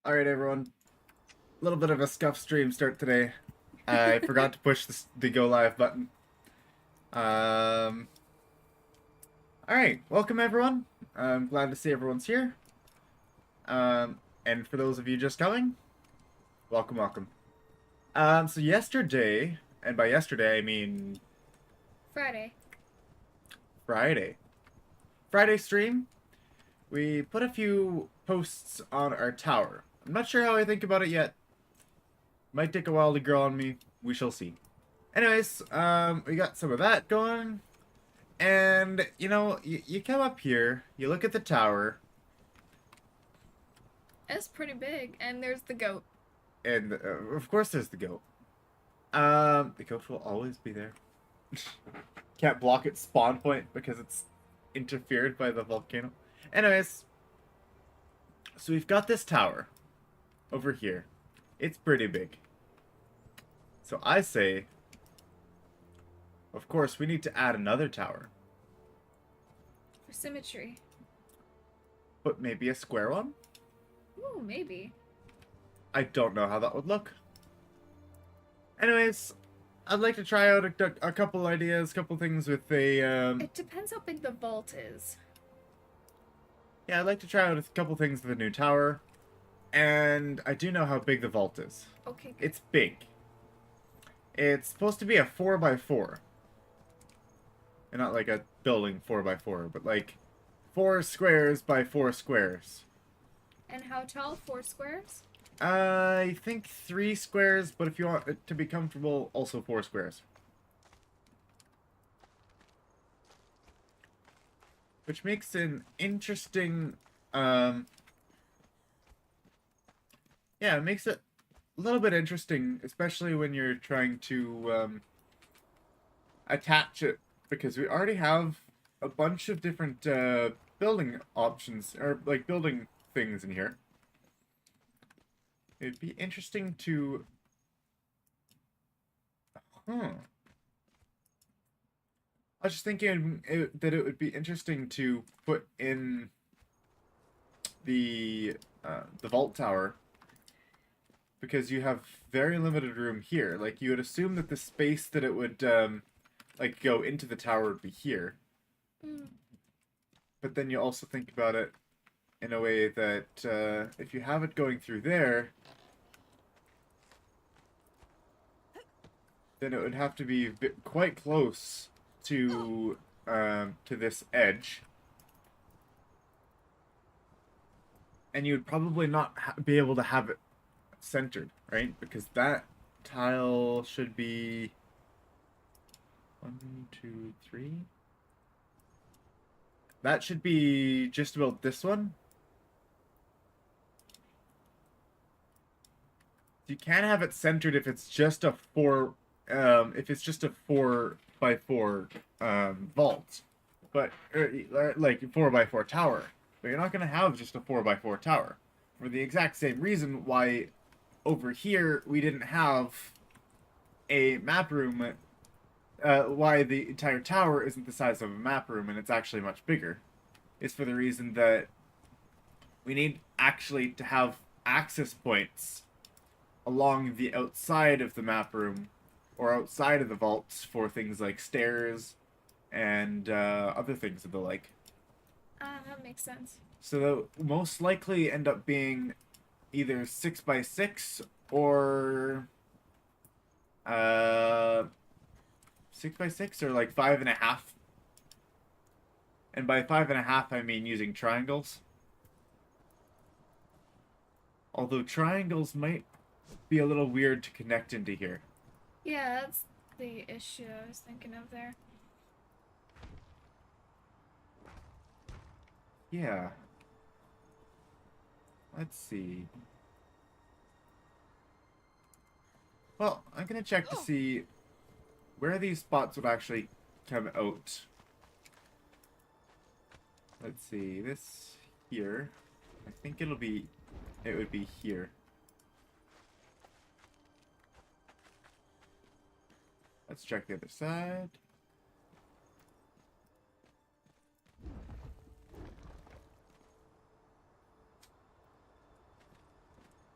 Alright, everyone. A little bit of a scuff stream start today. I forgot to push the go live button. Um. Alright, welcome everyone. I'm glad to see everyone's here. And for those of you just coming, welcome, welcome. So yesterday, and by yesterday I mean Friday. Friday. Friday stream, we put a few posts on our tower. I'm not sure how I think about it yet. Might take a while to grow on me. We shall see. Anyways, we got some of that going. And, you come up here, you look at the tower, It's pretty big, and there's the goat. and of course there's the goat. The goat will always be there. Can't block its spawn point because it's interfered by the volcano. Anyways, so we've got this tower over here. It's pretty big. So I say, of course, we need to add another tower. For symmetry. But maybe a square one? Ooh, maybe. I don't know how that would look. Anyways, I'd like to try out a couple ideas, couple things with a, It depends how big the vault is. yeah, I'd like to try out a couple things with a new tower. And I do know how big the vault is. Okay, good. It's big. It's supposed to be a 4x4. And not like a building 4x4, but like 4 squares by 4 squares. And how tall? 4 squares? I think 3 squares, but if you want it to be comfortable, also 4 squares. Which makes an interesting, yeah, it makes it a little bit interesting, especially when you're trying to, attach it, because we already have a bunch of different, building options, or, like, building things in here. It'd be interesting to... I was just thinking that it would be interesting to put in the vault tower, because you have very limited room here. Like, you would assume that the space that it would, like, go into the tower would be here. Mm. But then you also think about it in a way that if you have it going through there, then it would have to be quite close to this edge, and you'd probably not be able to have it centered, right? Because that tile should be 1, 2, 3. That should be just about this one. You can have it centered if it's just a 4 by 4 vault, but like 4 by 4 tower. But you're not gonna have just a 4 by 4 tower for the exact same reason why over here we didn't have a map room. Why the entire tower isn't the size of a map room and it's actually much bigger is for the reason that we need actually to have access points along the outside of the map room or outside of the vaults for things like stairs and other things of the like. That makes sense. So they'll most likely end up being either 6 by 6 or 6 by 6 or like 5.5. And by 5.5 I mean using triangles. Although triangles might be a little weird to connect into here. Yeah, that's the issue I was thinking of there. Yeah. Let's see. Well, I'm gonna check to see where these spots would actually come out. Let's see, this here. I think it would be here. Let's check the other side.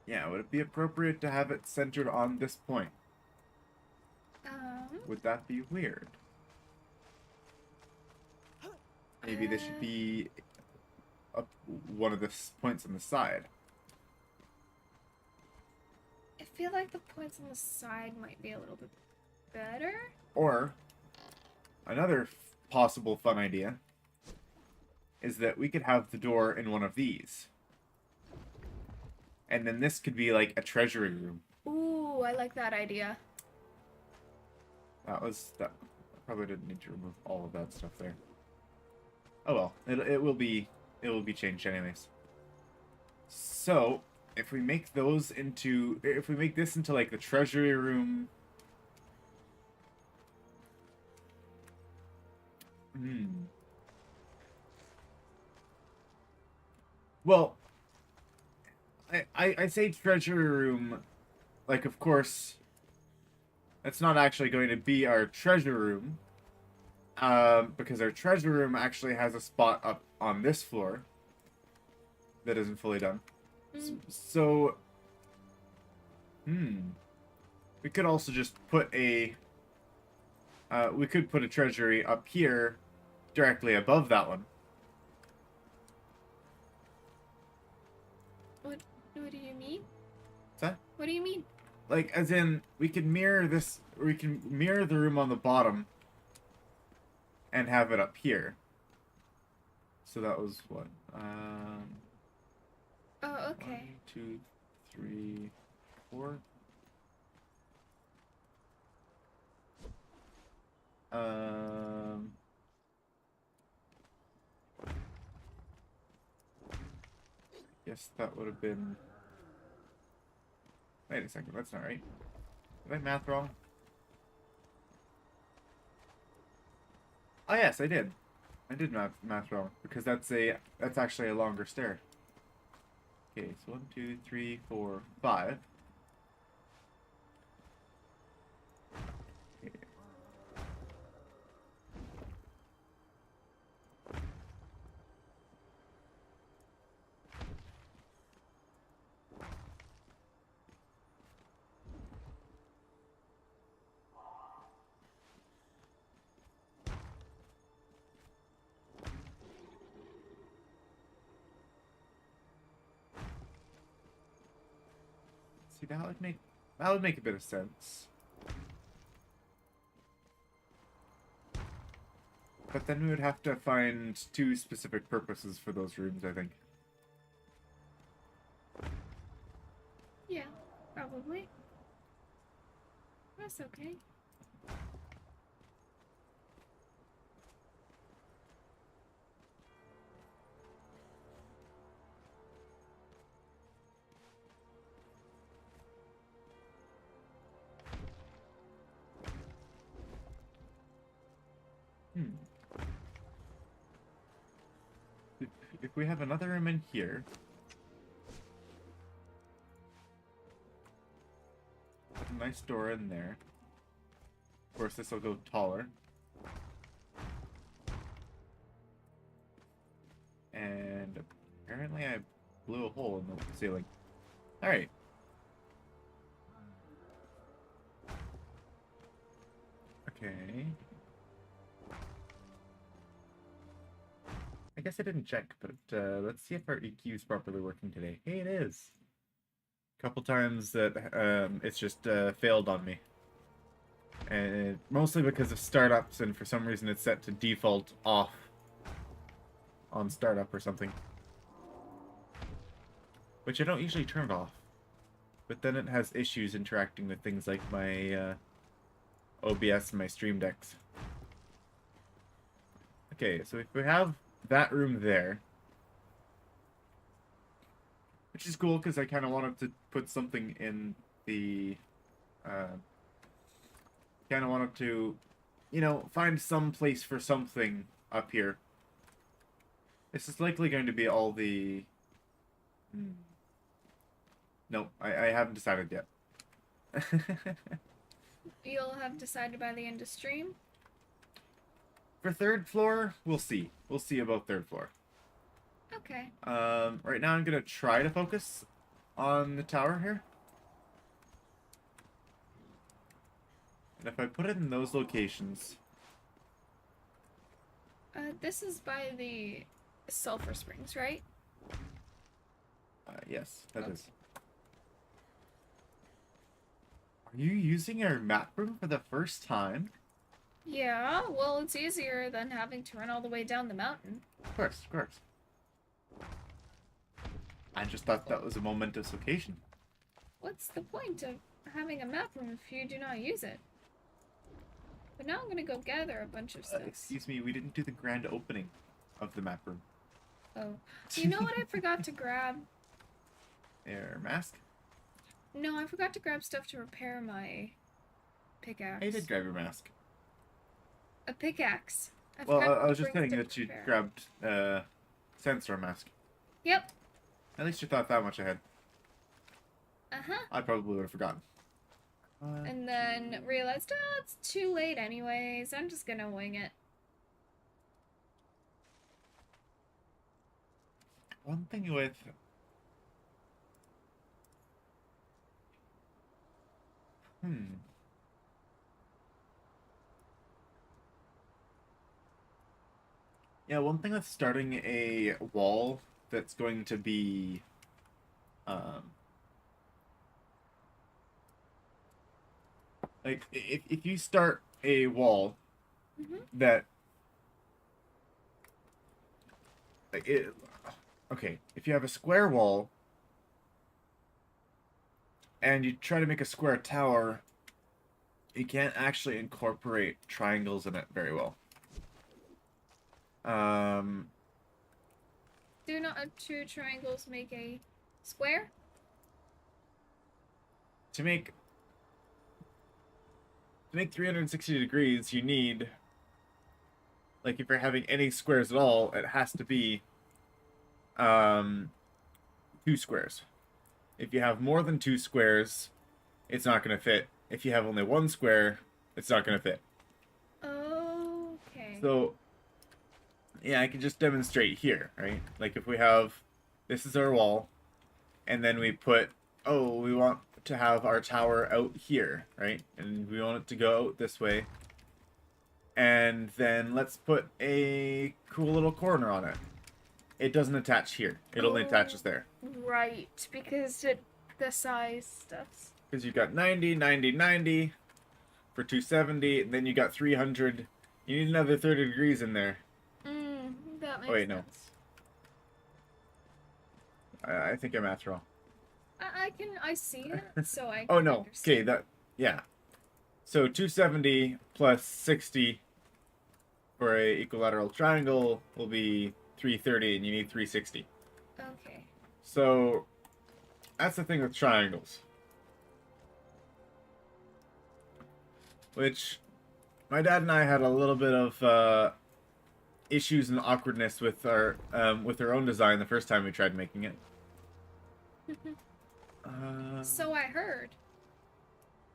Yeah, would it be appropriate to have it centered on this point? Would that be weird? Maybe this should be up one of the points on the side. I feel like the points on the side might be a little bit better. Or, another possible fun idea is that we could have the door in one of these. And then this could be like a treasury room. Ooh, I like that idea. That. I probably didn't need to remove all of that stuff there. Oh well, it will be changed anyways. So, if we make this into like the treasury room. Well, I say treasury room, like of course, that's not actually going to be our treasure room, because our treasure room actually has a spot up on this floor that isn't fully done. So, we could also just put a treasury up here, directly above that one. What do you mean? What's that? What do you mean? Like, as in, we can mirror this, or we can mirror the room on the bottom and have it up here. So that was what? Oh, okay. 1, 2, 3, 4. Guess that would have been. Wait a second, that's not right. Did I math wrong? Oh yes, I did. I did math wrong because that's actually a longer stair. Okay, so 1, 2, 3, 4, 5. Okay. See, that would make a bit of sense. But then we would have to find 2 specific purposes for those rooms, I think. Yeah, probably. That's okay. If we have another room in here, put a nice door in there. Of course, this will go taller. And apparently I blew a hole in the ceiling. Alright. Okay. I guess I didn't check, but let's see if our EQ is properly working today. Hey, it is. A couple times that it's just failed on me. And mostly because of startups, and for some reason it's set to default off on startup or something. Which I don't usually turn it off. But then it has issues interacting with things like my OBS and my Stream Decks. Okay, so if we have that room there, which is cool because I kind of wanted to put something in the kind of wanted to, you know, find some place for something up here. This is likely going to be all the no, I haven't decided yet. You'll have decided by the end of stream? For 3rd floor, we'll see. We'll see about 3rd floor. Okay. Right now I'm gonna try to focus on the tower here. And if I put it in those locations... This is by the sulfur springs, right? Yes, that Okay. is. Are you using our map room for the first time? Yeah, well, it's easier than having to run all the way down the mountain. Of course, of course. I just thought that was a momentous occasion. What's the point of having a map room if you do not use it? But now I'm gonna go gather a bunch of stuff. Excuse me, we didn't do the grand opening of the map room. Oh. You know what I forgot to grab? Air mask? No, I forgot to grab stuff to repair my pickaxe. I did grab your mask. A pickaxe. Well, forgot I to was just bring saying stuff that to you repair. grabbed sandstorm mask. Yep. At least you thought that much ahead. Uh-huh. I probably would have forgotten. And then realized, oh, it's too late anyways. I'm just gonna wing it. One thing with... Yeah, one thing with starting a wall that's going to be... like, if you start a wall that... Like, okay, if you have a square wall and you try to make a square tower, you can't actually incorporate triangles in it very well. Do not two triangles make a square? To make 360 degrees, you need, like, if you're having any squares at all, it has to be 2 squares. If you have more than 2 squares, it's not going to fit. If you have only 1 square, it's not going to fit. Okay. So, yeah, I can just demonstrate here, right? Like, if we have, this is our wall, and then we put, oh, we want to have our tower out here, right? And we want it to go out this way. And then let's put a cool little corner on it. It doesn't attach here. It only attaches there. Right, because the size stuff. Because you've got 90, 90, 90 for 270, and then you got 300. You need another 30 degrees in there. That makes Oh, wait, no. sense. I think I mathed wrong. I see it, so I can Oh, no. understand. Okay, yeah. So 270 plus 60 for a equilateral triangle will be 330, and you need 360. Okay. So that's the thing with triangles. Which my dad and I had a little bit of issues and awkwardness with our own design the first time we tried making it. So I heard.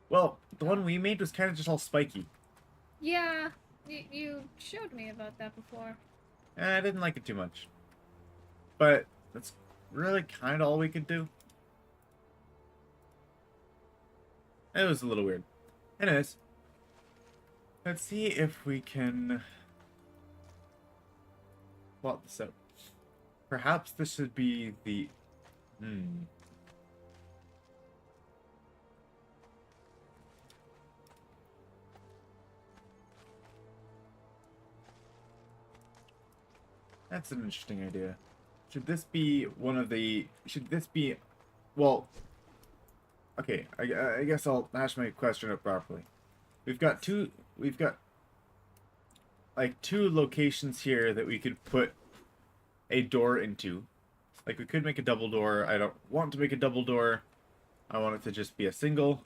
Well, the one we made was kind of just all spiky. Yeah, you showed me about that before. And I didn't like it too much. But that's really kind of all we could do. It was a little weird. Anyways, let's see if we can plot this out. Perhaps this should be the... That's an interesting idea. Should this be one of the... Should this be... Well... Okay, I guess I'll hash my question up properly. We've got two... We've got... like, 2 locations here that we could put a door into. Like, we could make a double door. I don't want to make a double door. I want it to just be a single.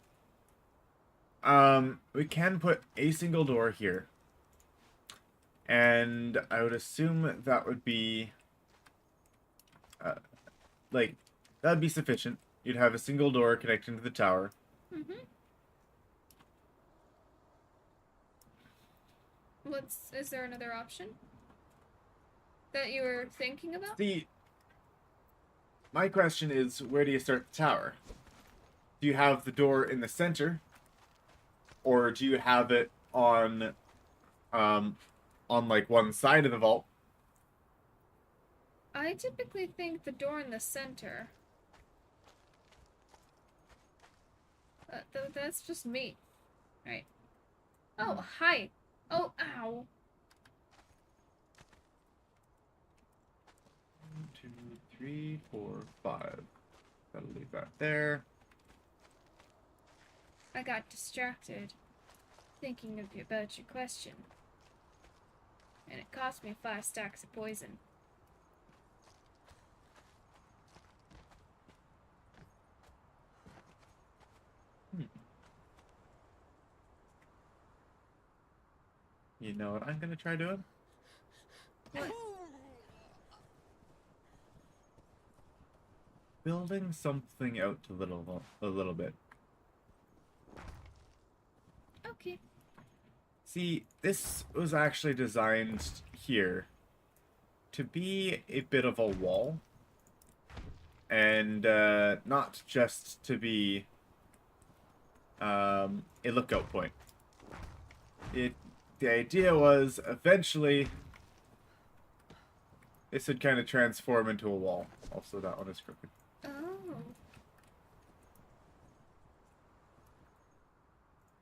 We can put a single door here. And I would assume that would be... like, that would be sufficient. You'd have a single door connecting to the tower. Is there another option that you were thinking about? my question is, where do you start the tower? Do you have the door in the center, or do you have it um, on like one side of the vault? I typically think the door in the center. That's just me. Right. Oh, hi. Oh, ow. 1, 2, 3, 4, 5. That'll leave that there. I got distracted thinking about your question. And it cost me 5 stacks of poison. You know what I'm gonna try doing? What? Building something out a little bit. Okay. See, this was actually designed here to be a bit of a wall, and not just to be a lookout point. The idea was eventually this would kind of transform into a wall. Also, that one is crooked. Oh.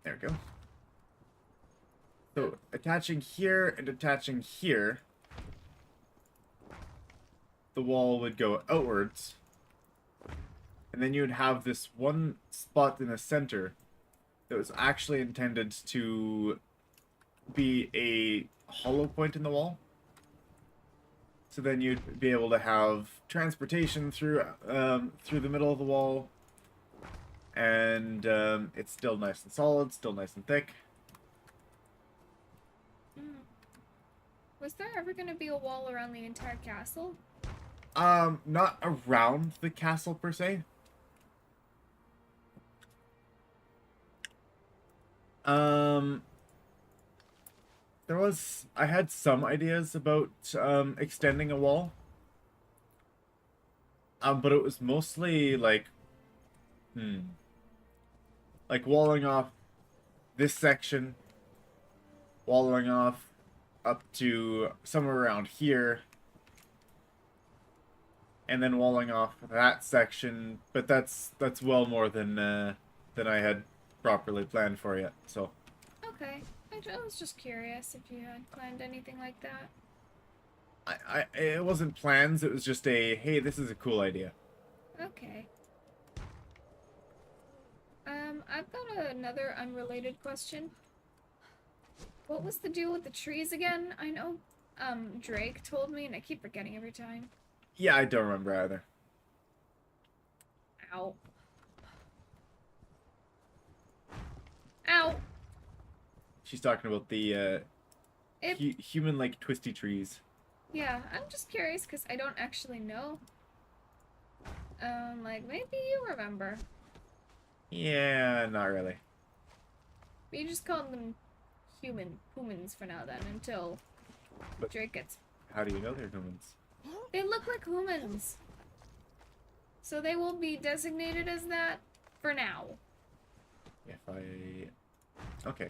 There we go. So, attaching here and attaching here, the wall would go outwards. And then you would have this one spot in the center that was actually intended to be a hollow point in the wall. So then you'd be able to have transportation through the middle of the wall. And it's still nice and solid, still nice and thick. Was there ever going to be a wall around the entire castle? Not around the castle per se. I had some ideas about extending a wall. But it was mostly like walling off this section, walling off up to somewhere around here, and then walling off that section. But that's well more than I had properly planned for yet. So. Okay. I was just curious if you had planned anything like that. It wasn't plans. It was just a, hey, this is a cool idea. Okay. I've got another unrelated question. What was the deal with the trees again? I know, Drake told me, and I keep forgetting every time. Yeah, I don't remember either. Ow. Ow! She's talking about the human-like twisty trees. Yeah, I'm just curious because I don't actually know. Like, maybe you remember. Yeah, not really. But you just called them humans for now then, until But Drake gets... how do you know they're humans? They look like humans! So they will be designated as that for now. If I... Okay.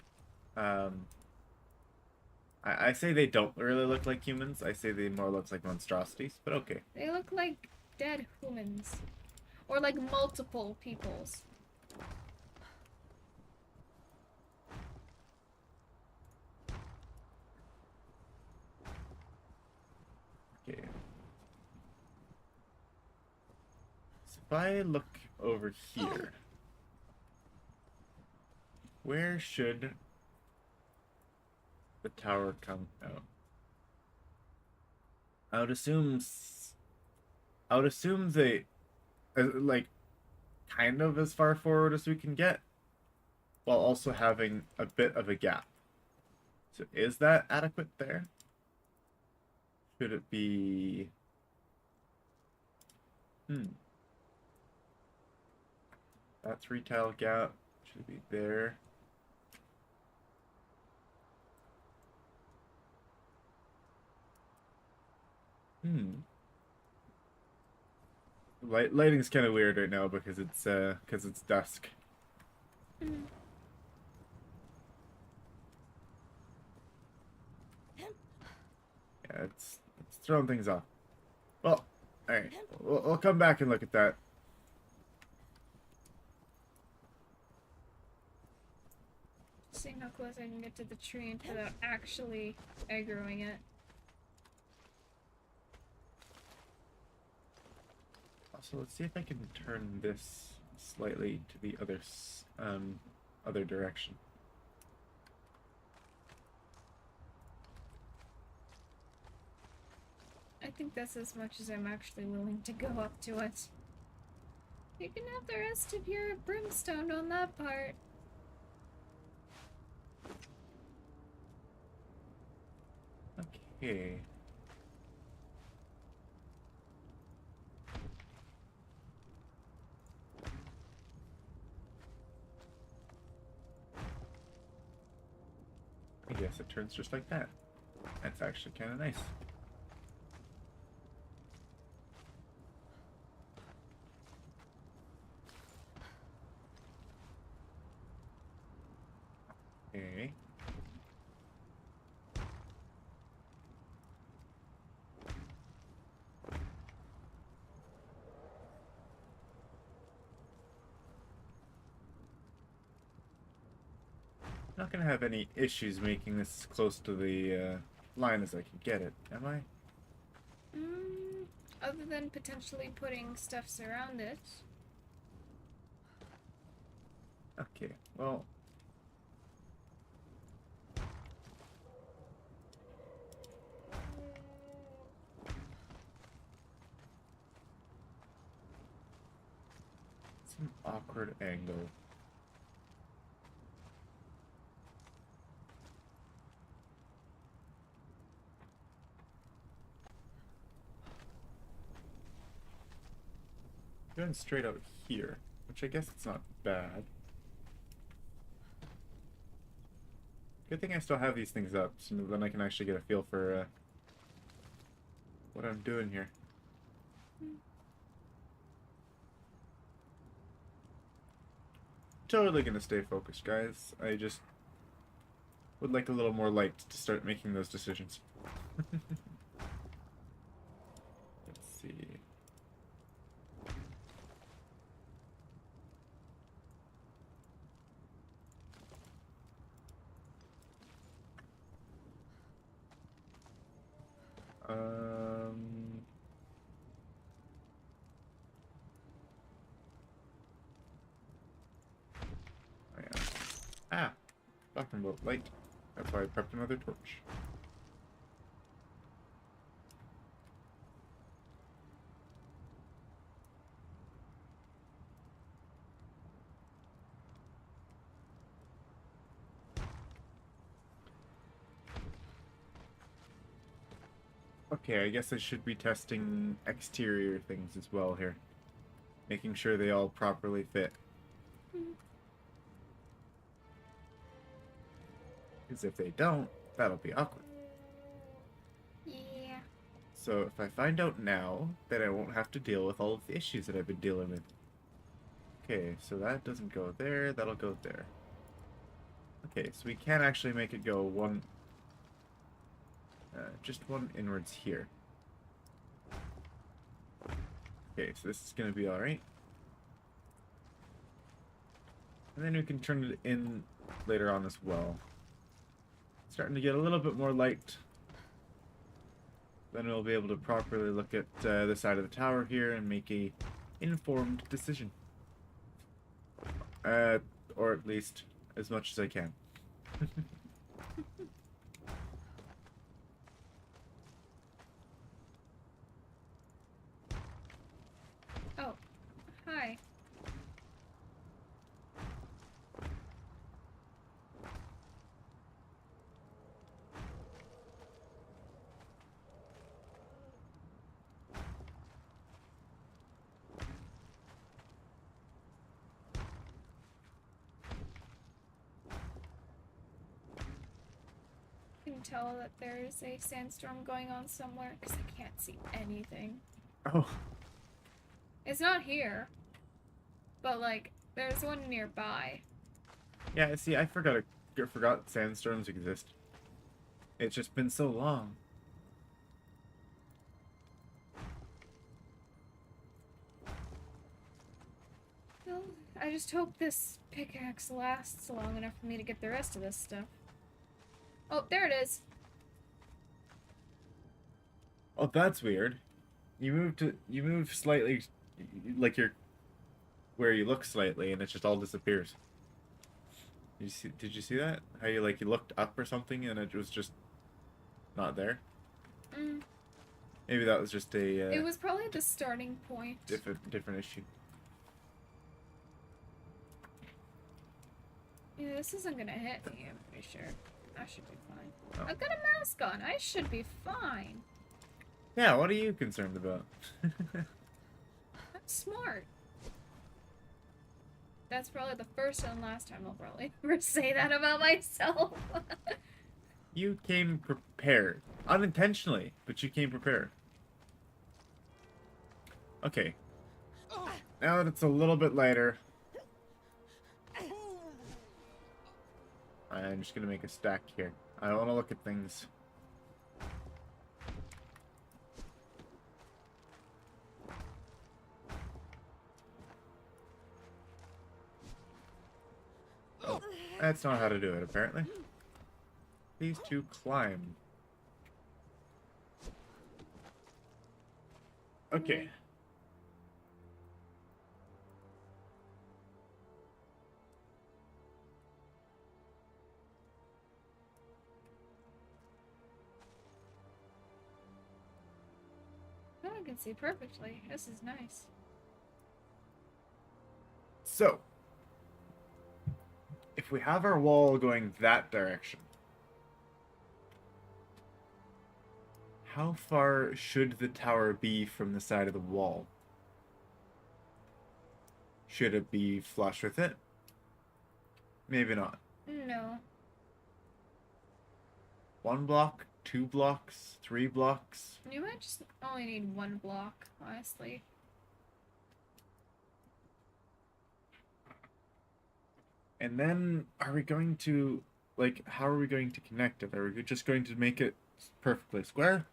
I say they don't really look like humans. I say they more look like monstrosities, but okay. They look like dead humans. Or like multiple peoples. Okay. So if I look over here, where should the tower come out? I would assume they, like, kind of as far forward as we can get, while also having a bit of a gap. So is that adequate there? Should it be... That 3-tile gap should be there. Lighting's kind of weird right now because it's dusk. Mm. Yeah, it's throwing things off. Well, all right, we'll come back and look at that. Seeing how close I can get to the tree without actually aggroing it. Also, let's see if I can turn this slightly to the other direction. I think that's as much as I'm actually willing to go up to it. You can have the rest of your brimstone on that part. Okay. I guess it turns just like that. That's actually kind of nice. Okay. Not gonna have any issues making this as close to the line as I can get it, am I? Other than potentially putting stuffs around it. Okay, well. Some awkward angle. Going straight out here, which I guess it's not bad. Good thing I still have these things up, so then I can actually get a feel for what I'm doing here. Totally gonna stay focused, guys. I just would like a little more light to start making those decisions. Let's see. Oh yeah. Ah, talking about light. That's why I prepped another torch. Okay, I guess I should be testing exterior things as well here. Making sure they all properly fit. Because if they don't, that'll be awkward. Yeah. So if I find out now, then I won't have to deal with all of the issues that I've been dealing with. Okay, so that doesn't go there, that'll go there. Okay, so we can actually make it go one... just one inwards here. Okay, so this is going to be alright. And then we can turn it in later on as well. Starting to get a little bit more light. Then we'll be able to properly look at the side of the tower here and make a informed decision. Or at least as much as I can. Oh, hi. I can tell that there's a sandstorm going on somewhere because I can't see anything. Oh. It's not here. But, like, there's one nearby. Yeah, see, I forgot sandstorms exist. It's just been so long. Well, I just hope this pickaxe lasts long enough for me to get the rest of this stuff. Oh, there it is. Oh, that's weird. You move slightly, like you're where you look slightly, and it just all disappears. Did you see that? How you looked up or something, and it was just not there. Mm. Maybe that was just a It was probably the starting point. different issue. Yeah, this isn't gonna hit me, I'm pretty sure. I should be fine. Oh. I've got a mask on. I should be fine. Yeah, what are you concerned about? I'm smart. That's probably the first and last time I'll probably ever say that about myself. You came prepared. Unintentionally, but you came prepared. Okay. Now that it's a little bit lighter, I'm just gonna make a stack here. I don't want to look at things. Oh, that's not how to do it, apparently. These two climb. Okay. Oh, I can see perfectly. This is nice. So, if we have our wall going that direction, how far should the tower be from the side of the wall? Should it be flush with it? Maybe not. No. 1 block, 2 blocks, 3 blocks. You might just only need 1 block, honestly. And then, are we going to, how are we going to connect it? Are we just going to make it perfectly square?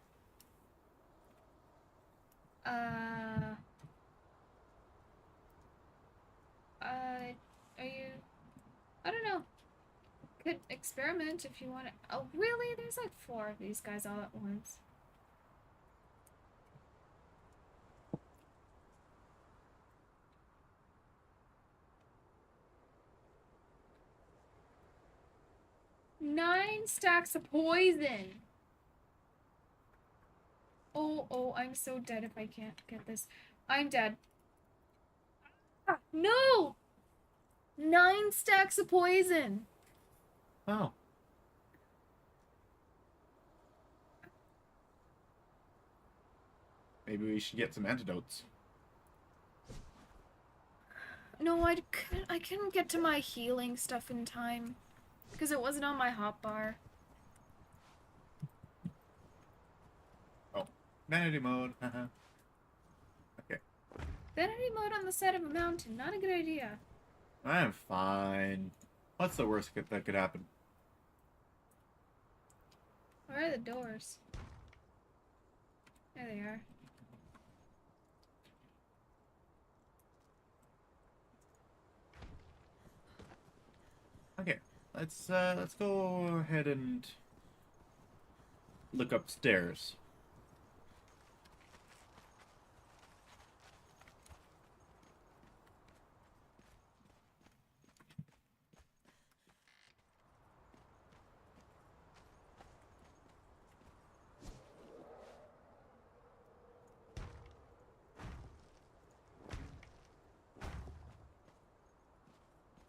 Are you... I don't know. Could experiment if you want to... Oh, really? There's like 4 of these guys all at once. Nine stacks of poison! Oh, I'm so dead if I can't get this. I'm dead. Ah, no! 9 stacks of poison! Oh. Maybe we should get some antidotes. No, I couldn't get to my healing stuff in time. Because it wasn't on my hotbar. Oh. Vanity mode. Haha. Okay. Vanity mode on the side of a mountain. Not a good idea. I am fine. What's the worst that could happen? Where are the doors? There they are. Okay. Let's go ahead and look upstairs.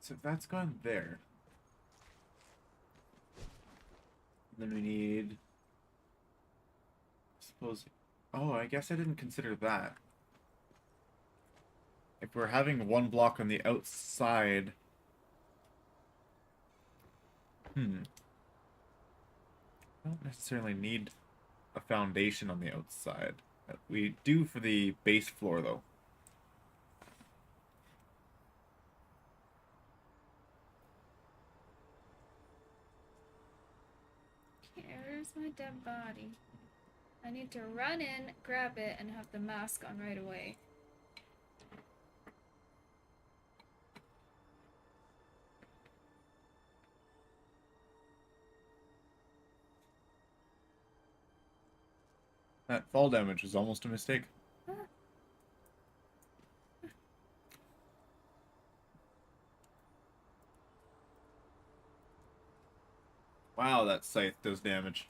So that's gone there. Then we need, I suppose, oh, I guess I didn't consider that. If we're having 1 block on the outside, I don't necessarily need a foundation on the outside. We do for the base floor, though. dead body. I need to run in, grab it, and have the mask on right away. That fall damage was almost a mistake. Wow, that scythe does damage.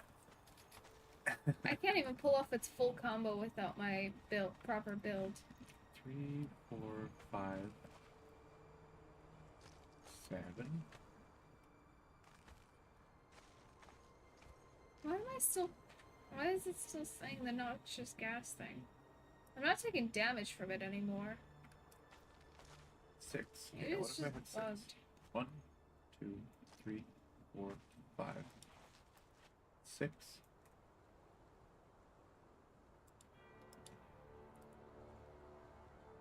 I can't even pull off its full combo without my proper build. 3, 4, 5, 7. Why is it still saying the noxious gas thing? I'm not taking damage from it anymore. 6. It Okay, what is if I just had 6? bugged. 1, 2, 3, 4, 5, 6.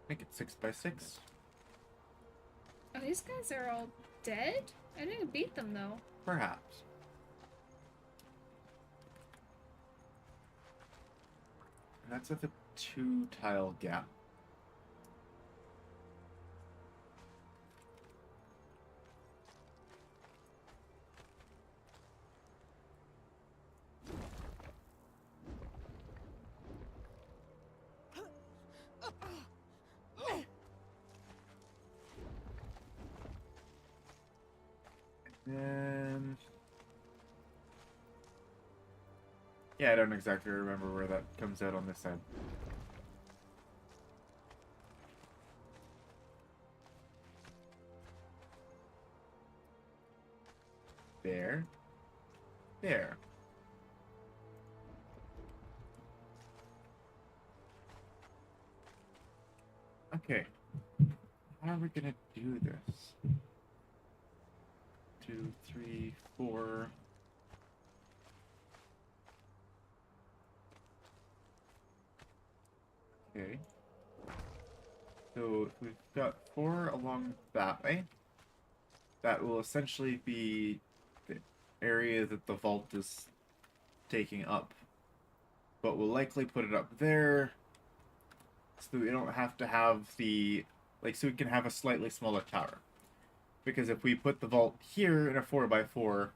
Make it 6 by 6. Oh, these guys are all dead? I didn't beat them though. Perhaps. And that's at the 2 tile gap. And yeah, I don't exactly remember where that comes out on this side. There. There. Okay. How are we gonna do this? 2, 3, 4. Okay. So we've got 4 along that way. That will essentially be the area that the vault is taking up. But we'll likely put it up there so that we don't have to have the... Like, so we can have a slightly smaller tower. Because if we put the vault here in a 4x4,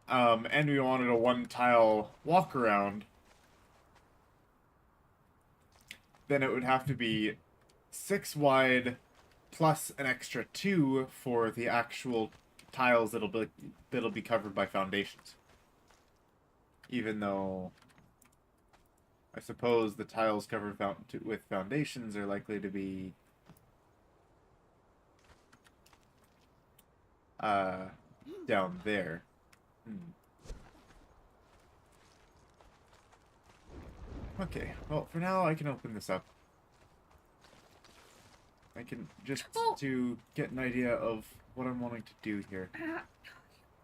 and we wanted a 1-tile walk around, then it would have to be 6 wide plus an extra 2 for the actual tiles that'll be covered by foundations. Even though I suppose the tiles covered with foundations are likely to be down there. Okay, well, for now I can open this up. I can just to get an idea of what I'm wanting to do here. Ah, no, you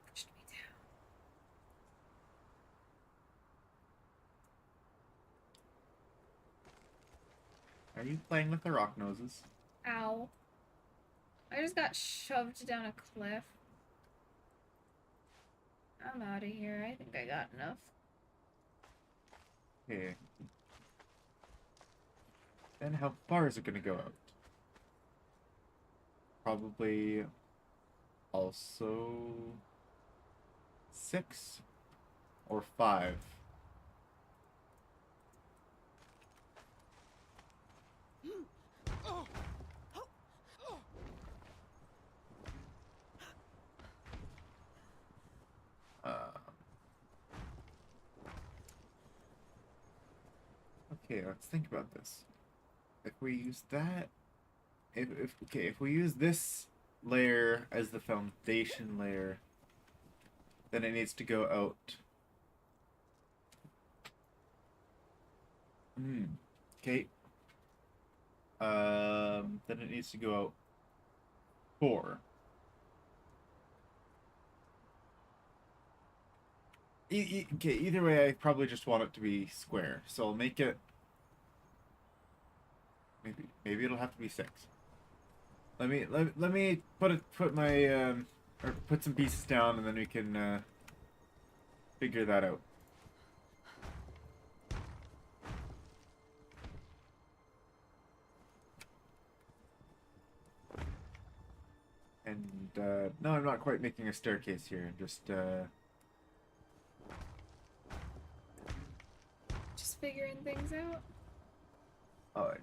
pushed me down. Are you playing with the rock noses? Ow. I just got shoved down a cliff. I'm out of here. I think I got enough. Okay. Then how far is it going to go out? Probably also 6 or 5. Okay, let's think about this. If we use that, if we use this layer as the foundation layer, then it needs to go out. Okay. Then it needs to go out 4. Okay, either way, I probably just want it to be square. So I'll make it... Maybe it'll have to be 6. Let me put my or put some pieces down, and then we can figure that out. And, no, I'm not quite making a staircase here. I'm just figuring things out. oh,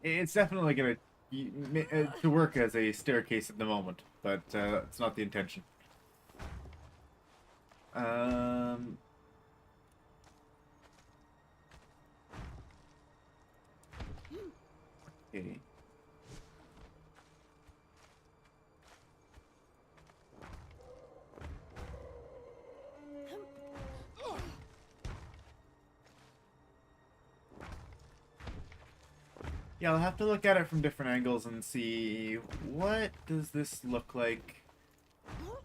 it's definitely gonna to work as a staircase at the moment, but it's not the intention. Okay. Yeah, I'll have to look at it from different angles and see what does this look like.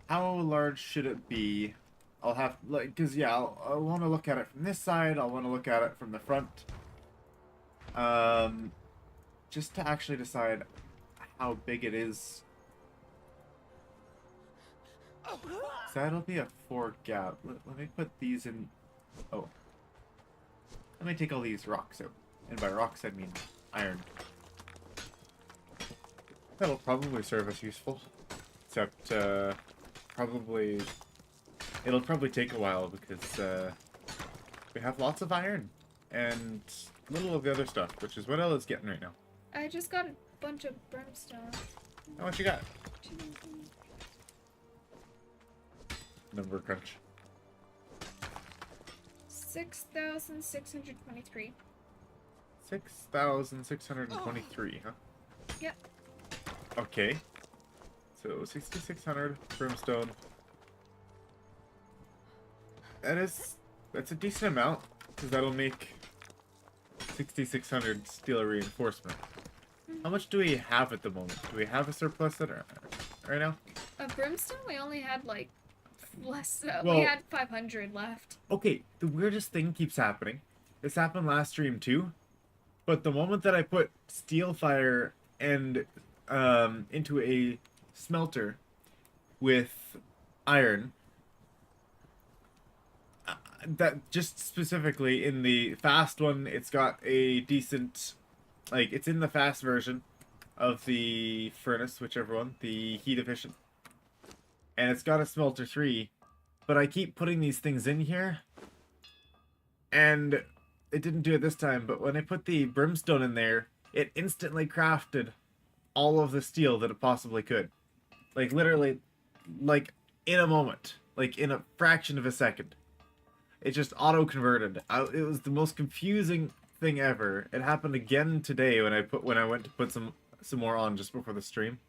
How large should it be? I'll have like, cause yeah, I'll want to look at it from this side. I'll want to look at it from the front. Just to actually decide how big it is. So that'll be a 4 gap. Let me put these in. Oh, let me take all these rocks out, and by rocks I mean iron. That'll probably serve us useful, except probably it'll probably take a while because we have lots of iron and little of the other stuff, which is what Ella's getting right now. I just got a bunch of brimstone. How much you got? Number crunch. 6,623. 6,623, huh? Yep. Okay. So 6,600 brimstone. That's a decent amount, because that'll make 6,600 steel reinforcement. How much do we have at the moment? Do we have a surplus right now? Brimstone, we only had like less. Well, we had 500 left. Okay, the weirdest thing keeps happening. This happened last stream too. But the moment that I put steel fire and into a smelter with iron, that just specifically in the fast one, it's got a decent, like, it's in the fast version of the furnace, whichever one, the heat efficient, and it's got a smelter 3, but I keep putting these things in here, and it didn't do it this time, but when I put the brimstone in there, it instantly crafted all of the steel that it possibly could. Like, literally, like, in a moment. Like, in a fraction of a second. It just auto-converted. It was the most confusing thing ever. It happened again today when I went to put some more on just before the stream.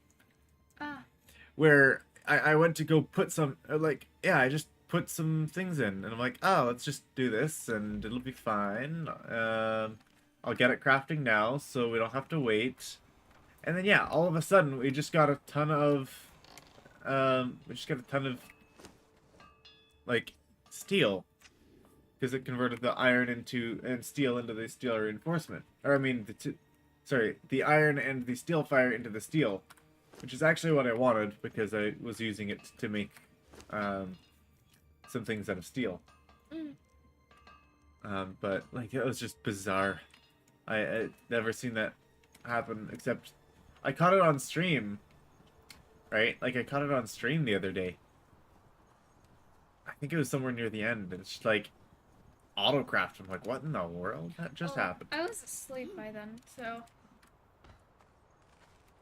Ah. Where I went to go put some, like, yeah, I just put some things in, and I'm like, oh, let's just do this, and it'll be fine. I'll get it crafting now, so we don't have to wait. And then, yeah, all of a sudden, we just got a ton of, like, steel. Because it converted the iron and steel into the steel reinforcement. Or, I mean, the iron and the steel fire into the steel. Which is actually what I wanted, because I was using it to make, some things out of steel. But, like, it was just bizarre. I never seen that happen, except I caught it on stream, right? Like, I caught it on stream the other day. I think it was somewhere near the end, and it's just, like, autocraft. I'm like, what in the world? That just happened. I was asleep by then, so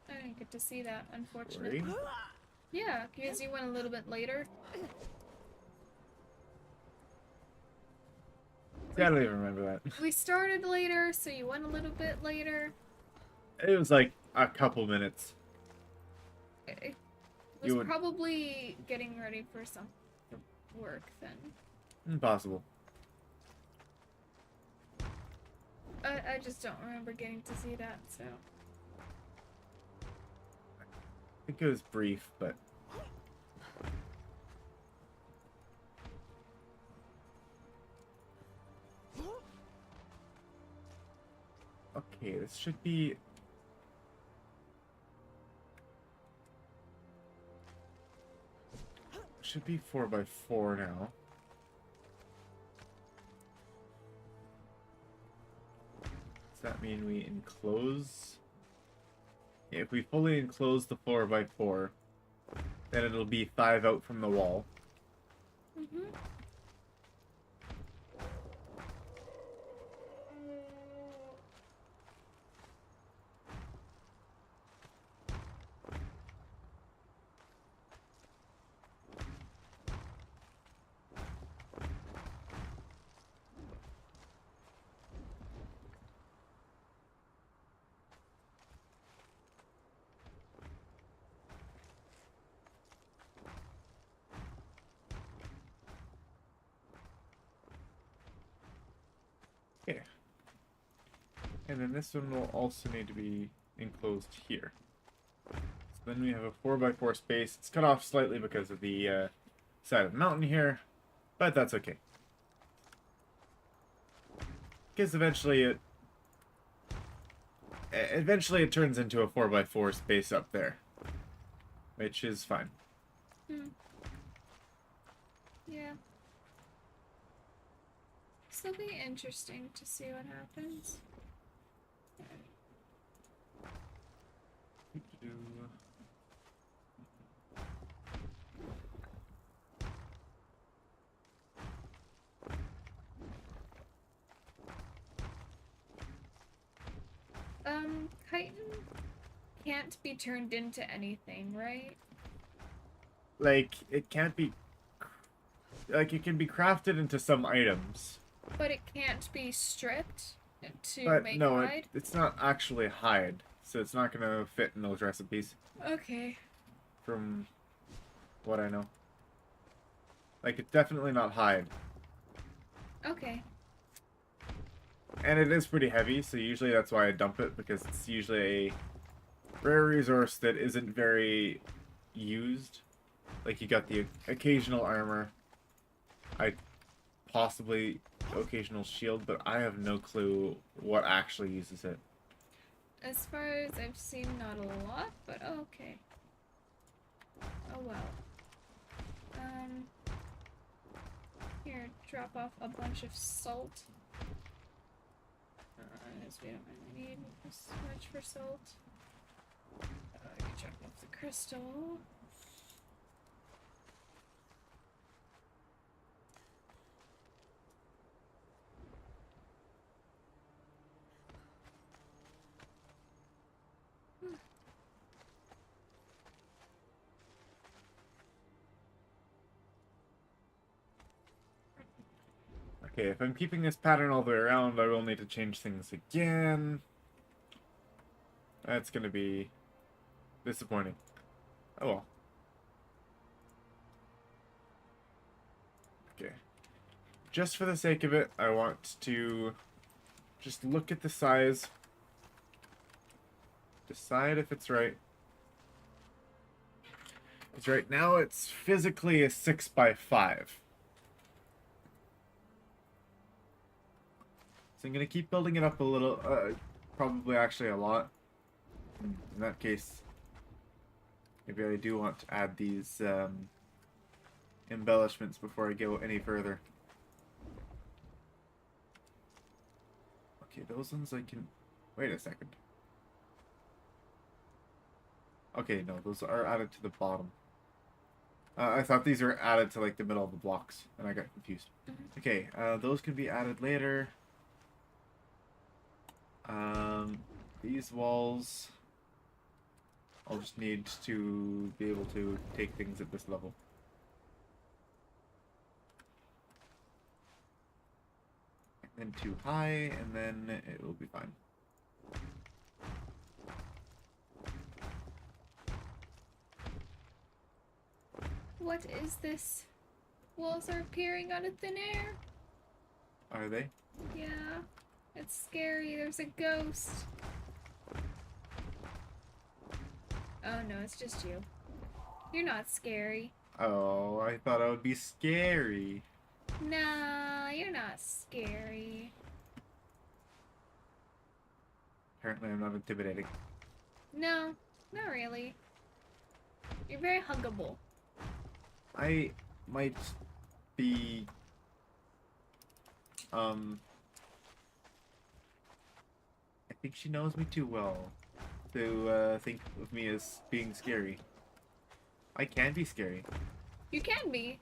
I didn't get to see that, unfortunately. Really? Yeah, because you went a little bit later. I don't even remember that. We started later, so you went a little bit later. It was like a couple minutes. It was probably getting ready for some work then. Impossible. I just don't remember getting to see that, so. I think it was brief, but... Okay, this should be... Should be 4x4 now. that mean we enclose? Yeah, if we fully enclose the 4x4, then it'll be 5 out from the wall. Mm-hmm. Okay. And then this one will also need to be enclosed here. So then we have a 4x4 space. It's cut off slightly because of the side of the mountain here, but that's okay. Because eventually it turns into a 4x4 space up there, which is fine. Hmm. Yeah. This'll be interesting to see what happens. Chitin can't be turned into anything, right? Like, it can't be... Like, it can be crafted into some items. But it can't be stripped to But make no, hide? it's not actually hide, so it's not gonna fit in those recipes, Okay. from what I know. Like, it's definitely not hide. Okay. And it is pretty heavy, so usually that's why I dump it, because it's usually a rare resource that isn't very used. Like, you got the occasional armor. Possibly occasional shield, but I have no clue what actually uses it. As far as I've seen, not a lot, but okay. Oh well. Here, drop off a bunch of salt. As we don't really need this much for salt. I can drop off the crystal. Okay, if I'm keeping this pattern all the way around, I will need to change things again. That's gonna be disappointing. Oh well. Okay. Just for the sake of it, I want to just look at the size. Decide if it's right. Because right now it's physically a 6x5. So I'm going to keep building it up a little, probably actually a lot. In that case, maybe I do want to add these embellishments before I go any further. Okay, those ones I can... Wait a second. Okay, no, those are added to the bottom. I thought these were added to, like, the middle of the blocks, and I got confused. Okay, those can be added later. These walls... I'll just need to be able to take things at this level. And then too high, and then it will be fine. What is this? Walls are appearing out of thin air. Are they? Yeah. It's scary. There's a ghost. Oh no, it's just you. You're not scary. Oh, I thought I would be scary. Nah, you're not scary. Apparently I'm not intimidating. No, not really. You're very huggable. I might be... think she knows me too well to think of me as being scary. I can be scary. You can be.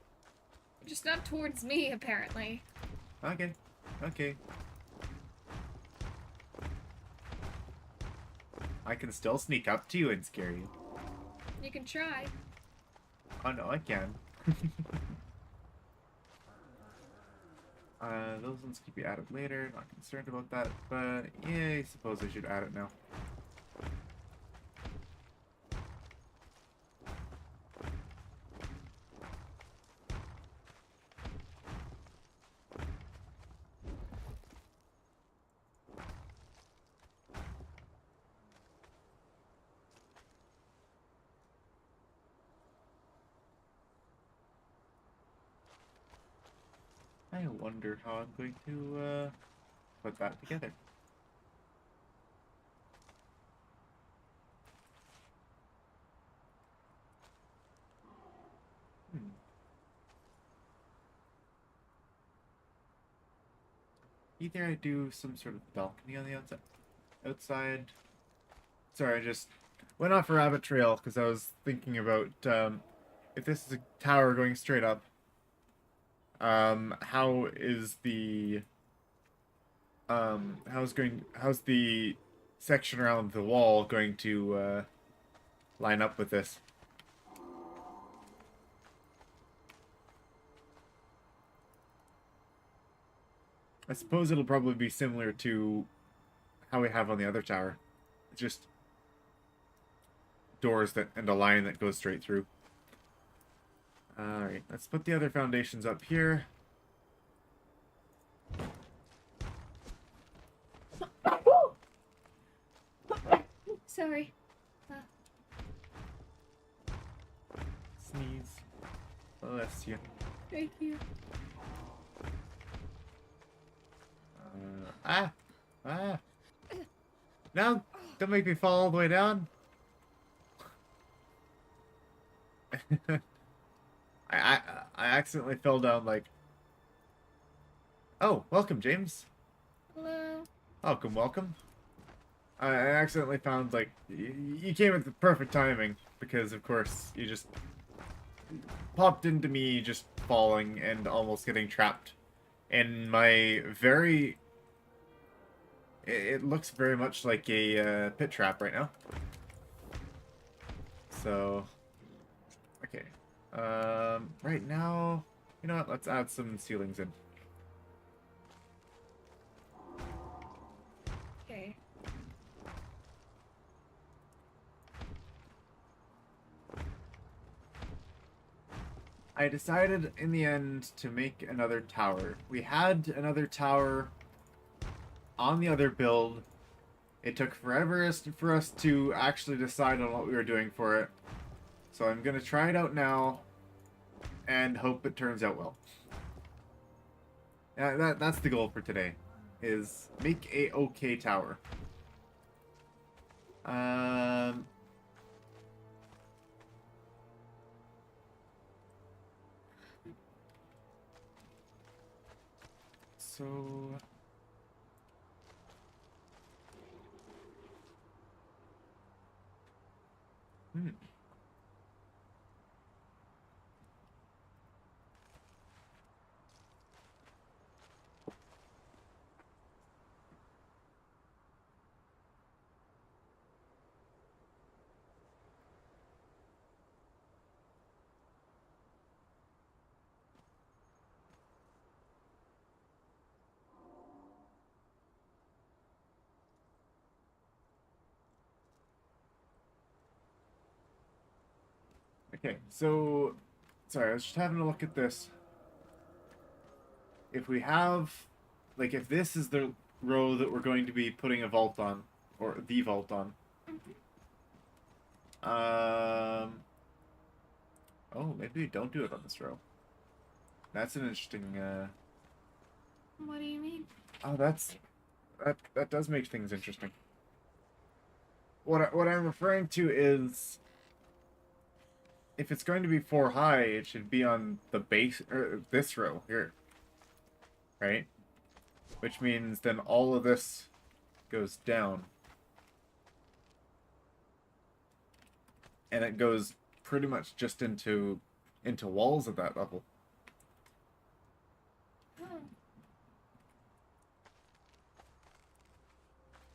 Just not towards me, apparently. Okay. Okay. I can still sneak up to you and scare you. You can try. Oh no, I can. Those ones could be added later. Not concerned about that, but yeah, I suppose I should add it now. I wonder how I'm going to put that together. Either I do some sort of balcony on the outside. Sorry, I just went off a rabbit trail because I was thinking about if this is a tower going straight up, how is the how's the section around the wall going to line up with this? I suppose it'll probably be similar to how we have on the other tower. It's just doors that and a line that goes straight through. Alright, let's put the other foundations up here. Sorry. Sneeze. Bless you. Thank you. Ah! No! Don't make me fall all the way down. I accidentally fell down like... Oh, welcome, James. Hello. Welcome, welcome. I accidentally found, like... You came at the perfect timing, because, of course, you just... popped into me just falling and almost getting trapped in my very... It looks very much like a pit trap right now. So... Okay. Right now... You know what? Let's add some ceilings in. Okay. I decided in the end to make another tower. We had another tower on the other build. It took forever for us to actually decide on what we were doing for it. So I'm going to try it out now and hope it turns out well. Yeah, that's the goal for today, is make a okay tower. So... Okay, so... Sorry, I was just having a look at this. If we have... Like, if this is the row that we're going to be putting a vault on, or the vault on. Oh, maybe we don't do it on this row. That's an interesting, What do you mean? Oh, that does make things interesting. What I'm referring to is... If it's going to be 4 high, it should be on the base, or this row here. Right? Which means then all of this goes down. and it goes pretty much just into walls at that level. Oh.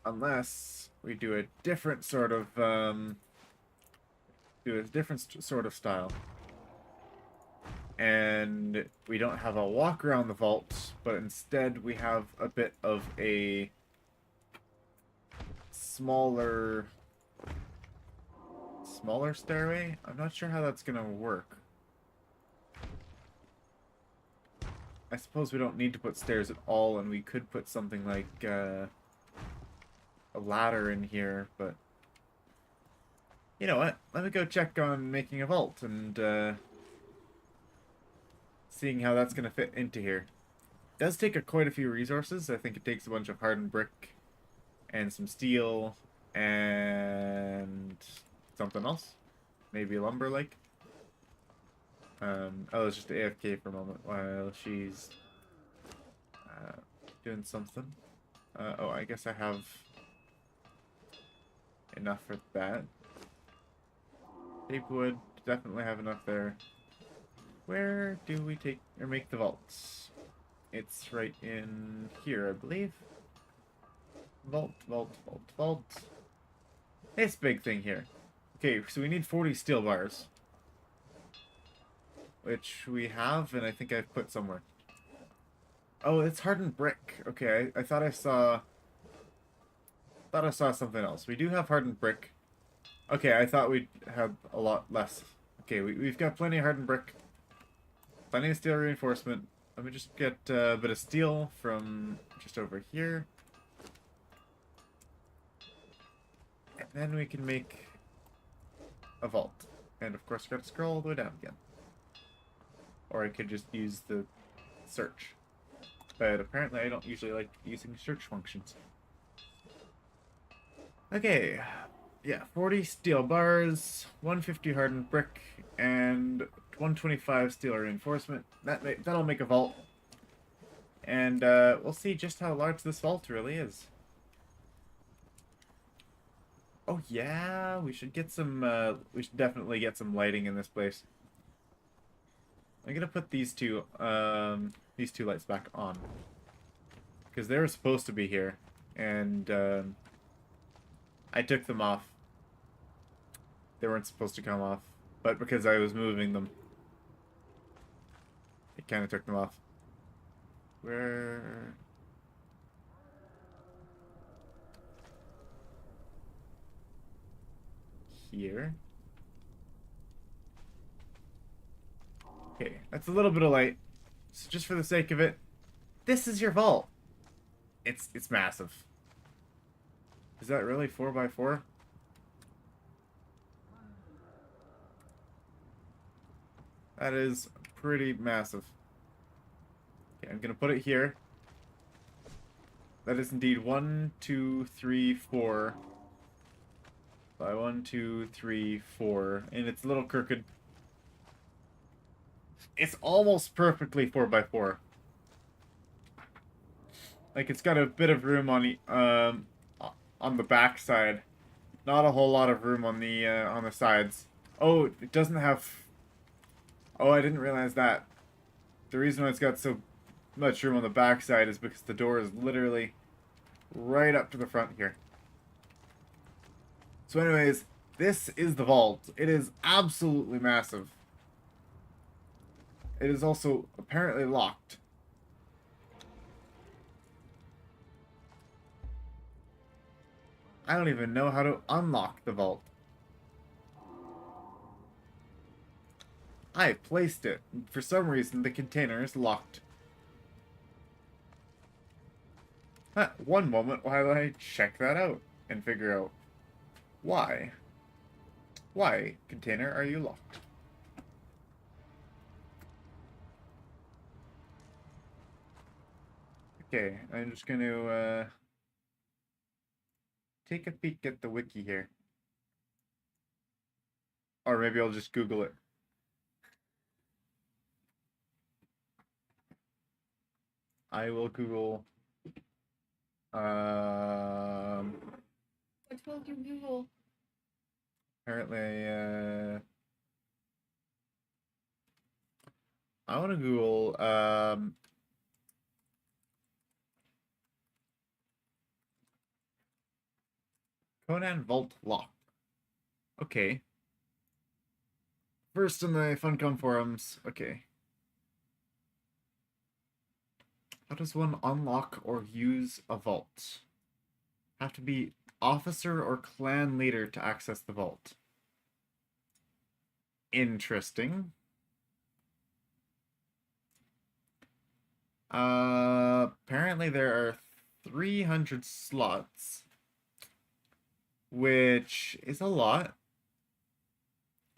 Unless we do a different sort of sort of style. And we don't have a walk around the vault, but instead we have a bit of a smaller stairway. I'm not sure how that's gonna work. I suppose we don't need to put stairs at all, and we could put something like a ladder in here, but you know what? Let me go check on making a vault and seeing how that's gonna fit into here. It does take quite a few resources. I think it takes a bunch of hardened brick and some steel and something else, maybe lumber, like. Oh, it's just AFK for a moment while she's doing something. Oh, I guess I have enough for that. Tape wood, definitely have enough there. Where do we take or make the vaults? It's right in here, I believe. Vault, vault, vault, vault. This big thing here. Okay, so we need 40 steel bars. Which we have, and I think I've put somewhere. Oh, it's hardened brick. Okay, I thought I saw something else. We do have hardened brick. Okay, I thought we'd have a lot less. Okay, we've got plenty of hardened brick. Plenty of steel reinforcement. Let me just get a bit of steel from just over here. And then we can make a vault. And of course, we got to scroll all the way down again. Or I could just use the search. But apparently I don't usually like using search functions. Okay. Yeah, 40 steel bars, 150 hardened brick, and 125 steel reinforcement. That'll make a vault. And we'll see just how large this vault really is. Oh yeah, we should get some we should definitely get some lighting in this place. I'm gonna put these two lights back on. Because they were supposed to be here. And I took them off. They weren't supposed to come off. But because I was moving them, it kind of took them off. Where... Here. Okay, that's a little bit of light. So just for the sake of it, this is your vault. It's massive. Is that really 4x4? That is pretty massive. Okay, I'm gonna put it here. That is indeed 1, 2, 3, 4. By 1, 2, 3, 4. And it's a little crooked. It's almost perfectly 4x4. Like, it's got a bit of room on the back side. Not a whole lot of room on the sides. Oh, it doesn't have... Oh, I didn't realize that. The reason why it's got so much room on the back side is because the door is literally right up to the front here. So anyways, this is the vault. It is absolutely massive. It is also apparently locked. I don't even know how to unlock the vault. I placed it. For some reason, the container is locked. One moment while I check that out and figure out why. Why, container, are you locked? Okay, I'm just going to take a peek at the wiki here. Or maybe I'll just Google it. I will Google. I told you Google. Apparently, I want to Google, Conan Vault Lock. Okay. First in the Funcom forums. Okay. How does one unlock or use a vault? Have to be officer or clan leader to access the vault. Interesting. Apparently there are 300 slots, which is a lot.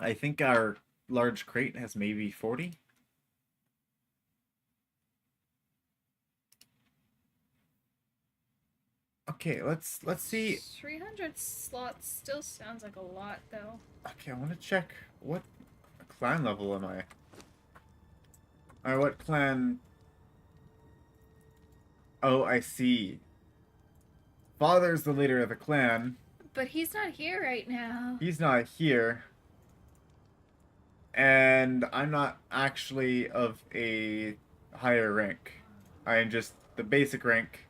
I think our large crate has maybe 40. Okay, let's see. 300 slots still sounds like a lot, though. Okay, I want to check what clan level am I? Alright, what clan? Oh, I see. Father's the leader of the clan. But he's not here right now. He's not here. And I'm not actually of a higher rank. I am just the basic rank.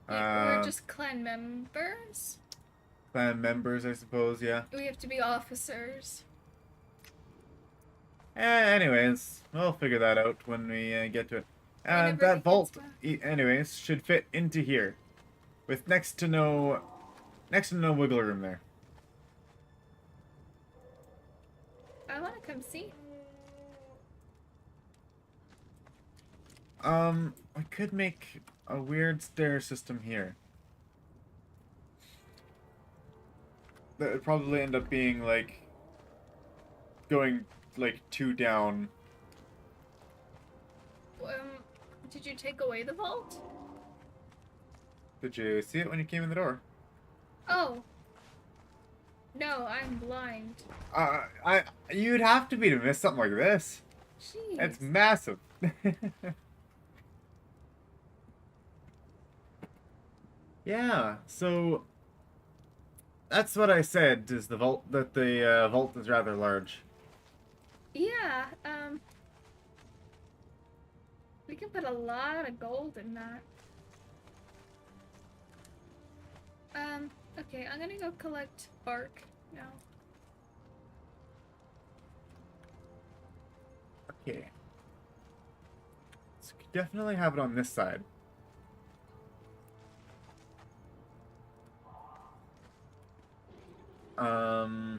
We're just clan members. Clan members, I suppose, yeah. We have to be officers. Anyways, we'll figure that out when we get to it. And Whenever that we vault, get anyways, should fit into here, with next to no wiggle room there. I want to come see. I could make a weird stair system here. That would probably end up being like going like 2 down. Did you take away the vault? Did you see it when you came in the door? Oh. No, I'm blind. You'd have to be to miss something like this. Jeez. It's massive. Yeah, so that's what I said, is the vault is rather large. Yeah, we can put a lot of gold in that. Okay, I'm gonna go collect bark now. Okay. So definitely have it on this side. Hmm.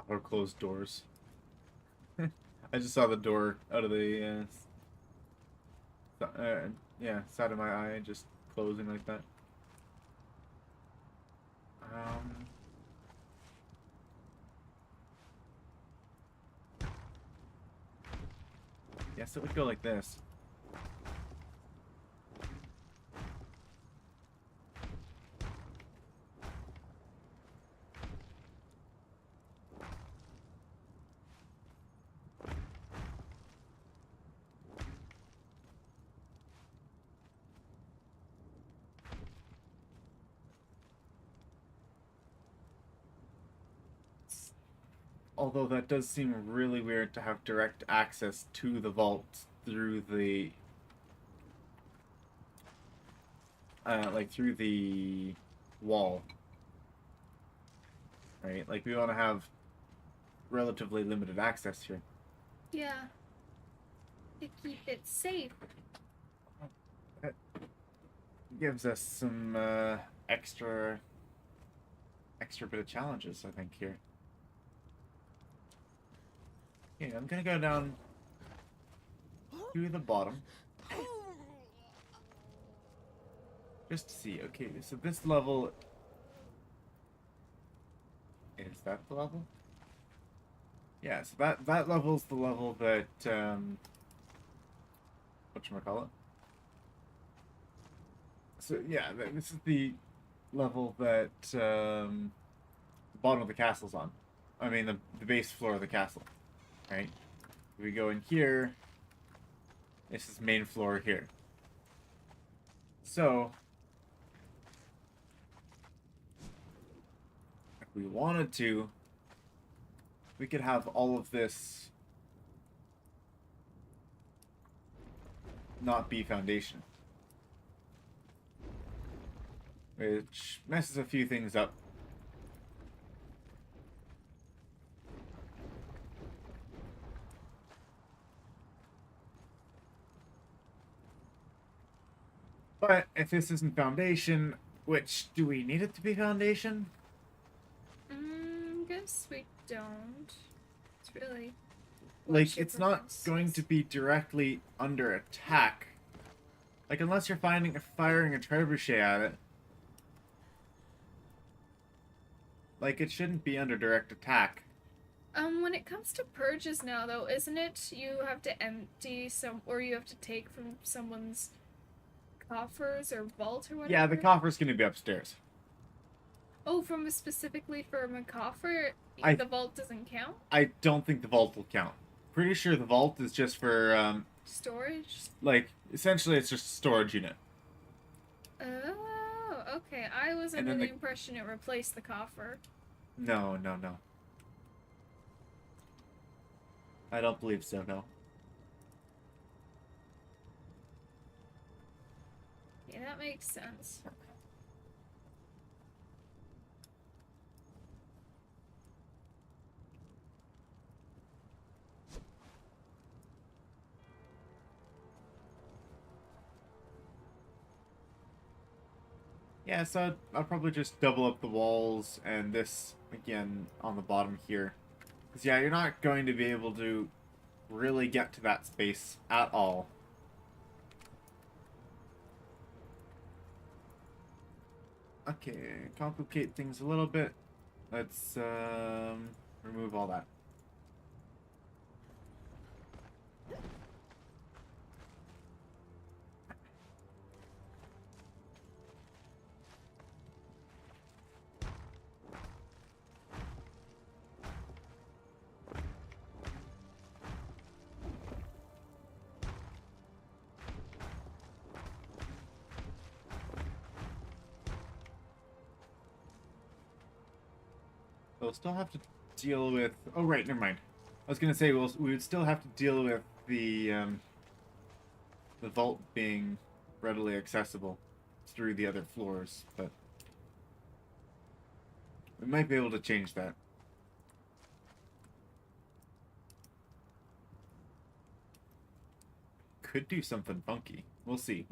Or closed doors. I just saw the door out of the yeah, side of my eye just closing like that. Yes, it would go like this. Although that does seem really weird to have direct access to the vault through the like through the wall. Right? Like we want to have relatively limited access here. Yeah. To keep it safe. That gives us some extra bit of challenges, I think, here. Yeah, I'm gonna go down to the bottom. Just to see. Okay, so this level... Is that the level? Yeah, so that level's the level that, whatchamacallit? So yeah, this is the level that the bottom of the castle's on. I mean the base floor of the castle, right? We go in here. This is main floor here. So if we wanted to, we could have all of this not be foundation. Which messes a few things up. But if this isn't foundation, which do we need it to be foundation? Guess we don't. It's really. Like, it's not going to be directly under attack. Like, unless you're firing a trebuchet at it. Like, it shouldn't be under direct attack. When it comes to purges now, though, isn't it you have to empty or you have to take from someone's coffers or vault or whatever? Yeah, the coffer's gonna be upstairs. Oh, specifically from a coffer, the vault doesn't count? I don't think the vault will count. Pretty sure the vault is just for, storage? like, essentially it's just a storage unit. Oh, okay. I was under the impression it replaced the coffer. No. I don't believe so, no. Yeah, that makes sense. Yeah, so I'll probably just double up the walls and this, again, on the bottom here. Because, yeah, you're not going to be able to really get to that space at all. Okay, complicate things a little bit. Let's remove all that. We'll still have to deal with... Oh, right, never mind. I was going to say, we would still have to deal with the vault being readily accessible through the other floors, but we might be able to change that. Could do something funky. We'll see.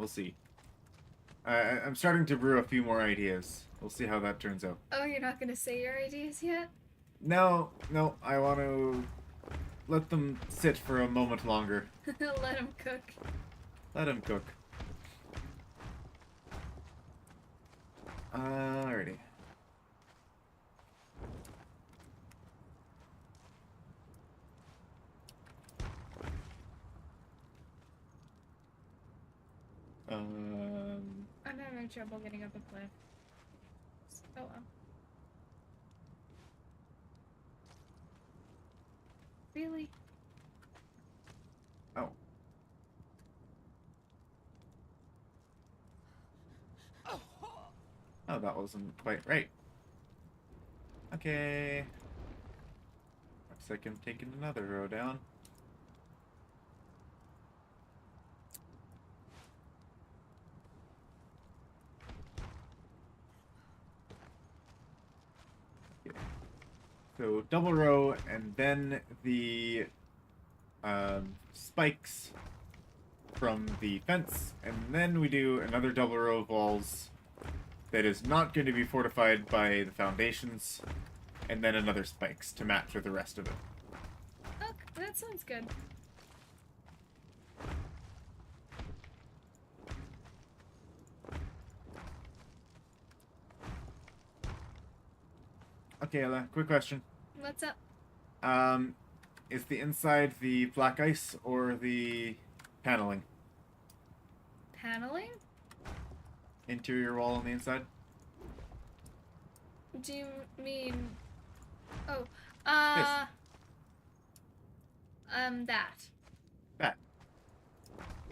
I'm starting to brew a few more ideas. We'll see how that turns out. Oh, you're not gonna say your ideas yet? No, I want to let them sit for a moment longer. Let them cook. Let them cook. Alrighty. I'm having trouble getting up a cliff. Oh well. Really? Oh. Oh, that wasn't quite right. Okay. Looks like I'm taking another row down. Okay. So double row, and then the spikes from the fence, and then we do another double row of walls that is not going to be fortified by the foundations, and then another spikes to match with the rest of it. Oh, that sounds good. Okay, Ella, quick question. What's up? Is the inside the black ice or the paneling? Paneling? interior wall on the inside. Do you mean... Oh, Yes. That. That.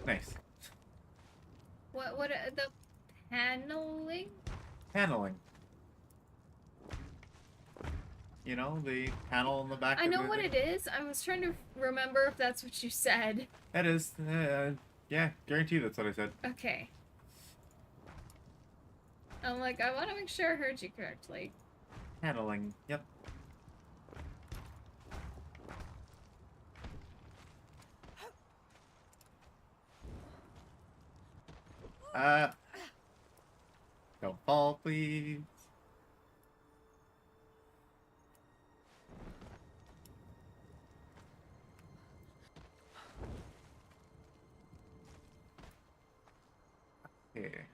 Nice. What, the paneling? Paneling. You know, the panel on the back I of know the what thing? it is. I was trying to remember if that's what you said. That is, yeah, guarantee that's what I said. Okay. I'm like, I want to make sure I heard you correctly. Paneling, yep. Don't fall, please. Okay.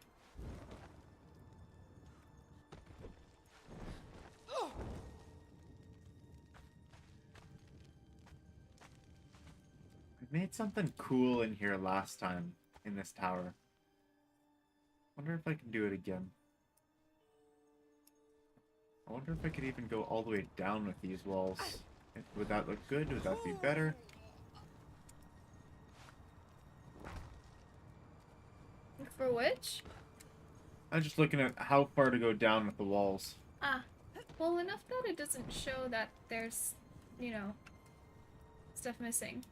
I made something cool in here last time in this tower. Wonder if I can do it again. I wonder if I could even go all the way down with these walls. Would that look good? Would that be better? For which? I'm just looking at how far to go down with the walls. Ah. Well, enough that it doesn't show that there's, you know, stuff missing.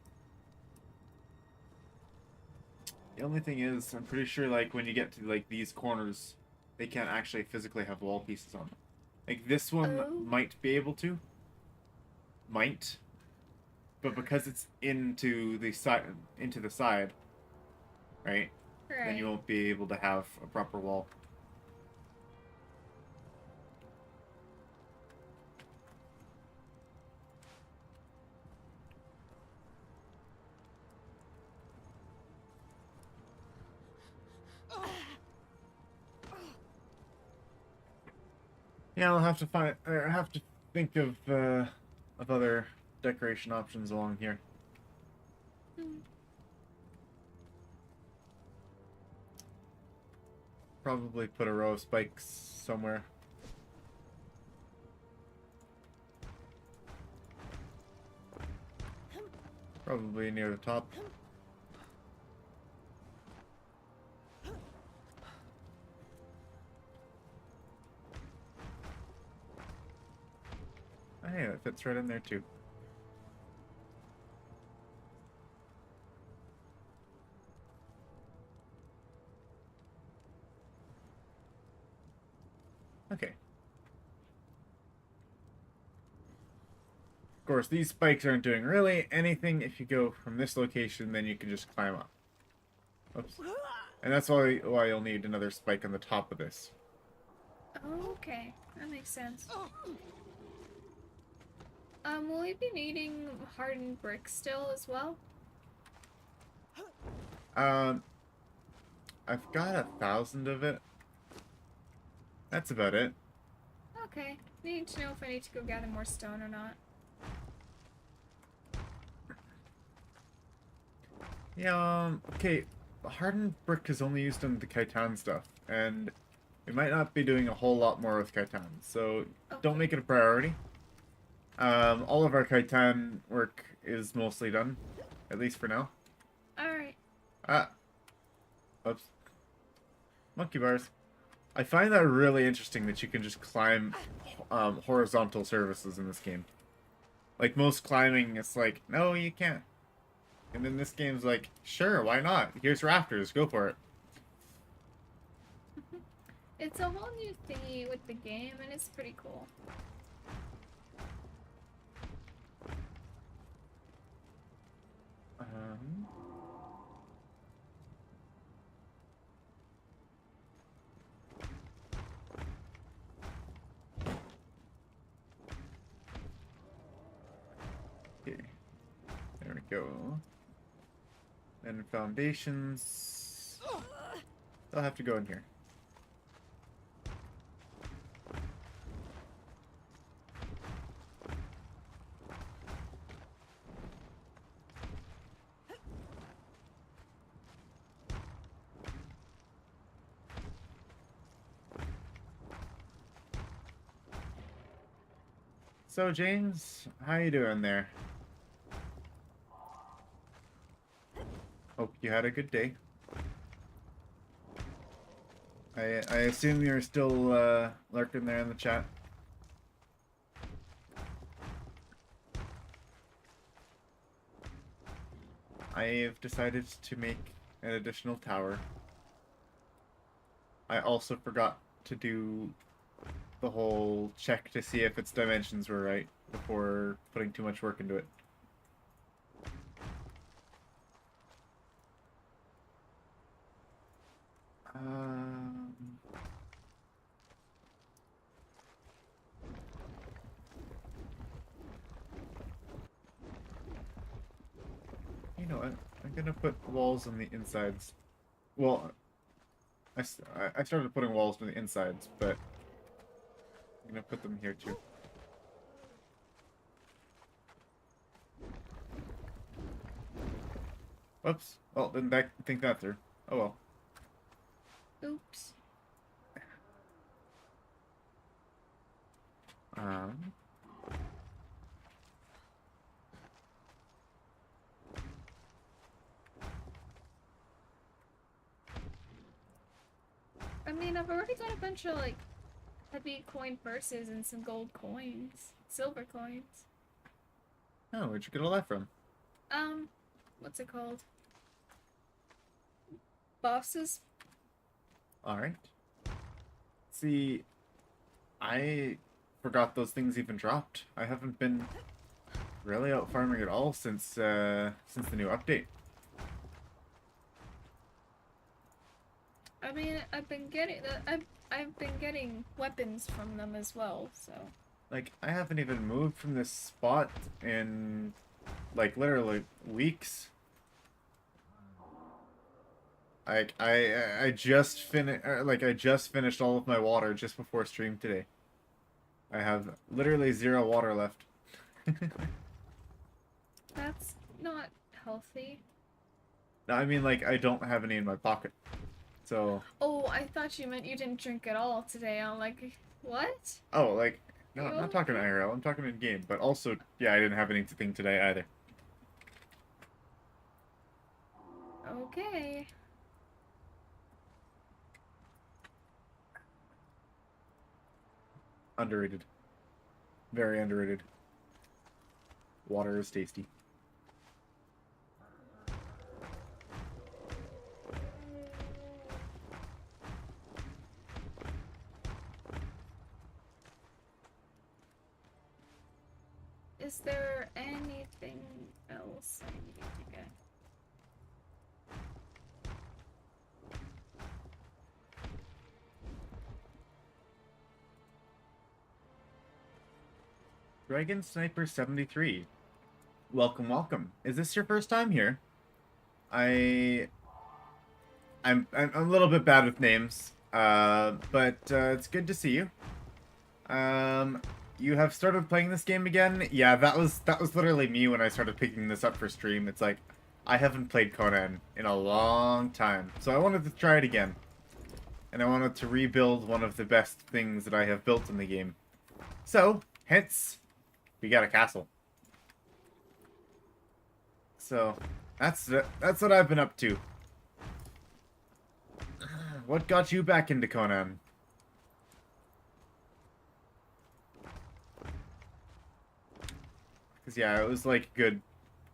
The only thing is, I'm pretty sure, like, when you get to, like, these corners, they can't actually physically have wall pieces on them. Like, this one Oh. might be able to. Might. But because it's into the side, right? Right. Then you won't be able to have a proper wall. Yeah, I'll have to find. I have to think of other decoration options along here. Hmm. Probably put a row of spikes somewhere. Probably near the top. Oh, hey, that fits right in there too. Okay. Of course, these spikes aren't doing really anything. If you go from this location, then you can just climb up. Oops. And that's why you'll need another spike on the top of this. Oh, okay. That makes sense. Will we be needing hardened brick still as well? I've got 1,000 of it. That's about it. Okay. Need to know if I need to go gather more stone or not. Yeah, okay. Hardened brick is only used on the Khitan stuff, and we might not be doing a whole lot more with Khitan, so don't Okay. make it a priority. All of our Khitan work is mostly done, at least for now. Alright. Ah, oops. Monkey bars. I find that really interesting that you can just climb horizontal surfaces in this game. Like most climbing, it's like, no, you can't. And then this game's like, sure, why not? Here's rafters, go for it. It's a whole new thingy with the game, and it's pretty cool. Um, okay, there we go. And foundations. They'll have to go in here. So James, how you doing there? Hope you had a good day. I assume you're still lurking there in the chat. I've decided to make an additional tower. I also forgot to do the whole check to see if its dimensions were right before putting too much work into it. Um, you know what? I'm gonna put walls on the insides. Well, I started putting walls on the insides, but I'm gonna put them here too. Whoops. Well, didn't think that through. Oh well. Oops. Um, I mean, I've already got a bunch of, like, heavy coin purses and some gold coins. Silver coins. oh, where'd you get all that from? What's it called? Bosses? Alright. See, I forgot those things even dropped. I haven't been really out farming at all since the new update. I mean, I've been getting weapons from them as well, so. Like, I haven't even moved from this spot in, like, literally weeks. Like, I just finished all of my water just before stream today. I have literally 0 water left. That's not healthy. No, I mean, like, I don't have any in my pocket. So... Oh, I thought you meant you didn't drink at all today. I'm like, what? Oh, like, no, You I'm not talking okay? IRL, I'm talking in game. But also, yeah, I didn't have anything today either. Okay. Underrated. Very underrated. Water is tasty. Is there anything else I need to get? Dragon Sniper 73. Welcome, welcome. Is this your first time here? I'm a little bit bad with names, but it's good to see you. You have started playing this game again? Yeah, that was literally me when I started picking this up for stream. It's like I haven't played Conan in a long time, so I wanted to try it again, and I wanted to rebuild one of the best things that I have built in the game. So, hence, we got a castle. So, that's what I've been up to. What got you back into Conan? Because, yeah, it was like good.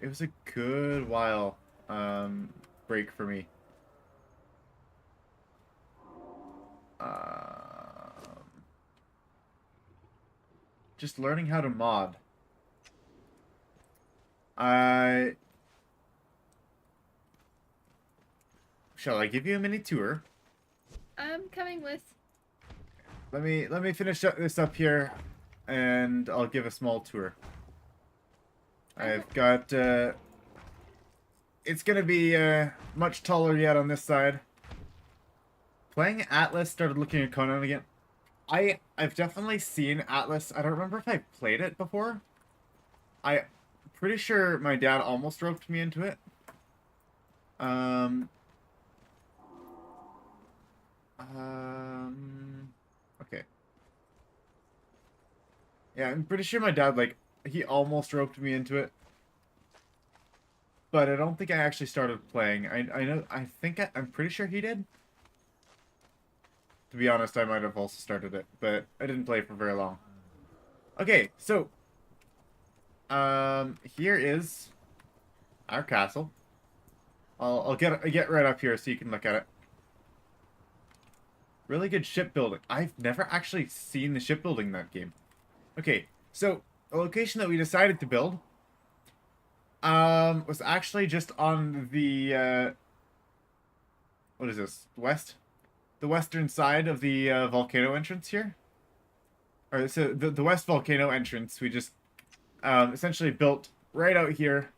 It was a good while break for me. Just learning how to mod. Shall I give you a mini tour? I'm coming with. Let me finish this up here, and I'll give a small tour. I've got it's gonna be much taller yet on this side. Playing Atlas started looking at Conan again. I've definitely seen Atlas. I don't remember if I played it before. I'm pretty sure my dad almost roped me into it. Okay. Yeah, I'm pretty sure my dad, like, he almost roped me into it. But I don't think I actually started playing. I'm pretty sure he did. To be honest, I might have also started it, but I didn't play for very long. Okay, so here is our castle. I'll get right up here so you can look at it. Really good shipbuilding. I've never actually seen the shipbuilding in that game. Okay, so the location that we decided to build was actually just on the what is this? The western side of the volcano entrance here. Or so the west volcano entrance we just essentially built right out here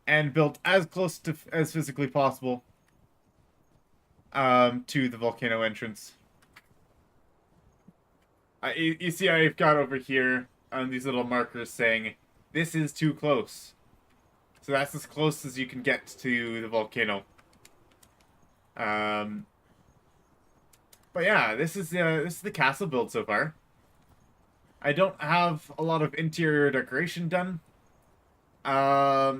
and built as close to as physically possible to the volcano entrance. You see I've got over here these little markers saying this is too close. So that's as close as you can get to the volcano. But yeah, this is the castle build so far. I don't have a lot of interior decoration done.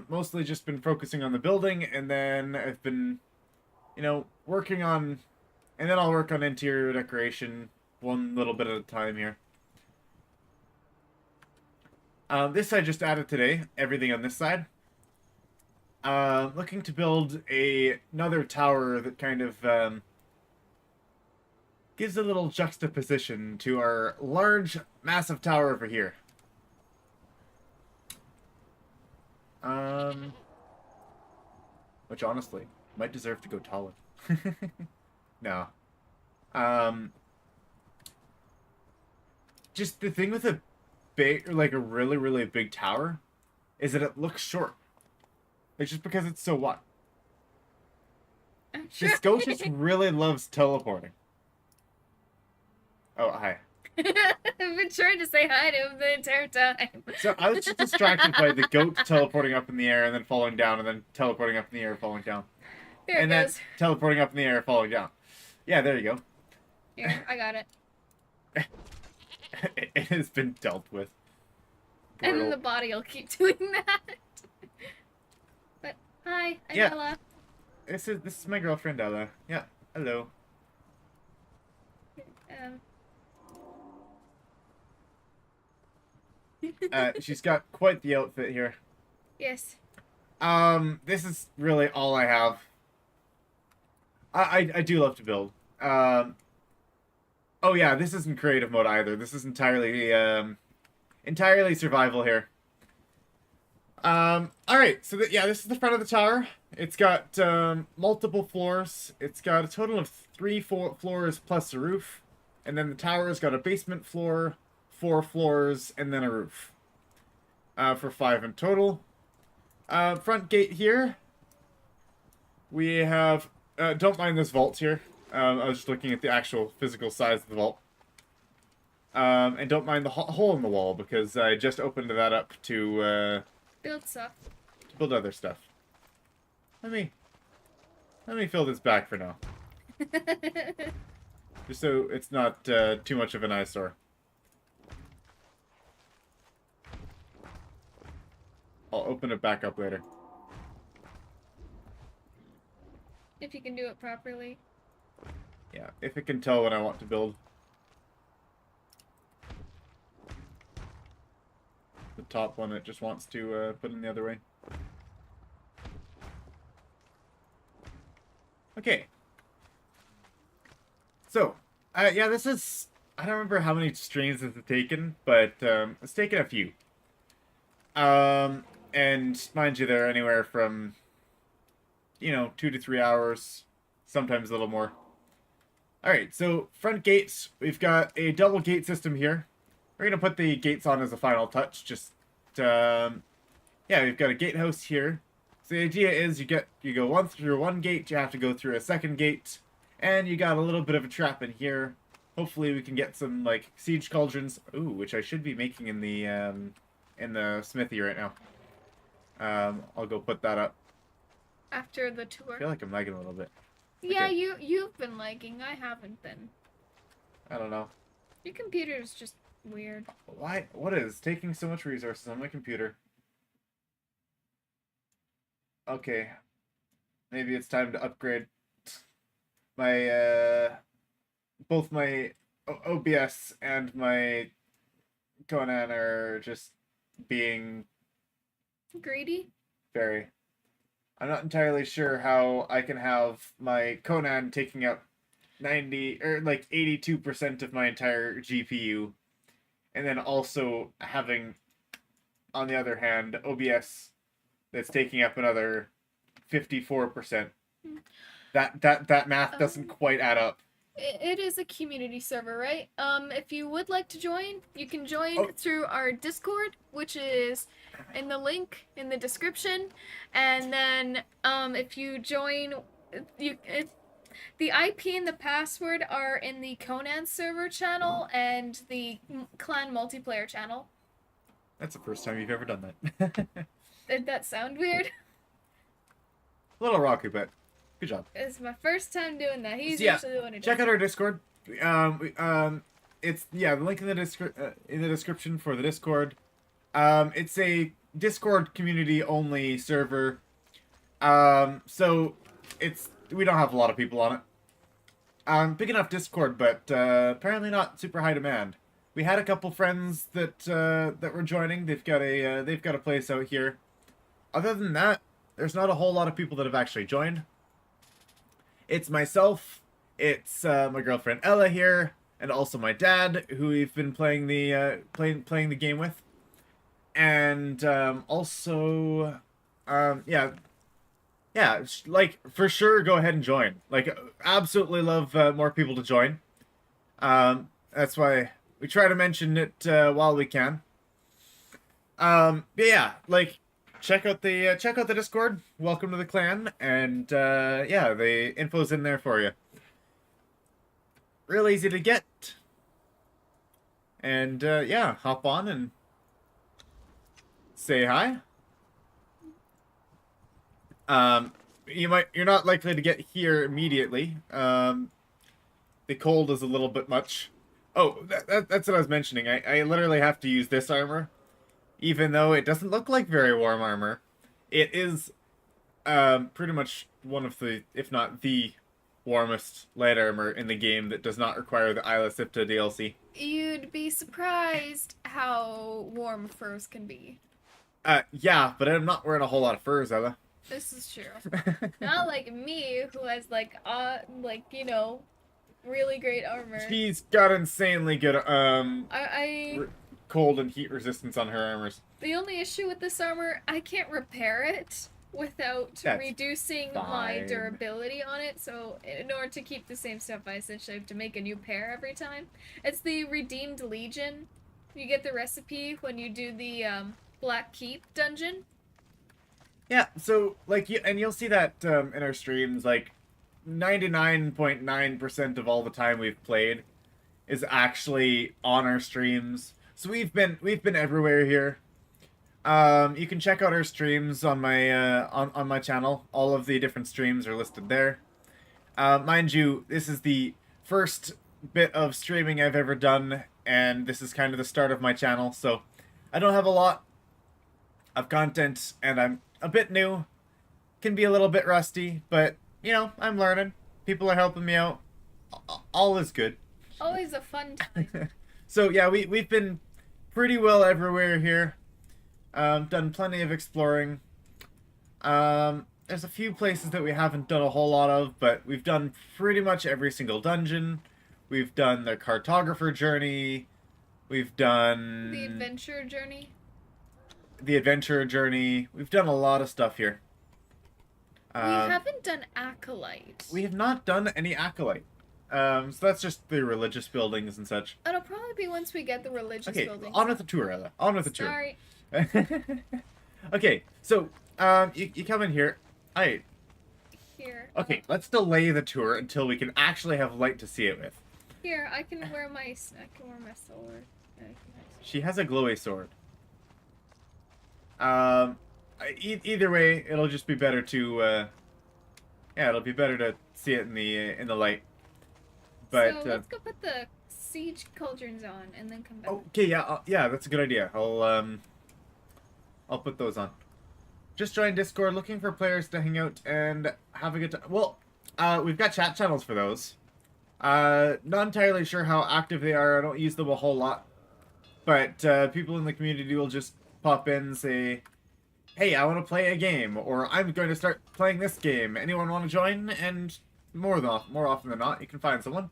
Mostly just been focusing on the building, and then I've been, working on, and then I'll work on interior decoration one little bit at a time here. This I just added today, everything on this side. Looking to build another tower that kind of gives a little juxtaposition to our large, massive tower over here. Which honestly might deserve to go taller. No. Just the thing with a big, like a really, really big tower, is that it looks short. It's just because it's so wide. Sure. This ghost just really loves teleporting. Oh, hi. I've been trying to say hi to him the entire time. So I was just distracted by the goat teleporting up in the air and then falling down, and then teleporting up in the air, falling down. There And it then goes. teleporting up in the air, falling down. Yeah, there you go. Here, I got it. It has been dealt with. And then Brutal. the body will keep doing that. But hi, I'm Yeah. Ella. This is my girlfriend Ella. Yeah, hello. She's got quite the outfit here. Yes. This is really all I have. I do love to build. Oh yeah, this isn't creative mode either. This is entirely survival here. All right. So yeah, this is the front of the tower. It's got multiple floors. It's got a total of 3 floors plus a roof, and then the tower's got a basement floor, 4 floors, and then a roof. For 5 in total. Front gate here. We have. Don't mind this vault here. I was just looking at the actual physical size of the vault. And don't mind the hole in the wall, because I just opened that up to Build stuff. build other stuff. Let me fill this back for now, just so it's not too much of an eyesore. I'll open it back up later. If you can do it properly. Yeah, if it can tell when I want to build. The top one, it just wants to put in the other way. Okay. So, yeah, this is... I don't remember how many streams this has taken, but it's taken a few. And mind you, they're anywhere from, 2 to 3 hours, sometimes a little more. Alright, so front gates, we've got a double gate system here. We're going to put the gates on as a final touch, just, yeah, we've got a gatehouse here. So the idea is you go through one gate, you have to go through a second gate, and you got a little bit of a trap in here. Hopefully we can get some, like, siege cauldrons, ooh, which I should be making in the smithy right now. I'll go put that up. After the I tour. feel like I'm lagging a little bit. Yeah, okay. you've been lagging. I haven't been. I don't know. Your computer's just Weird. Why? What is taking so much resources on my computer? Okay, maybe it's time to upgrade my both my OBS and my Conan are just being Greedy? very. I'm not entirely sure how I can have my Conan taking up 90 or like 82% of my entire GPU, and then also having, on the other hand, OBS that's taking up another 54%. That math doesn't quite add up. It is a community server, right? If you would like to join, you can join Oh. through our Discord, which is in the link in the description. And then, if you join, the IP and the password are in the Conan server channel and the clan multiplayer channel. That's the first time you've ever done that. Did that sound weird? A little rocky, but good job. It's my first time doing that. He's So, yeah, usually doing it. Check out our Discord. It's the link in the description for the Discord. It's a Discord community only server. So we don't have a lot of people on it. Big enough Discord, but apparently not super high demand. We had a couple friends that were joining. They've got a place out here. Other than that, there's not a whole lot of people that have actually joined. It's myself, it's my girlfriend Ella here, and also my dad, who we've been playing the game with, and also, like for sure, go ahead and join. Like, absolutely love more people to join. That's why we try to mention it while we can. But yeah, like. Check out the Discord. Welcome to the clan, and yeah, the info's in there for you. Real easy to get, and yeah, hop on and say hi. You're not likely to get here immediately. The cold is a little bit much. Oh, that's what I was mentioning. I literally have to use this armor. Even though it doesn't look like very warm armor, it is pretty much one of the, if not the, warmest light armor in the game that does not require the Isla Sipta DLC. You'd be surprised how warm furs can be. Yeah, but I'm not wearing a whole lot of furs, Ella. This is true. Not like me, who has really great armor. She's got insanely good I cold and heat resistance on her armors. The only issue with this armor, I can't repair it without That's reducing my fine. durability on it. So in order to keep the same stuff, I essentially have to make a new pair every time. It's the Redeemed Legion. You get the recipe when you do the Black Keep dungeon. Yeah, so like you'll see that in our streams, like 99.9% of all the time we've played is actually on our streams. So we've been everywhere here. You can check out our streams on my on my channel. All of the different streams are listed there. Mind you, this is the first bit of streaming I've ever done, and this is kind of the start of my channel, so I don't have a lot of content, and I'm a bit new. Can be a little bit rusty, but you know, I'm learning. People are helping me out. All is good. Always a fun time. So yeah, we've been pretty well everywhere here. Done plenty of exploring. There's a few places that we haven't done a whole lot of, but we've done pretty much every single dungeon. We've done the cartographer journey. We've done The adventure journey. the adventurer journey. We've done a lot of stuff here. We haven't done Acolyte. We have not done any Acolyte. So that's just the religious buildings and such. It'll probably be once we get the religious Okay, buildings. on with the tour, Ella. On with the tour. Sorry. Okay, so you come in here. Alright. Here. Okay, let's delay the tour until we can actually have light to see it with. Here, I can wear my sword. She has a glowy sword. Either way, it'll just be better to yeah, it'll be better to see it in the light. But so let's go put the Siege Cauldrons on and then come back. Okay, yeah, yeah, that's a good idea. I'll put those on. Just join Discord, looking for players to hang out and have a good time. Well, we've got chat channels for those. Not entirely sure how active they are. I don't use them a whole lot. But people in the community will just pop in and say, hey, I want to play a game, or I'm going to start playing this game. Anyone want to join? And more often than not, you can find someone.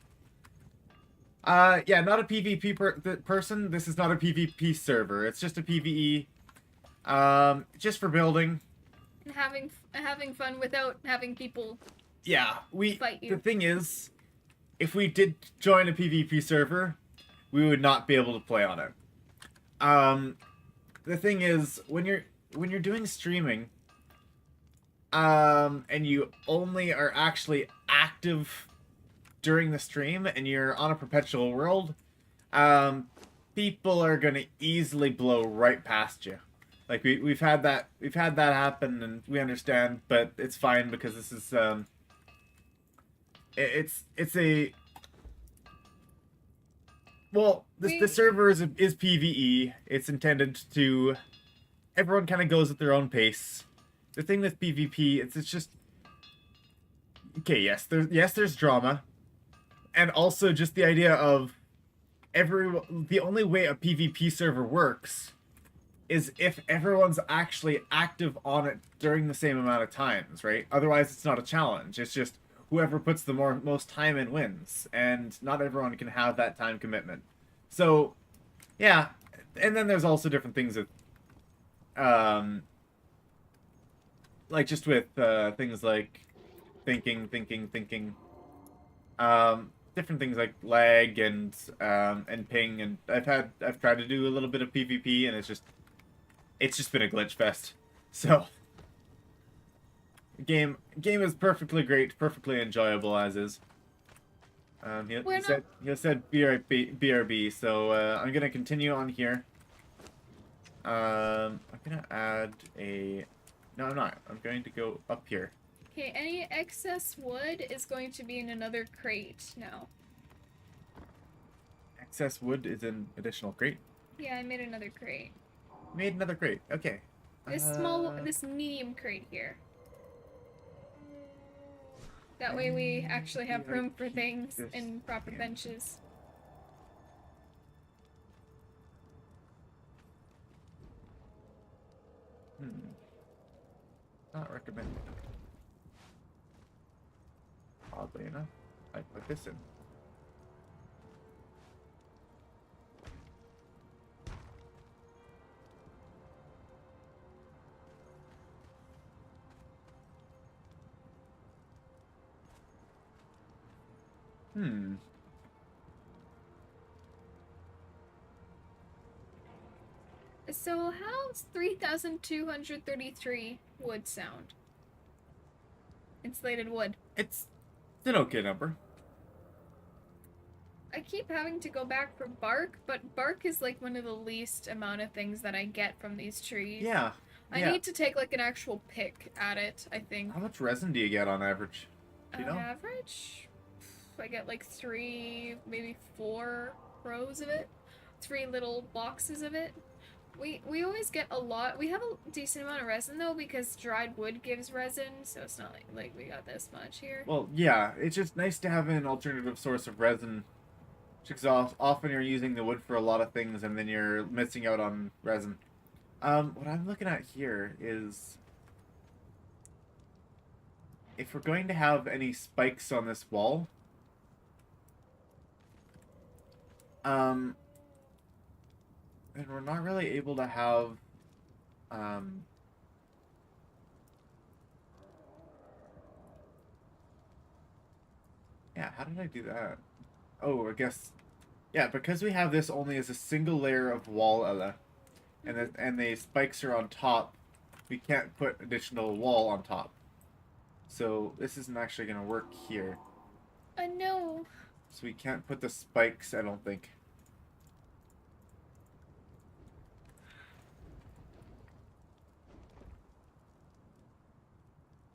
Yeah, not a PvP person. This is not a PvP server. It's just a PvE. Just for building. And having fun without having people fight you. The thing is, if we did join a PvP server, we would not be able to play on it. The thing is, when you're doing streaming, and you only are actually active during the stream, and you're on a perpetual world, people are gonna easily blow right past you. Like we've had that happen, and we understand, but it's fine because this is the server is PvE. It's intended to everyone kind of goes at their own pace. The thing with PvP, it's just okay. Yes, there's drama, and also just the idea of the only way a PvP server works is if everyone's actually active on it during the same amount of times, right? Otherwise, it's not a challenge. It's just whoever puts the most time in wins, and not everyone can have that time commitment. So, yeah, and then there's also different things that, like just with things like thinking, different things like lag and ping, and I've tried to do a little bit of PvP, and it's just been a glitch fest. So, game is perfectly great, perfectly enjoyable as is. He said BRB, so I'm gonna continue on here. I'm gonna add a. No, I'm not. I'm going to go up here. Okay, any excess wood is going to be in another crate now. Excess wood is in additional crate. Yeah, I made another crate. Made another crate. Okay. This medium crate here. That way we actually have room for things and proper benches. Not recommended. Oddly enough, I put this in. So how's 3,233 wood sound? Insulated wood. It's an okay number. I keep having to go back for bark, but bark is like one of the least amount of things that I get from these trees. Yeah. I need to take like an actual pick at it, I think. How much resin do you get on average? Do you know? On average? I get like 3, maybe 4 rows of it. 3 little boxes of it. We always get a lot. We have a decent amount of resin though because dried wood gives resin, so it's not like we got this much here. Well, yeah, it's just nice to have an alternative source of resin. Because often you're using the wood for a lot of things and then you're missing out on resin. What I'm looking at here is if we're going to have any spikes on this wall, then we're not really able to have yeah, how did I do that? Oh, I guess yeah, because we have this only as a single layer of wall, and the spikes are on top, we can't put additional wall on top. So this isn't actually going to work here. No. So we can't put the spikes, I don't think.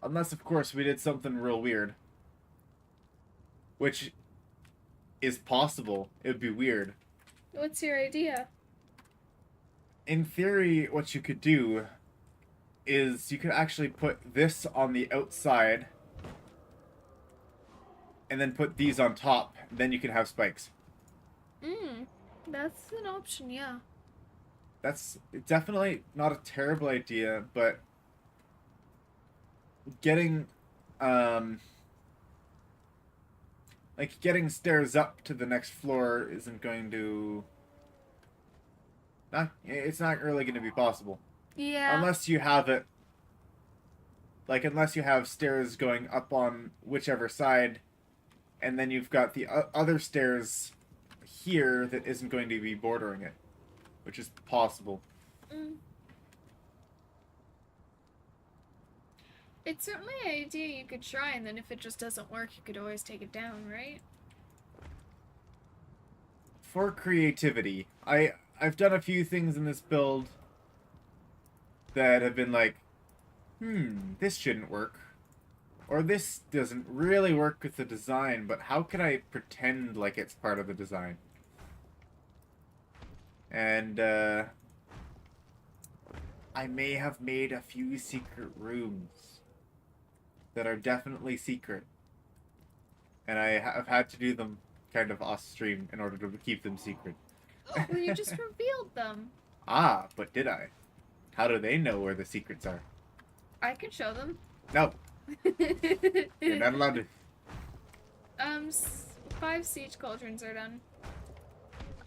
Unless, of course, we did something real weird. Which is possible. It would be weird. What's your idea? In theory, what you could do is you could actually put this on the outside and then put these on top. Then you can have spikes. That's an option, yeah. That's definitely not a terrible idea, but getting like getting stairs up to the next floor isn't going to it's not really going to be possible. Yeah. Unless you have it unless you have stairs going up on whichever side, and then you've got the other stairs here that isn't going to be bordering it, which is possible. It's certainly an idea you could try, and then if it just doesn't work, you could always take it down, right? For creativity, I've done a few things in this build that have been like, this shouldn't work. Or this doesn't really work with the design, but how can I pretend like it's part of the design? And, I may have made a few secret rooms that are definitely secret. And I have had to do them kind of off stream in order to keep them secret. Well, you just revealed them. Ah, but did I? How do they know where the secrets are? I can show them. No. You're not allowed to. 5 siege cauldrons are done.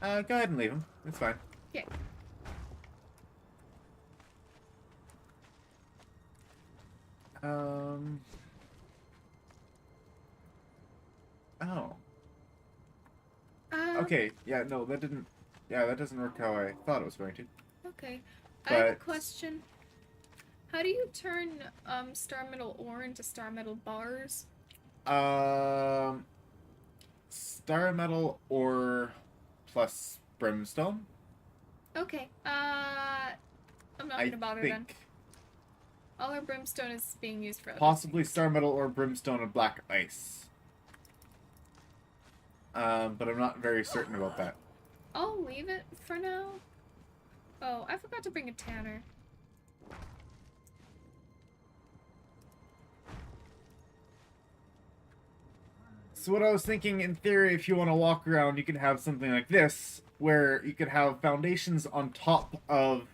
Go ahead and leave them. It's fine. Okay. Oh. Okay. Yeah. No, that didn't. Yeah, that doesn't work how I thought it was going to. Okay. I have a question. How do you turn star metal ore into star metal bars? Star metal ore plus brimstone. Okay. I'm not gonna bother then. All our brimstone is being used for other Possibly things. star metal or brimstone and black ice. But I'm not very certain about that. I'll leave it for now. Oh, I forgot to bring a tanner. So what I was thinking, in theory, if you want to walk around, you can have something like this, where you could have foundations on top of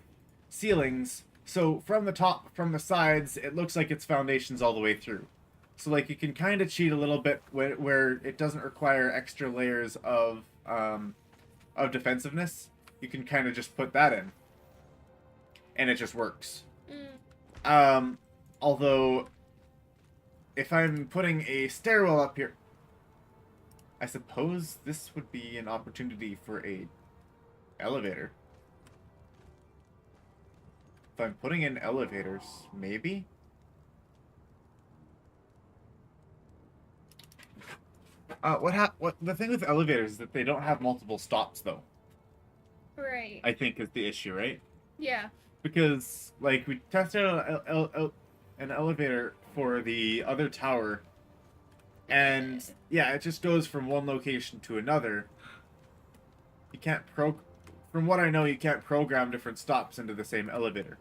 ceilings. So from the top, from the sides, it looks like it's foundations all the way through. So like you can kind of cheat a little bit where it doesn't require extra layers of defensiveness. You can kind of just put that in, and it just works. Although, if I'm putting a stairwell up here, I suppose this would be an opportunity for a elevator. If I'm putting in elevators, maybe? What the thing with elevators is that they don't have multiple stops, though. Right. I think is the issue, right? Yeah. Because, like, we tested out an elevator for the other tower, and, yeah, it just goes from one location to another. You can't from what I know, you can't program different stops into the same elevator.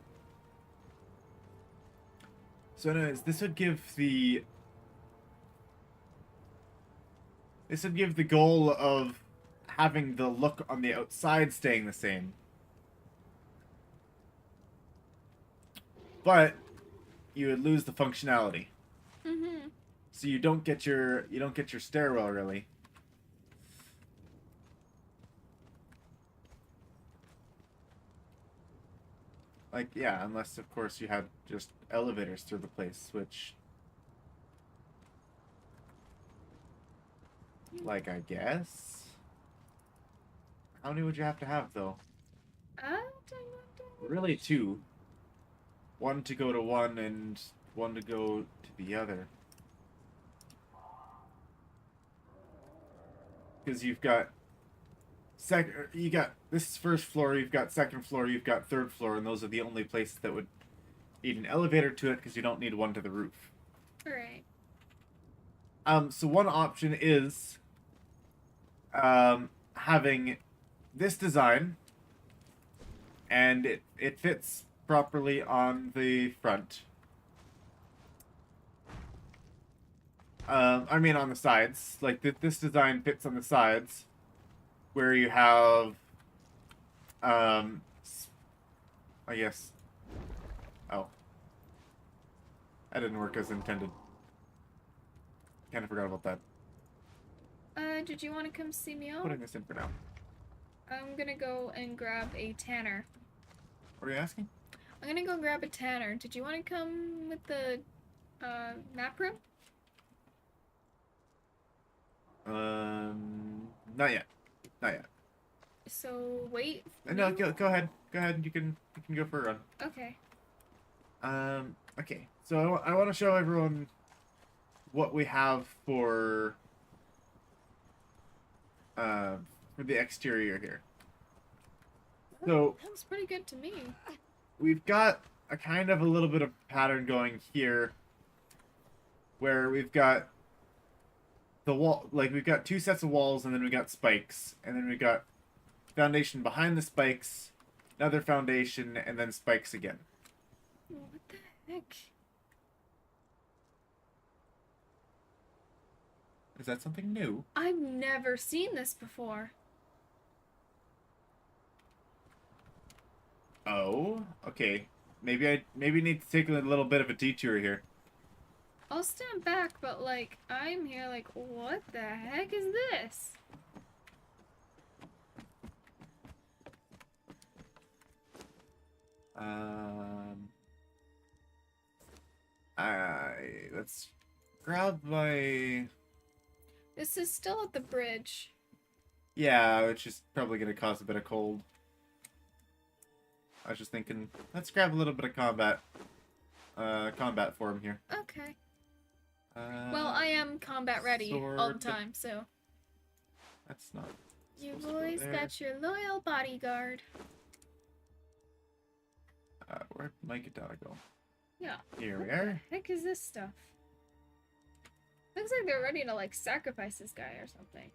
So anyways, this would give the goal of having the look on the outside staying the same. But you would lose the functionality. So you don't get your stairwell really. Like, yeah, unless of course you had just elevators through the place, which, like, I guess. How many would you have to have though? Really 2. 1 to go to one and 1 to go to the other. Because you've got this is first floor, you've got second floor, you've got third floor, and those are the only places that would need an elevator to it because you don't need one to the roof. Right. So one option is having this design, and it fits properly on the front. I mean on the sides. Like this design fits on the sides, where you have, I guess. Oh, that didn't work as intended. Kind of forgot about that. Did you want to come see me out? Putting this in for now. I'm gonna go and grab a tanner. What are you asking? I'm gonna go grab a tanner. Did you want to come with the map room? Not yet. Not yet. So wait. No, go ahead. Go ahead. You can go for a run. Okay. Okay. So I want to show everyone what we have for the exterior here. So Looks pretty good to me. we've got a kind of a little bit of pattern going here, where we've got the wall, like we've got two sets of walls, and then we got spikes, and then we got foundation behind the spikes, another foundation, and then spikes again. What the heck? Is that something new? I've never seen this before. Oh, okay. Maybe I need to take a little bit of a detour here. I'll stand back, but like, I'm here like, what the heck is this? Let's grab my... This is still at the bridge. Yeah, which is probably going to cause a bit of cold. I was just thinking, let's grab a little bit of combat form here. Okay. Well, I am combat ready all the time, so. That's not... You've always got your loyal bodyguard. Where'd my katana go? Yeah. Here we are. What the heck is this stuff? Looks like they're ready to like sacrifice this guy or something.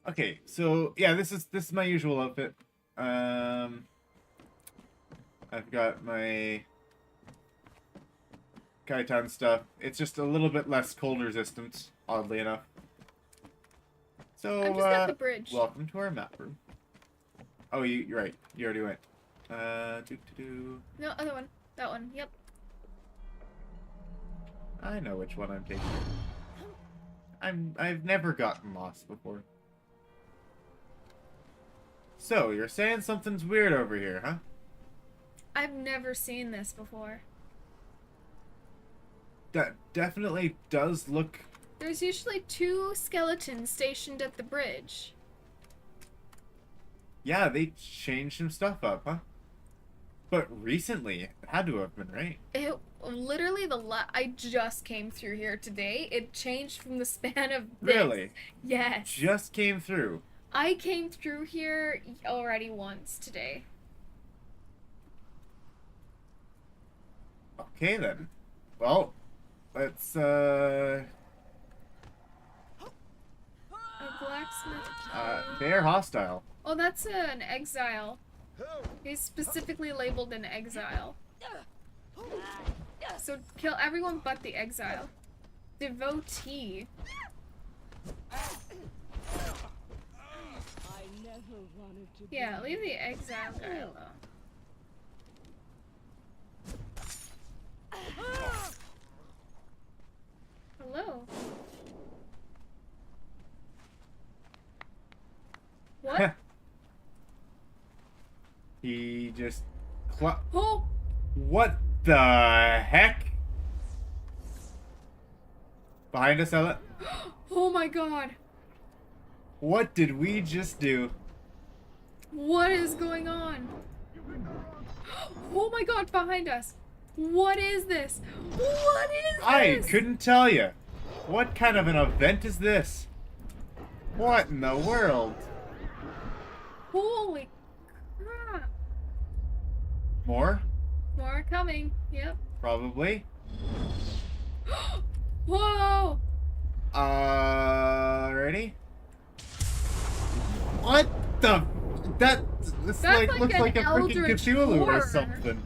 Okay, so yeah, this is my usual outfit. I've got my Kaitan stuff. It's just a little bit less cold resistance, oddly enough. So I'm just at the bridge. Welcome to our map room. Oh, you're right. You already went. No, other one. That one. Yep. I know which one I'm taking. I've never gotten lost before. So, you're saying something's weird over here, huh? I've never seen this before. That definitely does look... There's usually 2 skeletons stationed at the bridge. Yeah, they changed some stuff up, huh? But recently, it had to have been, right? It literally I just came through here today. It changed from the span of this. Really? Yes. Just came through. I came through here already once today. Okay then. Well, let's A blacksmith. they're hostile. Oh, that's an exile. He's specifically labeled an exile. So kill everyone but the exile. Devotee. Yeah, leave the exile guy alone. Hello. What? He just... Oh! What the heck? Behind us, Ella? Oh my god. What did we just do? What is going on? Oh my god, behind us. What is this? What is this? I couldn't tell you. What kind of an event is this? What in the world? Holy crap. More? More coming. Yep. Probably. Whoa! the? That this That's like looks an like a freaking eldritch Cthulhu or horror. something.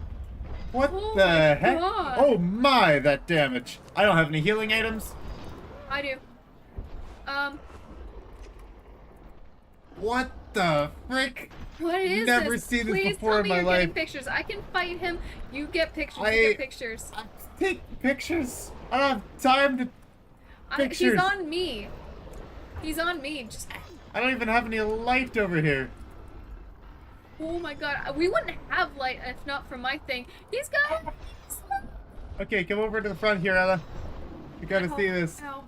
What Oh the my heck? God. Oh my, that damage. I don't have any healing items. I do. What the frick? What is Never this? seen this Please before tell in me my you're life. getting pictures. I can fight him. You get pictures. You get pictures. I take pictures. I don't have time to pictures. He's on me. He's on me. Just. I don't even have any light over here. Oh my God. We wouldn't have light if not for my thing. He's got. Okay, come over to the front here, Ella. You gotta see this. Ow.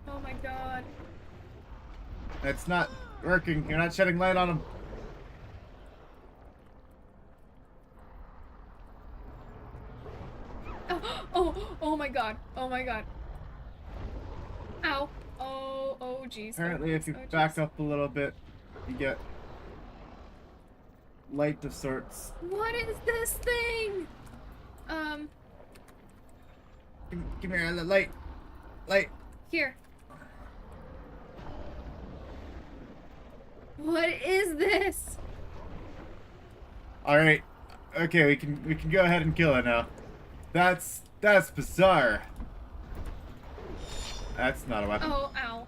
Oh my God. It's not working. You're not shedding light on him. Oh my God. Oh my God. Ow. Oh jeez. Apparently, if you back up a little bit, you get light of sorts. What is this thing? Give me a light. Light. Here. What is this? All right. Okay, we can go ahead and kill it now. That's bizarre. That's not a weapon. Oh, ow.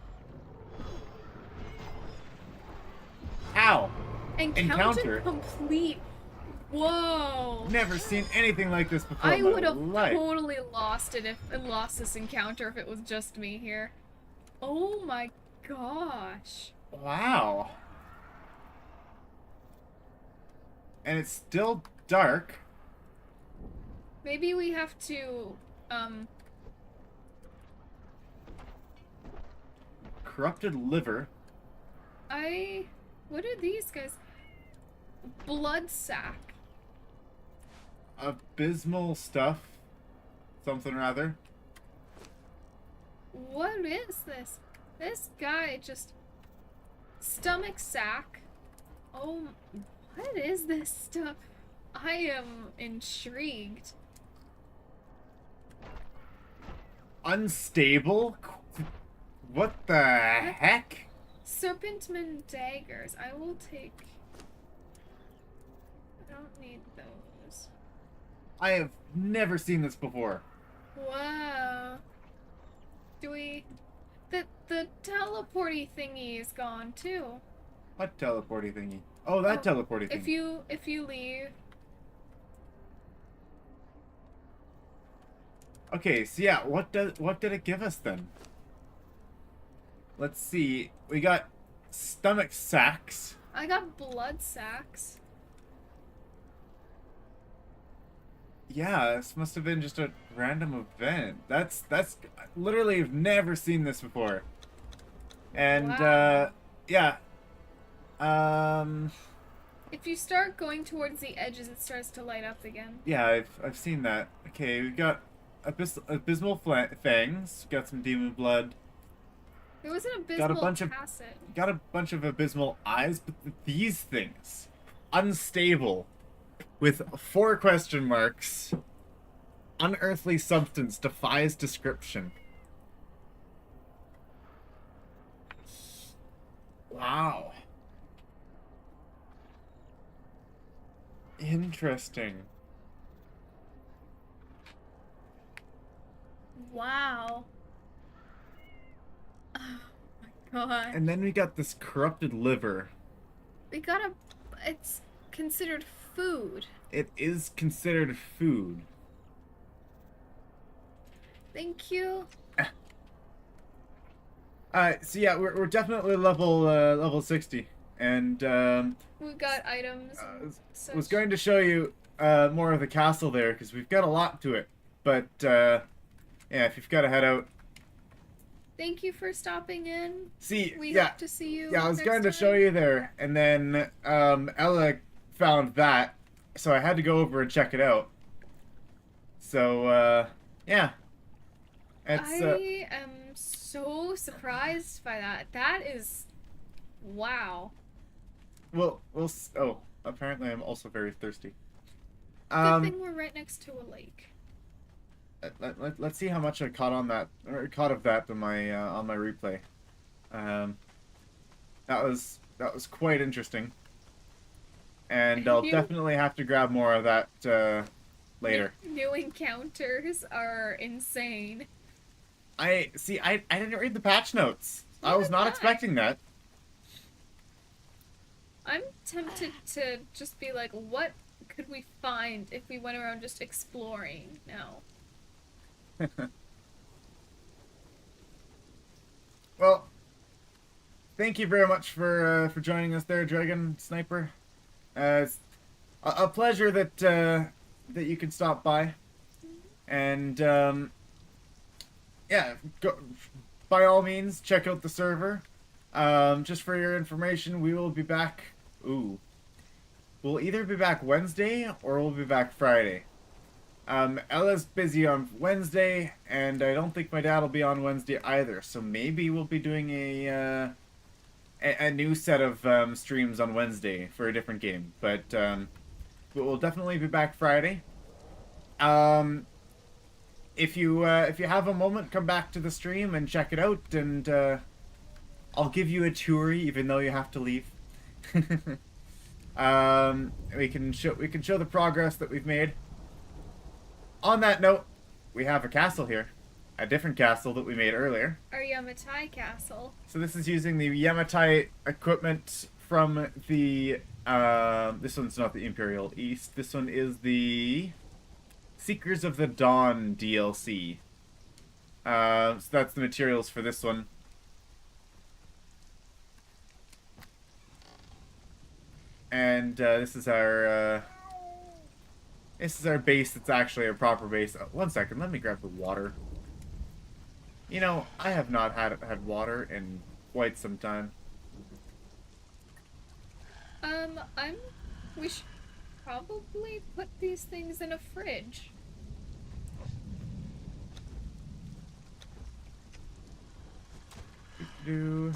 Ow. Encounter complete. Whoa. Never seen anything like this before I in my would have life. totally lost it lost this encounter if it was just me here. Oh my gosh. Wow. And it's still dark. Maybe we have to Corrupted liver. what are these guys? Blood sack. Abysmal stuff. Something or other. What is this? This guy just... Stomach sack. Oh, what is this stuff? I am intrigued. Unstable? What the heck? Serpentman daggers. I will take... I don't need those. I have never seen this before. Wow. Do we... The teleporty thingy is gone too. What teleporty thingy? Oh, that teleporty thingy. If you leave... Okay, so yeah, what did it give us then? Let's see. We got stomach sacks. I got blood sacks. Yeah, this must have been just a random event. That's literally, I've never seen this before. And Wow. yeah. If you start going towards the edges, it starts to light up again. Yeah, I've seen that. Okay, we got abysmal fangs. Got some demon blood. There was an abysmal Got a bunch of abysmal eyes, but these things, unstable, with 4 question marks. Unearthly substance defies description. Wow. Interesting. Wow. Oh my god. And then we got this corrupted liver. We got a... It's considered food. It is considered food. Thank you. So yeah, we're definitely level 60, and We've got items. And was such. going to show you more of the castle there because we've got a lot to it. But yeah, if you've got to head out. Thank you for stopping in. See, We yeah, hope to see you. yeah, I was next going to time. show you there, and then Ella found that, so I had to go over and check it out. So yeah, it's. I am so surprised by that. That is, wow. Oh, apparently I'm also very thirsty. Good thing we're right next to a lake. Let's see how much I caught on that, or caught of that on my replay. that was quite interesting. And I'll You- definitely have to grab more of that later. New encounters are insane. I didn't read the patch notes. I was Neither not did I. expecting that. I'm tempted to just be like, what could we find if we went around just exploring? No. Well, thank you very much for joining us there, Dragon Sniper. It's a pleasure that that you could stop by, and yeah, go, by all means check out the server. Just for your information, we will be back. Ooh, we'll either be back Wednesday or we'll be back Friday. Ella's busy on Wednesday, and I don't think my dad will be on Wednesday either. So maybe we'll be doing a new set of streams on Wednesday for a different game. But we'll definitely be back Friday. If you have a moment, come back to the stream and check it out, and I'll give you a tour, even though you have to leave. We can show the progress that we've made. On that note, we have a castle here, a different castle that we made earlier. Our Yamatai castle. So this is using the Yamatai equipment from the this one's not the Imperial East. This one is the Seekers of the Dawn DLC. So that's the materials for this one. And this is our base. That's actually a proper base. Oh, one second, let me grab the water. You know, I have not had water in quite some time. We should probably put these things in a fridge. Do.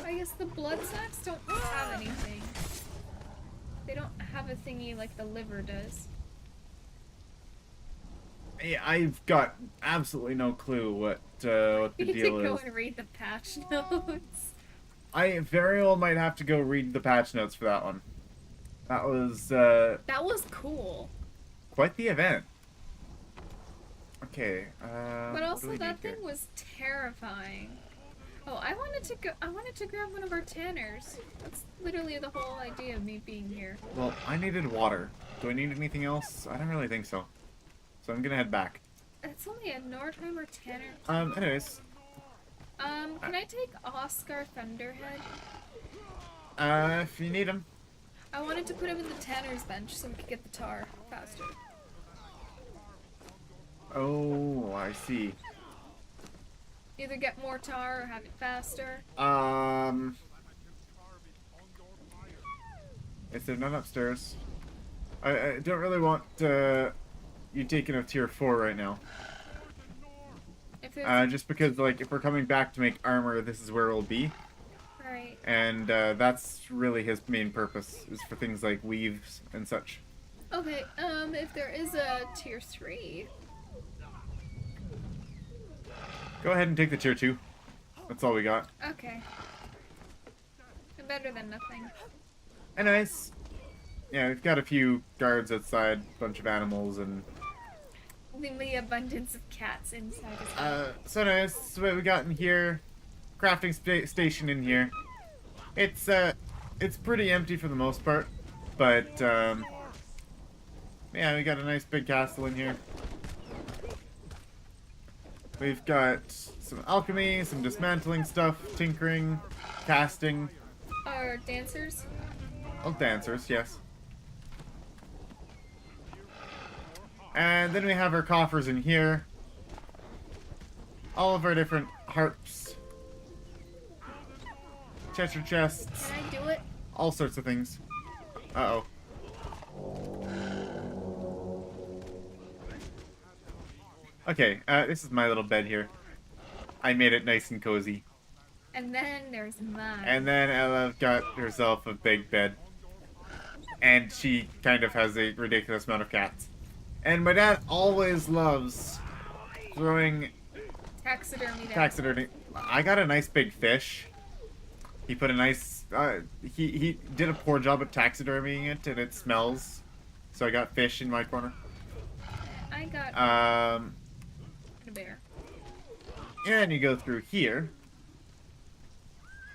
I guess the blood sacks don't have anything. They don't have a thingy like the liver does. Yeah, I've got absolutely no clue what the You need deal to go is. and read the patch notes. I very well might have to go read the patch notes for that one. That was That was cool. quite the event. Okay. But what do also we that need here? thing was terrifying. Oh, I wanted to grab one of our tanners. That's literally the whole idea of me being here. Well, I needed water. Do I need anything else? I don't really think so. So I'm gonna head back. It's only a Nordheimer tanner. Anyways. Can I take Oscar Thunderhead? If you need them. I wanted to put him in the tanner's bench so we could get the tar faster. Oh, I see. Either get more tar or have it faster. Is there none upstairs? I don't really want you taking a tier 4 right now. If there's Just because, like, if we're coming back to make armor, this is where it'll be. right. And that's really his main purpose, is for things like weaves and such. Okay, if there is a tier 3. Go ahead and take the tier 2. That's all we got. Okay. Better than nothing. Anyways, yeah, we've got a few guards outside, bunch of animals, and The abundance of cats inside as well. so anyways, this is what we got in here. Crafting station in here. It's pretty empty for the most part, but yeah, we got a nice big castle in here. We've got some alchemy, some dismantling stuff, tinkering, casting. Our dancers. Oh, dancers, yes. And then we have our coffers in here. All of our different harps. Treasure chests. Can I do it? All sorts of things. Uh-oh. Okay, this is my little bed here. I made it nice and cozy. And then there's mine. And then Ella got herself a big bed. And she kind of has a ridiculous amount of cats. And my dad always loves throwing taxidermy them. Taxidermy. I got a nice big fish. He put a nice. He did a poor job at taxidermying it, and it smells. So I got fish in my corner. I got a bear. And you go through here,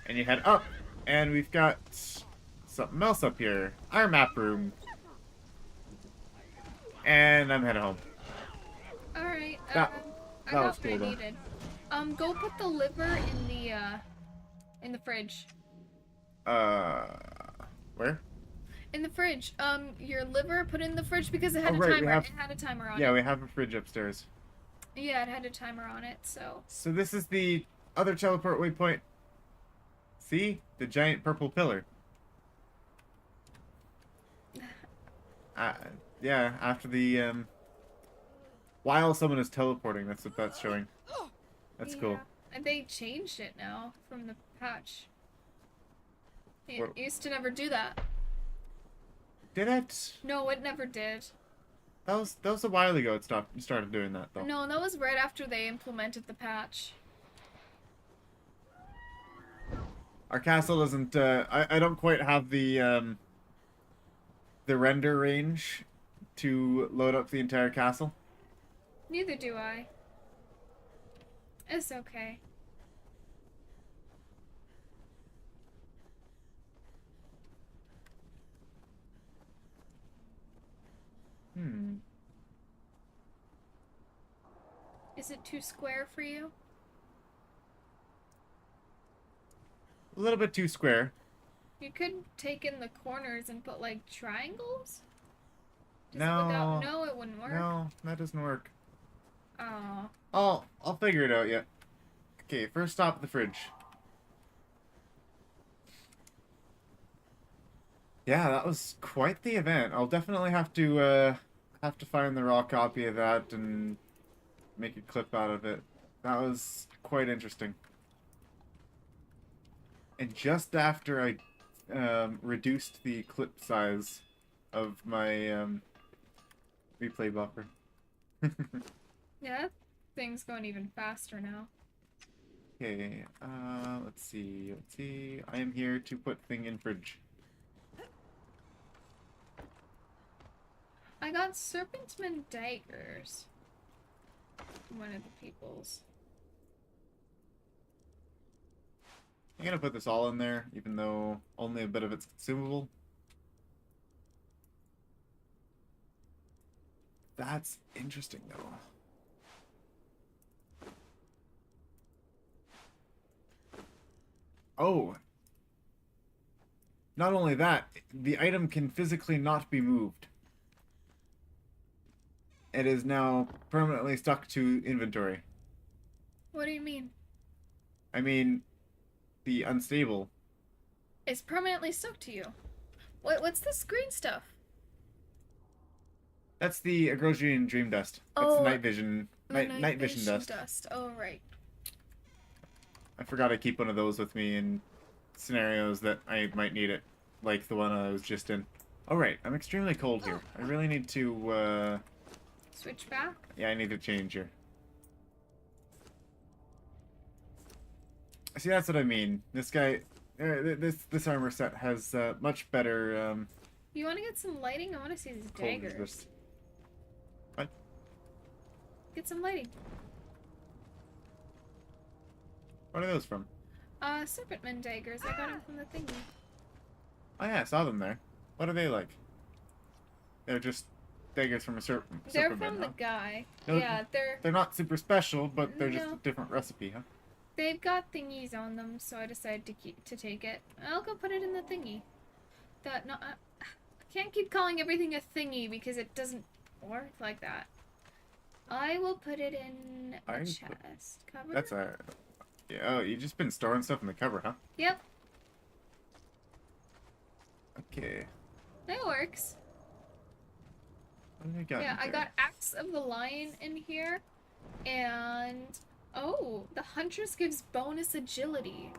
and you head up, and we've got something else up here. Our map room. And I'm heading home. Alright, That I got was what cool, I though. needed. Go put the liver in the fridge. Where? In the fridge. Your liver, put it in the fridge because it had Oh, a right, we timer. have- It had a timer on Yeah, it. we have a fridge upstairs. Yeah, it had a timer on it, so. So this is the other teleport waypoint. See? The giant purple pillar. Yeah, after the, while someone is teleporting, that's what that's showing. That's cool. Yeah. And they changed it now from the patch. It What- used to never do that. Did it? No, it never did. That was a while ago it started doing that, though. No, that was right after they implemented the patch. Our castle doesn't, I don't quite have the render range to load up the entire castle. Neither do I. It's okay. Is it too square for you? A little bit too square. You could take in the corners and put like triangles? Just No. no, it wouldn't work. No, that doesn't work. Oh. I'll figure it out yet. Okay, first stop the fridge. Yeah, that was quite the event. I'll definitely have to find the raw copy of that and make a clip out of it. That was quite interesting. And just after I reduced the clip size of my replay buffer. Yeah, that thing's going even faster now. Okay, let's see. I am here to put thing in fridge. I got serpentman daggers. One of the people's. I'm gonna put this all in there, even though only a bit of it's consumable. That's interesting, though. Oh. Not only that, the item can physically not be moved. It is now permanently stuck to inventory. What do you mean? I mean, the unstable. It's permanently stuck to you. What's this green stuff? That's the Agrosian Dream Dust. That's Oh, the night vision, night vision dust. Oh, right. I forgot I keep one of those with me in scenarios that I might need it, like the one I was just in. All right, I'm extremely cold here. I really need to. Switch back? Yeah, I need to change here. See, that's what I mean. This guy, this armor set has much better. You want to get some lighting? I want to see these cold daggers. resist- What? Get some lighting. What are those from? Serpentman daggers. I got them from the thingy. Oh yeah, I saw them there. What are they like? They're just daggers from a They're serpent from man, the huh? guy. No, Yeah, They're not super special, but they're just No. a different recipe, huh? they've got thingies on them, so I decided to take it. I'll go put it in the thingy. I can't keep calling everything a thingy because it doesn't work like that. I will put it in a chest cover. That's a... Yeah, oh, you've just been storing stuff in the cover, huh? Yep, Okay. that works. What do we got? Yeah, in I here? got Axe of the Lion in here, and oh, the Huntress gives bonus agility.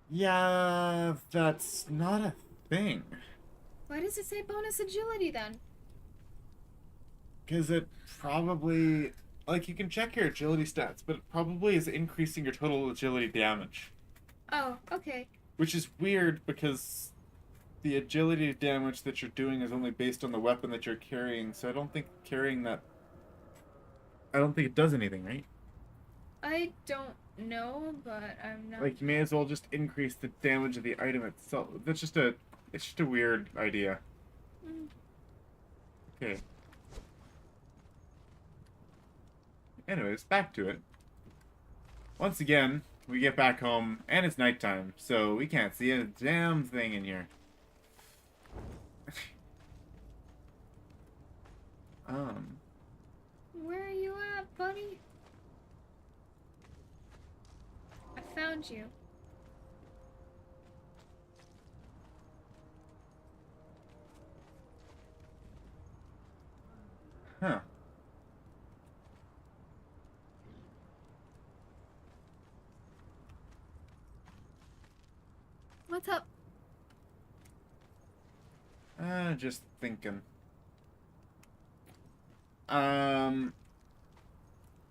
Yeah, that's not a thing. Why does it say bonus agility then? Because it probably, like, you can check your agility stats, but it probably is increasing your total agility damage. Oh, okay. Which is weird because the agility damage that you're doing is only based on the weapon that you're carrying, so I don't think carrying that. I don't think it does anything, right? I don't know, but I'm not. Like, you may as well just increase the damage of the item itself. That's just a. It's just a weird idea. Mm. Okay. Anyways, back to it. Once again, we get back home, and it's nighttime, so we can't see a damn thing in here. um. Where are you at, buddy? I found you. Huh. What's up? Just thinking. Um.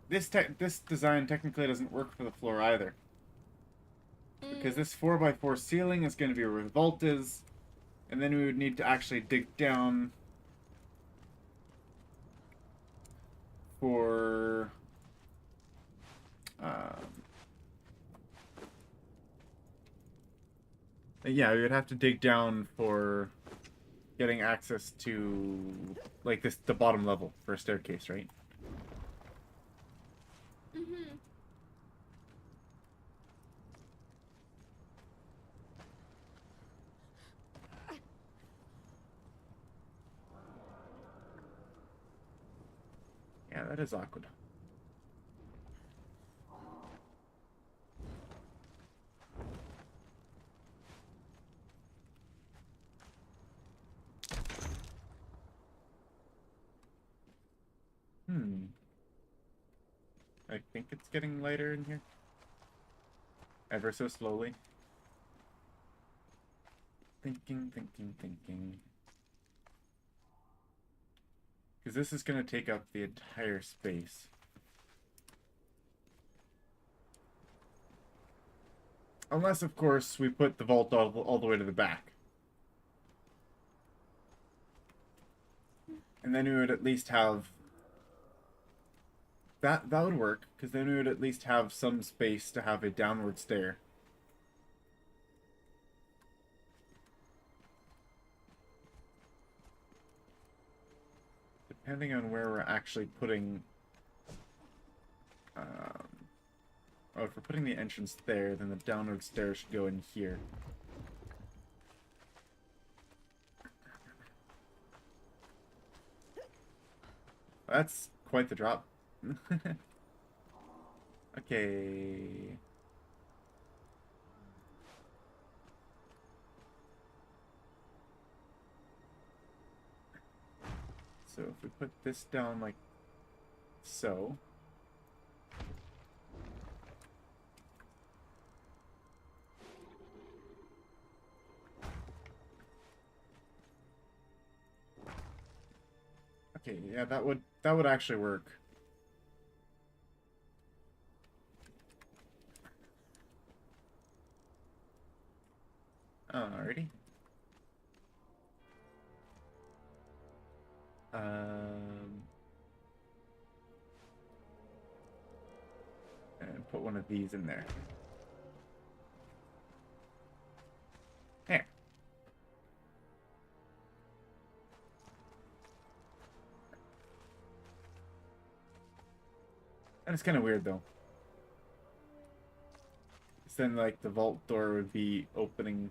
This design technically doesn't work for the floor either. Because this 4x4 ceiling is going to be where the vault is, and then we would need to actually dig down for yeah, we would have to dig down for getting access to like the bottom level for a staircase, right? Mm-hmm. Yeah, that is awkward. I think it's getting lighter in here. Ever so slowly. Thinking. Because this is going to take up the entire space. Unless, of course, we put the vault all the way to the back. And then we would at least have... That would work, because then we would at least have some space to have a downward stair. Depending on where we're actually putting... oh, if we're putting the entrance there, then the downward stair should go in here. That's quite the drop. Okay. So if we put this down like so. Okay, yeah, that would actually work. Alrighty. And put one of these in there. There. And it's kind of weird though. Because then like the vault door would be opening.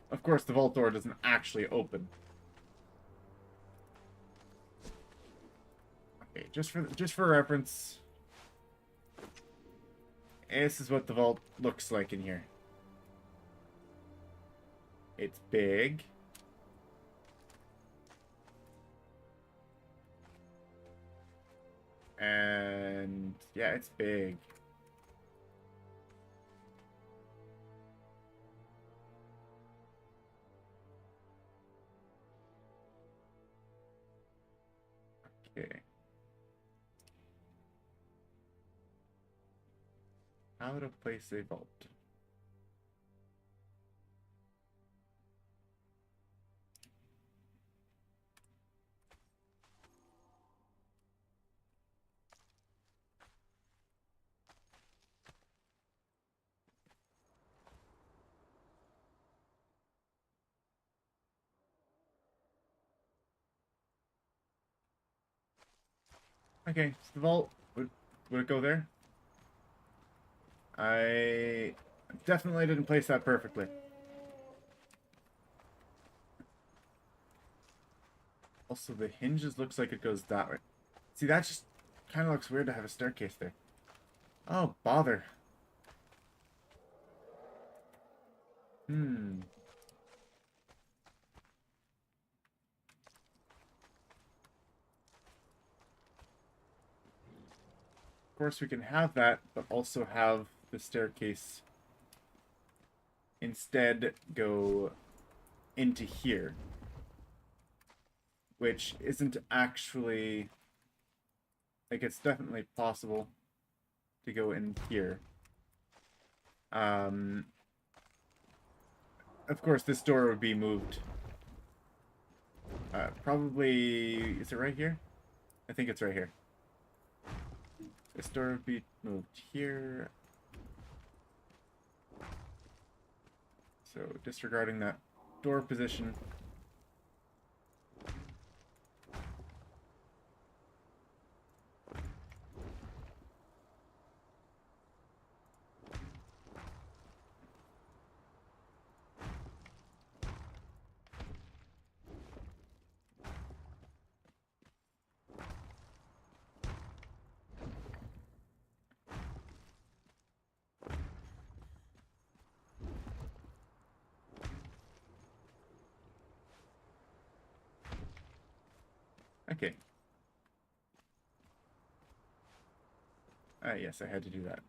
Of course, the vault door doesn't actually open. Okay, just for reference, this is what the vault looks like in here. It's big. And yeah, it's big. Okay. How to place a vault. Okay, so the vault would it go there? I definitely didn't place that perfectly. Also, the hinges looks like it goes that way. See, that just kind of looks weird to have a staircase there. Oh, bother. Hmm. Of course, we can have that, but also have the staircase instead go into here. Which isn't actually... Like, it's definitely possible to go in here. Of course, this door would be moved. Probably... Is it right here? I think it's right here. This door would be moved here. So, disregarding that door position. Okay. Yes, I had to do that.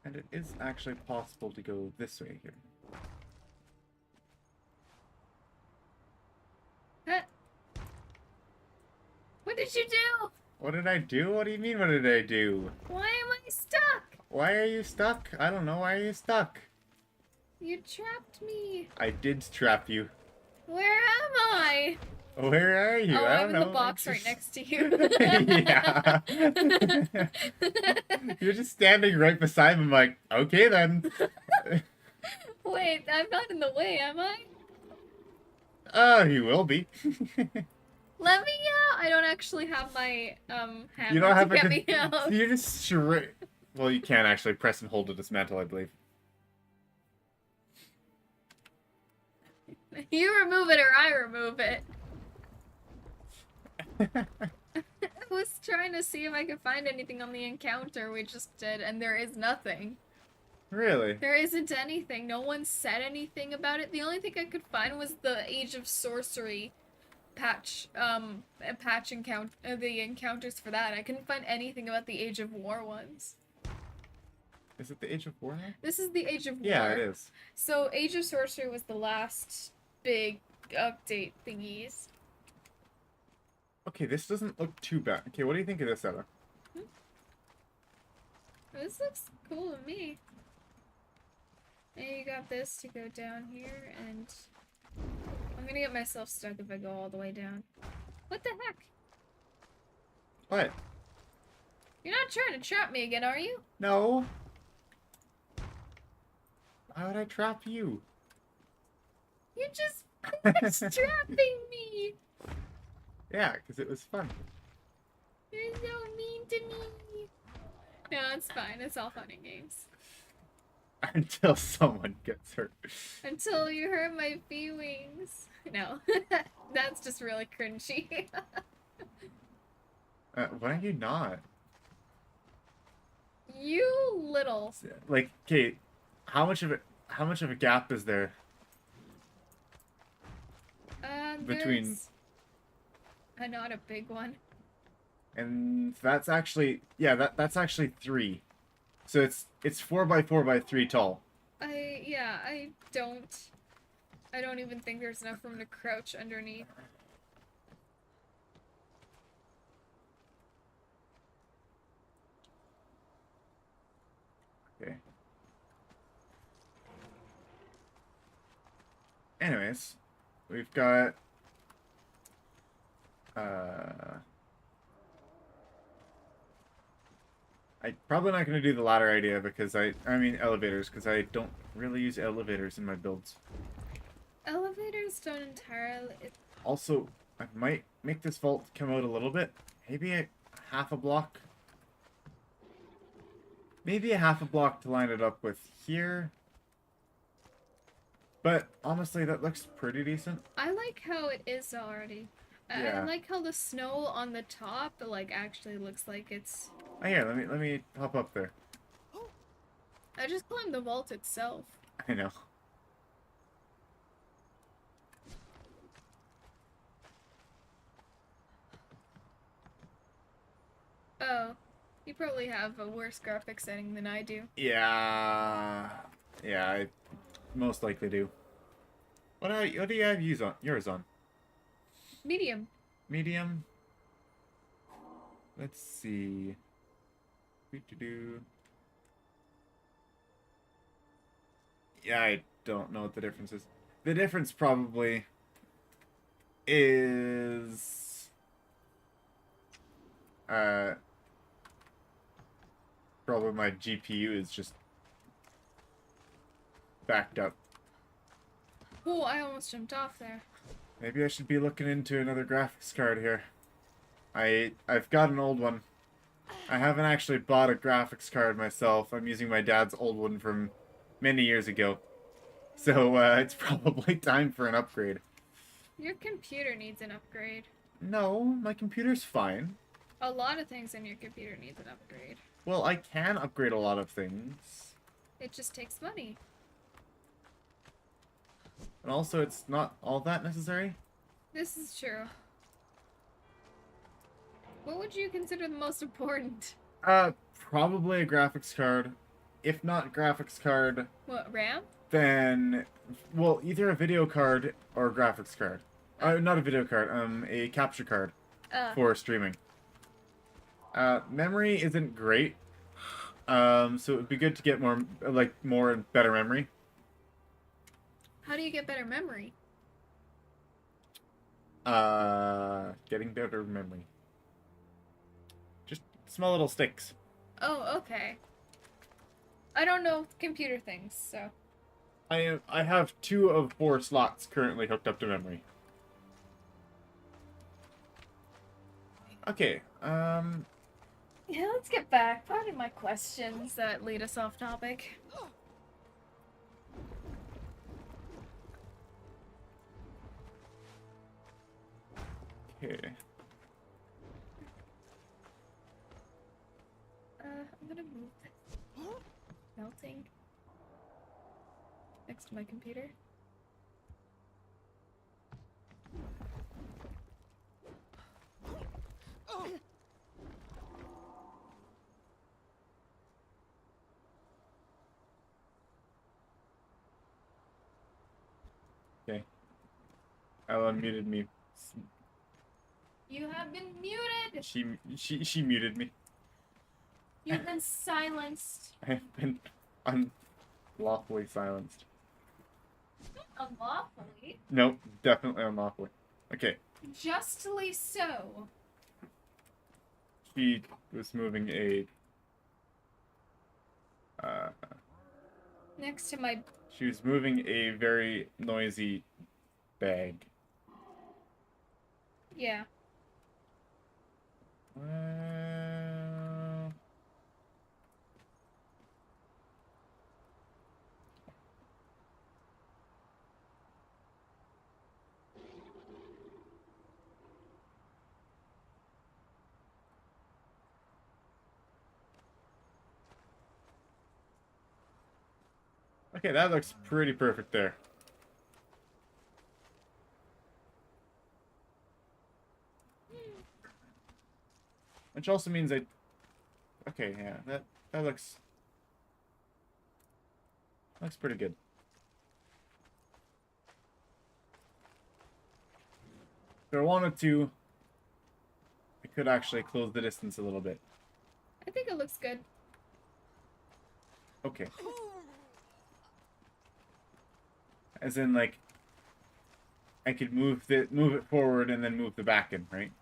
And it is actually possible to go this way here. Huh? What did you do? What did I do? What do you mean, what did I do? Why am I stuck? Why are you stuck? I don't know. Why are you stuck? You trapped me. I did trap you. Where am I? Where are you? Oh, I I'm don't in know. the box right next to you. Yeah. You're just standing right beside me. I'm like, okay then. Wait, I'm not in the way, am I? Oh, you will be. Let me out! I don't actually have my hammer You don't have to get me out. You're just straight. Well, you can actually press and hold to dismantle, I believe. You remove it or I remove it. I was trying to see if I could find anything on the encounter we just did, and there is nothing. Really? There isn't anything. No one said anything about it. The only thing I could find was the Age of Sorcery patch, the encounters for that. I couldn't find anything about the Age of War ones. Is it the Age of War now? This is the Age of War. Yeah, it is. So Age of Sorcery was the last big update thingies. Okay, this doesn't look too bad. Okay, what do you think of this, Ella? This looks cool to me. And you got this to go down here, and I'm gonna get myself stuck if I go all the way down. What the heck? What? You're not trying to trap me again, are you? No. Why would I trap you? You're just trapping me! Yeah, because it was fun. You're so mean to me! No, it's fine. It's all fun and games. Until someone gets hurt. Until you hurt my feelings. No. That's just really cringy. Why are you not? You little... Like, okay, how much of a gap is there between... there's Not a big one. And that's actually, yeah, that's actually 3. So it's 4 by 4 by 3 tall. I don't even think there's enough room to crouch underneath. Okay. Anyways, we've got I'm probably not going to do the latter idea because I mean elevators, because I don't really use elevators in my builds. Elevators don't entirely. Also, I might make this vault come out a little bit. Maybe a half a block. Maybe a half a block to line it up with here. But honestly, that looks pretty decent. I like how it is already. Yeah. I like how the snow on the top, like, actually looks like it's. Oh, here, let me hop up there. I just climbed the vault itself. I know. Oh, you probably have a worse graphic setting than I do. Yeah. Yeah, I most likely do. What do you have yours on? Medium. Medium? Let's see. Do. Yeah, I don't know what the difference is. The difference probably is probably my GPU is just backed up. Oh, I almost jumped off there. Maybe I should be looking into another graphics card here. I've got an old one. I haven't actually bought a graphics card myself. I'm using my dad's old one from many years ago. So it's probably time for an upgrade. Your computer needs an upgrade. No, my computer's fine. A lot of things in your computer needs an upgrade. Well, I can upgrade a lot of things. It just takes money. And also, it's not all that necessary. This is true. What would you consider the most important? Probably a graphics card. If not graphics card, What, RAM? then, well, either a video card or a graphics card. Not a video card, a capture card for streaming. Memory isn't great, so it would be good to get more and better memory. How do you get better memory? Getting better memory. Just small little sticks. Oh, okay. I don't know computer things, so. I have 2 of 4 slots currently hooked up to memory. Okay, Yeah, let's get back. Pardon my questions that lead us off topic. okay. I'm gonna move this. Melting. Next to my computer. Okay. Ellen muted me. You have been muted! She muted me. You've been silenced. I've been unlawfully silenced. Unlawfully? Nope, definitely unlawfully. Okay. Justly so. She was moving a Next to my. she was moving a very noisy bag. Yeah. Okay, that looks pretty perfect there. Which also means I... Okay, yeah, that looks pretty good. If I wanted to, I could actually close the distance a little bit. I think it looks good. Okay. As in, like, I could move it forward and then move the back in, right?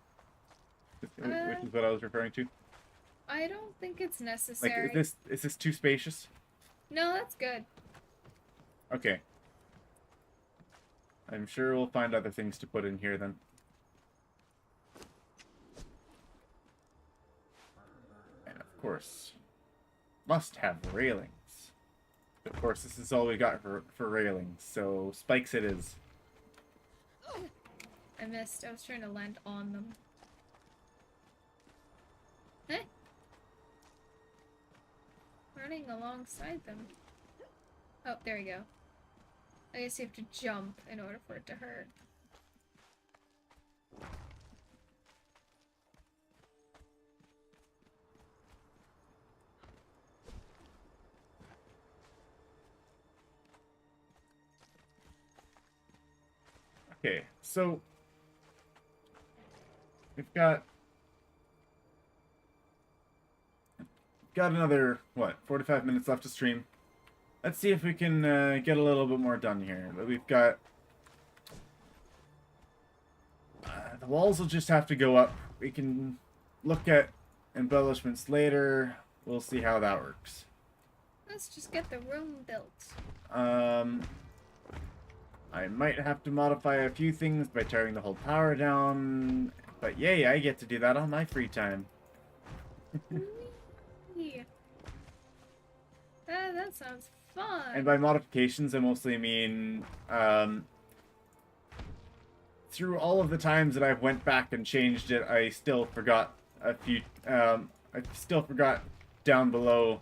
Which is what I was referring to. I don't think it's Like, necessary. is this too spacious? No, that's good. Okay. I'm sure we'll find other things to put in here then. And of course, must have railings. Of course, this is all we got for railings, so spikes it is. I missed. I was trying to land on them. Hey! Running alongside them. Oh, there you go. I guess you have to jump in order for it to hurt. Okay, so we've got another, what, 45 minutes left to stream. Let's see if we can get a little bit more done here. But we've got... the walls will just have to go up. We can look at embellishments later. We'll see how that works. Let's just get the room built. I might have to modify a few things by tearing the whole tower down. But yay, I get to do that on my free time. Yeah. That sounds fun. And by modifications, I mostly mean, through all of the times that I've went back and changed it, I still forgot a few, I still forgot down below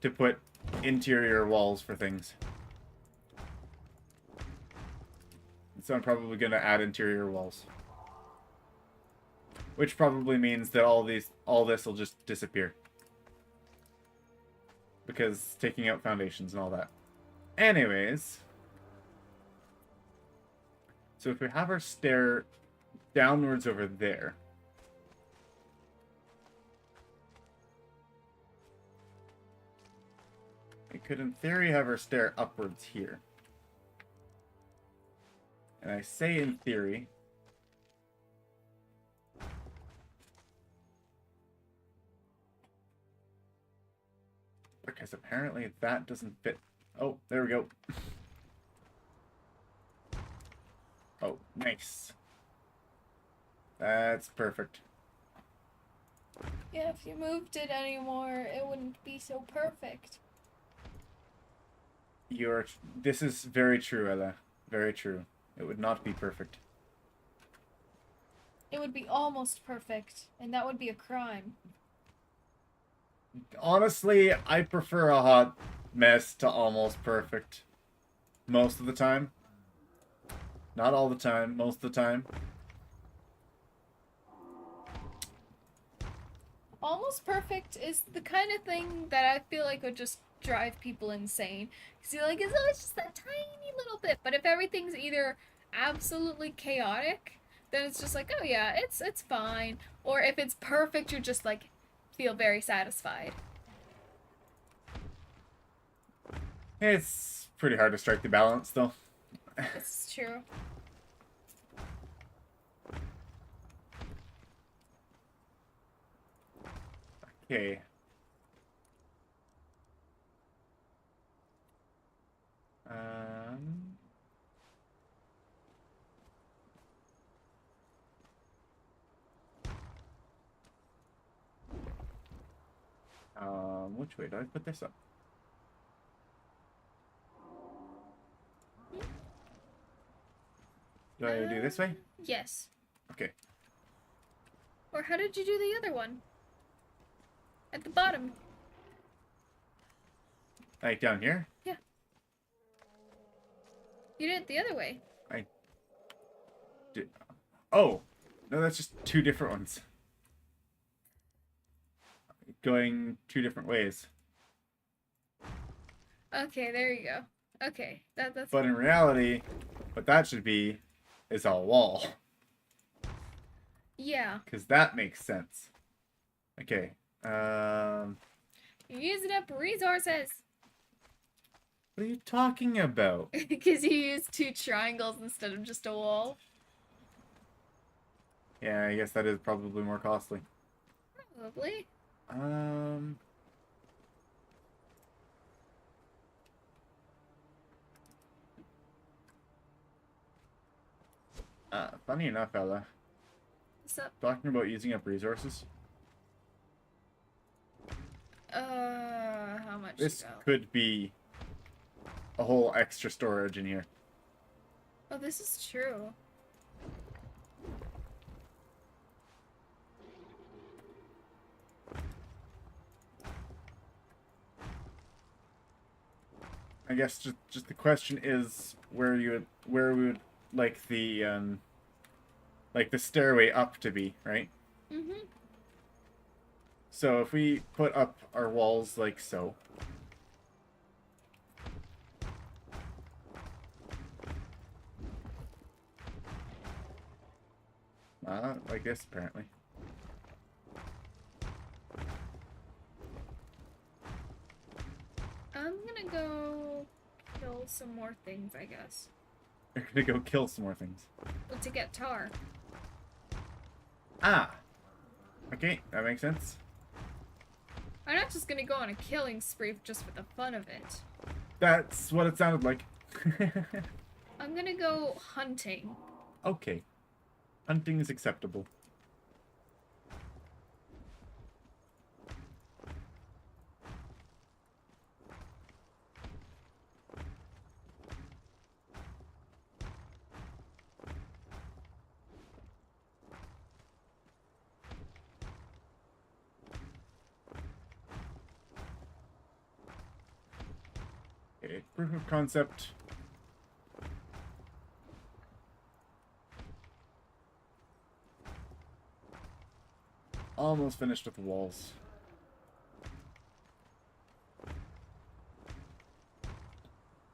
to put interior walls for things. So I'm probably going to add interior walls. Which probably means that all this will just disappear. Because taking out foundations and all that. Anyways. So if we have our stair downwards over there. We could in theory have our stair upwards here. And I say in theory. Because apparently that doesn't fit. Oh, there we go. Oh, nice. That's perfect. Yeah, if you moved it anymore, it wouldn't be so perfect. This is very true, Ella. Very true. It would not be perfect. It would be almost perfect, and that would be a crime. Honestly, I prefer a hot mess to almost perfect. Most of the time. Not all the time, most of the time. Almost perfect is the kind of thing that I feel like would just drive people insane. Because you're like, oh, it's just that tiny little bit. But if everything's either absolutely chaotic, then it's just like, oh yeah, it's fine. Or if it's perfect, you're just like, feel very satisfied. It's pretty hard to strike the balance, though. This is true. Okay. Which way do I put this up? Do I do this way? Yes. Okay. Or how did you do the other one? At the bottom. Like down here? Yeah. You did it the other way. Oh! No, that's just two different ones. going two different ways. Okay, there you go. Okay, that's. But in reality, what that should be is a wall. Yeah. Because that makes sense. Okay. You're using up resources. What are you talking about? Because you used 2 triangles instead of just a wall. Yeah, I guess that is probably more costly. Probably. Funny enough, Ella, What's up? talking about using up resources, How much this to go? could be a whole extra storage in here. Oh, this is true. I guess just the question is where we would like the stairway up to be, right? Mm-hmm. So if we put up our walls like so. Like this apparently. I'm gonna go kill some more things, I guess. We're gonna go kill some more things. To get tar. Ah. Okay, that makes sense. I'm not just gonna go on a killing spree just for the fun of it. That's what it sounded like. I'm gonna go hunting. Okay. Hunting is acceptable. Okay, proof of concept. Almost finished with the walls.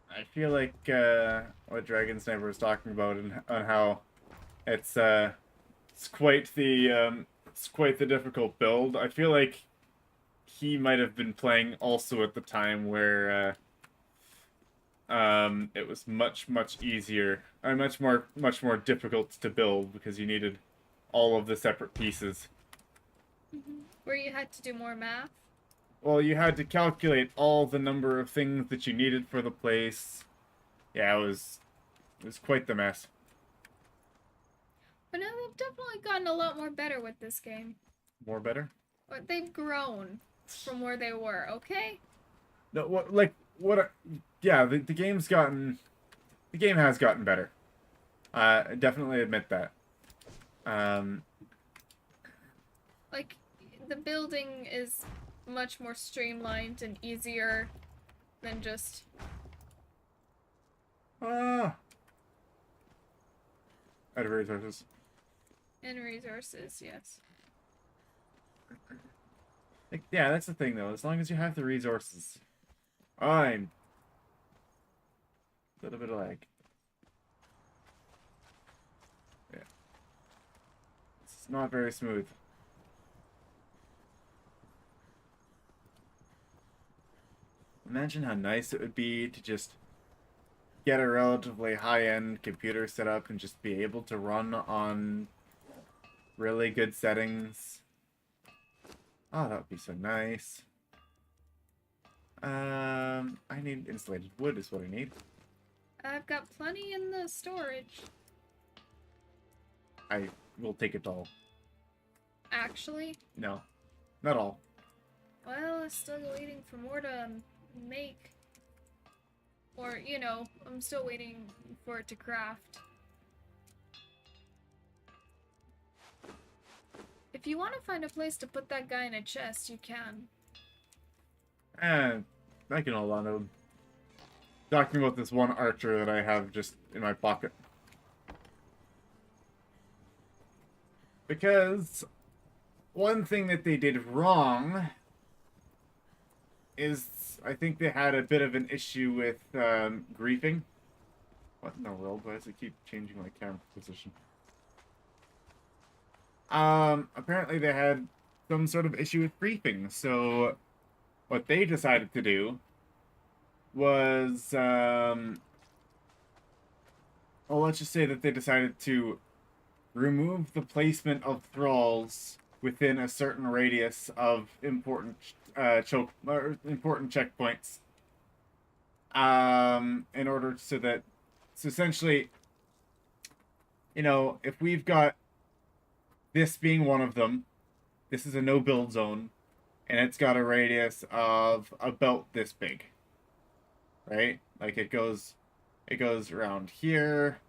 I feel like what Dragon Sniper was talking about and on how it's quite the difficult build. I feel like he might have been playing also at the time where it was much easier, much more difficult to build because you needed all of the separate pieces. Mm-hmm. Where you had to do more math. Well, you had to calculate all the number of things that you needed for the place. Yeah, it was quite the mess. But now they've definitely gotten a lot more better with this game. More better? But they've grown from where they were, okay? No, yeah, the game has gotten better. I definitely admit that. Like, the building is much more streamlined and easier than just... Out of resources. And resources, yes. Like, yeah, that's the thing though. As long as you have the resources. I'm a little bit of lag. Yeah. It's not very smooth. Imagine how nice it would be to just get a relatively high-end computer set up and just be able to run on really good settings. Oh, that would be so nice. I need insulated wood is what I need. I've got plenty in the storage. I will take it all. Actually? No, not all. Well, I'm still waiting for more to make. Or, you know, I'm still waiting for it to craft. If you want to find a place to put that guy in a chest, you can. I can hold on to him. Talking about this one archer that I have just in my pocket. Because one thing that they did wrong is I think they had a bit of an issue with griefing. What in the world? Why does it keep changing my camera position? Apparently they had some sort of issue with griefing, so what they decided to do was, well, let's just say that they decided to remove the placement of thralls within a certain radius of important important checkpoints. In order so that, so essentially, you know, if we've got this being one of them, this is a no build zone, and it's got a radius of about this big, right? Like it goes around here.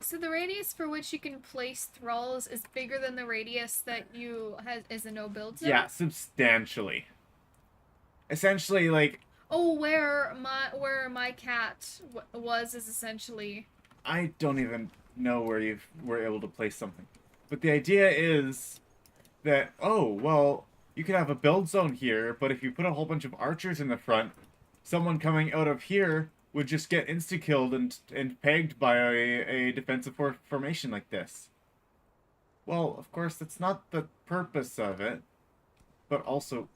So the radius for which you can place thralls is bigger than the radius that you has is a no build zone. Yeah, substantially. Essentially, like, Oh, where my cat was is essentially. I don't even know where you were able to place something, but the idea is that, oh well, you could have a build zone here, but if you put a whole bunch of archers in the front, someone coming out of here would just get insta-killed and pegged by a defensive formation like this. Well, of course, that's not the purpose of it, but also,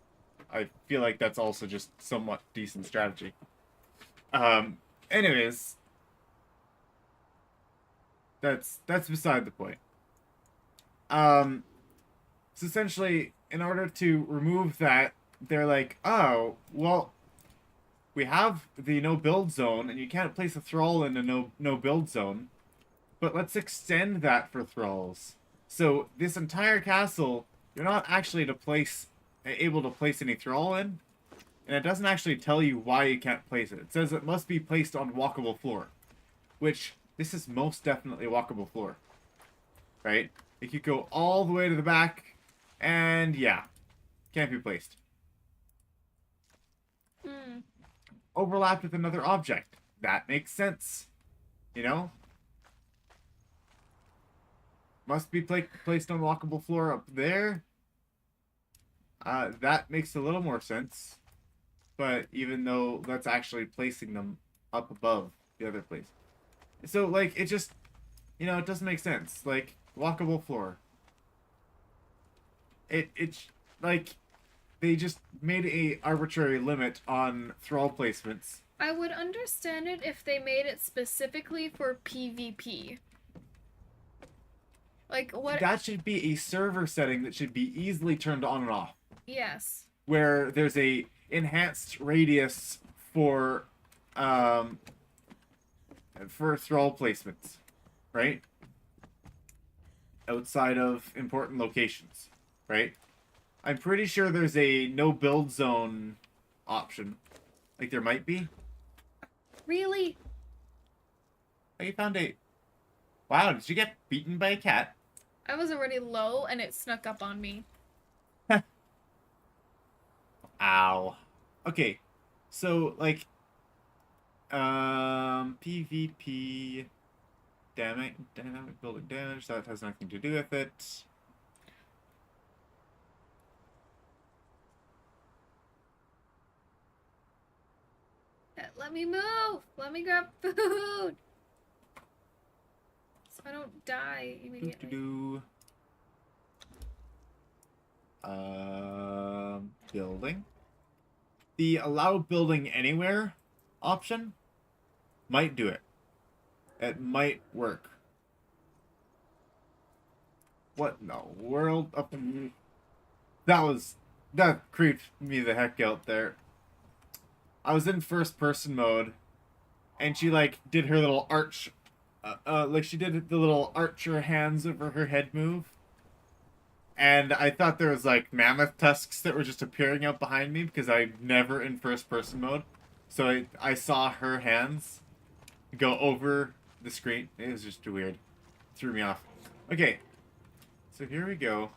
I feel like that's also just somewhat decent strategy. Anyways, that's beside the point. So essentially, in order to remove that, they're like, oh, well, we have the no build zone, and you can't place a thrall in a no build zone, but let's extend that for thralls. So this entire castle, you're not actually able to place any thrall in, and it doesn't actually tell you why you can't place it. It says it must be placed on walkable floor, which this is most definitely walkable floor, right? It could go all the way to the back, and yeah, can't be placed. Hmm. Overlapped with another object. That makes sense. You know? Must be placed on walkable floor up there. That makes a little more sense. But even though that's actually placing them up above the other place. So, like, it just, you know, it doesn't make sense. Like, walkable floor. It's, like, they just made a arbitrary limit on thrall placements. I would understand it if they made it specifically for PvP. Like what? That should be a server setting that should be easily turned on and off. Yes. Where there's a enhanced radius for thrall placements, right? Outside of important locations, right? I'm pretty sure there's a no build zone option. Like there might be. Really? Oh, you found a. Wow, did you get beaten by a cat? I was already low and it snuck up on me. Ow. Okay, so like, PvP, dynamic building damage. That has nothing to do with it. Let me move. Let me grab food. So I don't die immediately. Building. The allow building anywhere option might do it. It might work. What in the world? That creeped me the heck out there. I was in first person mode, and she like did her little arch, like she did the little archer hands over her head move, and I thought there was like mammoth tusks that were just appearing out behind me because I'm never in first person mode, so I saw her hands go over the screen. It was just weird, threw me off. Okay, so here we go.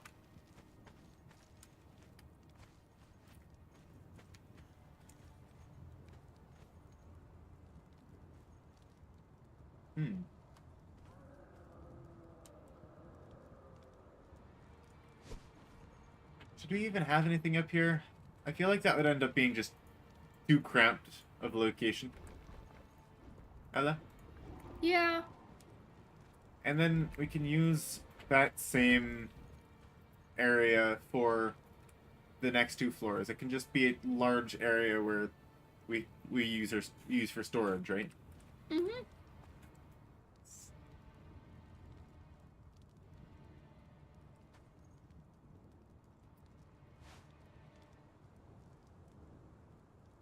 So do we even have anything up here? I feel like that would end up being just too cramped of a location. Ella? Yeah. And then we can use that same area for the next 2 floors. It can just be a large area where we use for storage, right? Mm-hmm.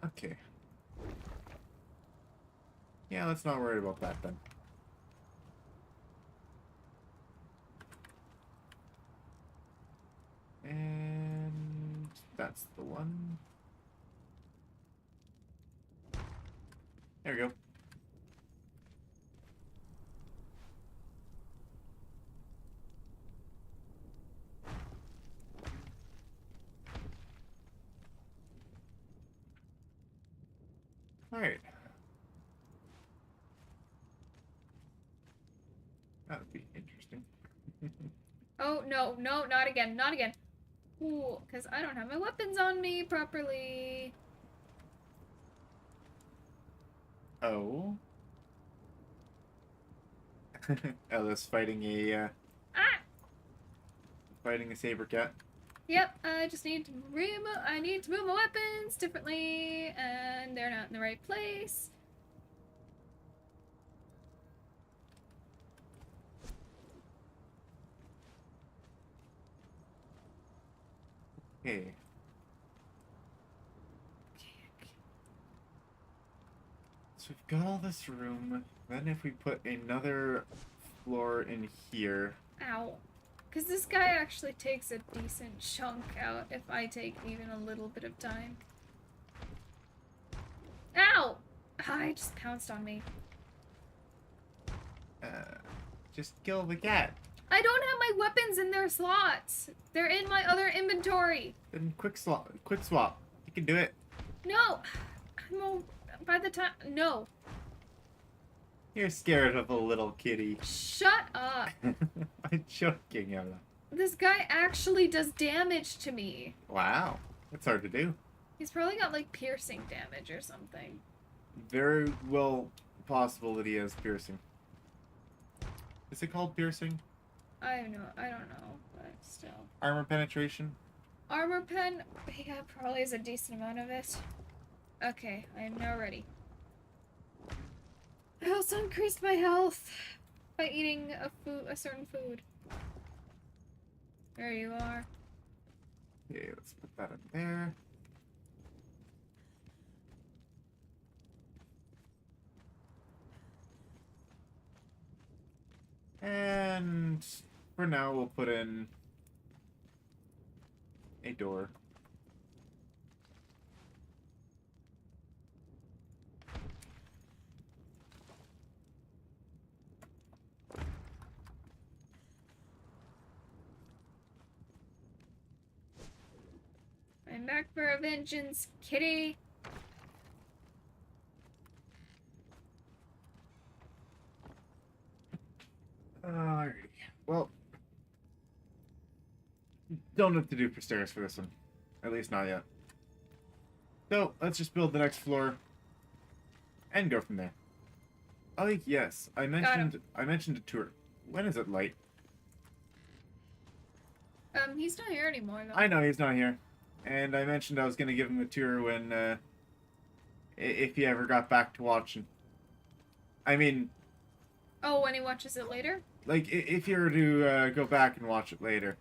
Okay. Yeah, let's not worry about that then. And that's the one. There we go. Alright. That would be interesting. Oh, no, no, not again, not again. Ooh, because I don't have my weapons on me properly. Oh. Ella's fighting a Ah! saber cat. Yep, I just need to I need to move my weapons differently, and they're not in the right place. Okay. So we've got all this room. Then if we put another floor in here. Ow. Because this guy actually takes a decent chunk out if I take even a little bit of time. Ow! Ah, he just pounced on me. Just kill the cat. I don't have my weapons in their slots. They're in my other inventory. Then quick swap. You can do it. No. I'm all, by the time, no. You're scared of a little kitty. Shut up. I'm joking, Ella. This guy actually does damage to me. Wow. That's hard to do. He's probably got like piercing damage or something. Very well possible that he has piercing. Is it called piercing? I don't know, but still. Armor penetration? Armor pen, yeah, probably is a decent amount of it. Okay, I am now ready. I also increased my health by eating a certain food. There you are. Okay, let's put that in there. And for now, we'll put in a door. I'm back for a vengeance, kitty. Alrighty. Well, don't have to do for stairs for this one. At least not yet. So, let's just build the next floor and go from there. Oh, yes. I mentioned a tour. When is it light? He's not here anymore, though. I know he's not here. And I mentioned I was going to give him a tour when, if he ever got back to watching. I mean... Oh, when he watches it later? Like, if you were to go back and watch it later.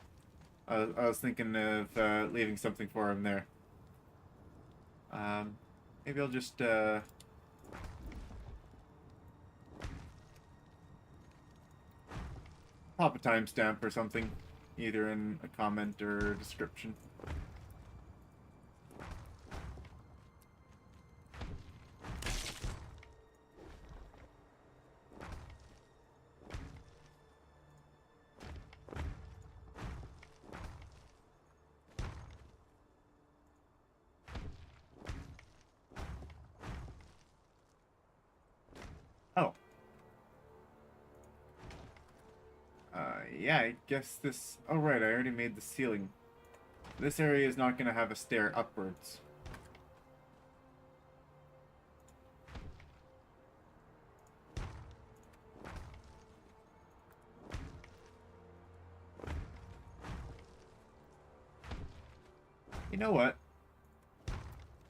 I was thinking of leaving something for him there. Maybe I'll just... pop a timestamp or something. Either in a comment or description. Oh. Yeah, I guess this... Oh, right, I already made the ceiling. This area is not going to have a stair upwards. You know what?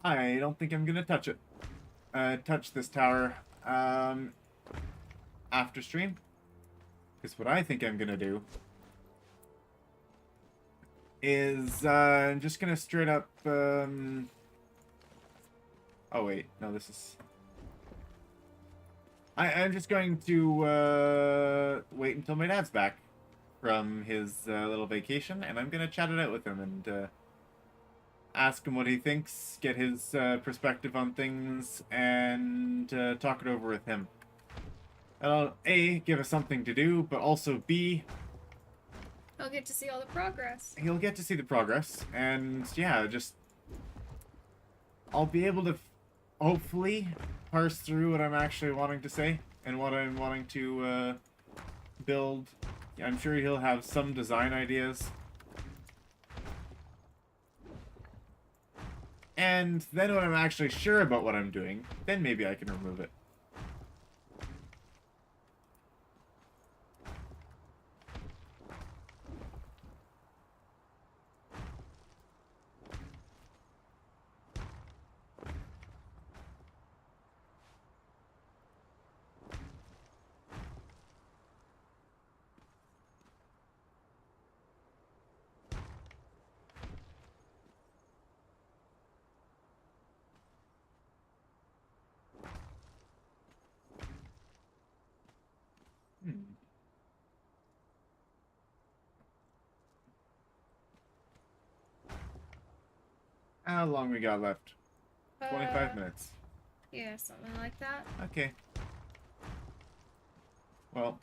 I don't think I'm going to touch it. Touch this tower after stream. Because what I think I'm going to do is I'm just going to straight up... Oh, wait. No, this is... I'm just going to wait until my dad's back from his little vacation, and I'm going to chat it out with him and ask him what he thinks, get his perspective on things, and talk it over with him. That'll, A, give us something to do, but also B... I'll get to see all the progress. He'll get to see the progress, and yeah, just... I'll be able to hopefully parse through what I'm actually wanting to say, and what I'm wanting to build. I'm sure he'll have some design ideas. And then when I'm actually sure about what I'm doing, then maybe I can remove it. How long we got left? 25 minutes. Yeah, something like that. Okay. Well.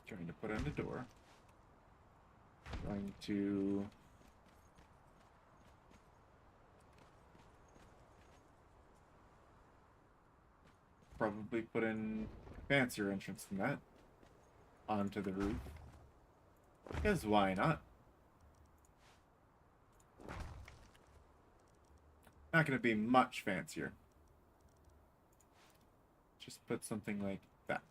Trying to put in the door. Going to... probably put in a fancier entrance than that. Onto the roof. Because why not? Not going to be much fancier. Just put something like that.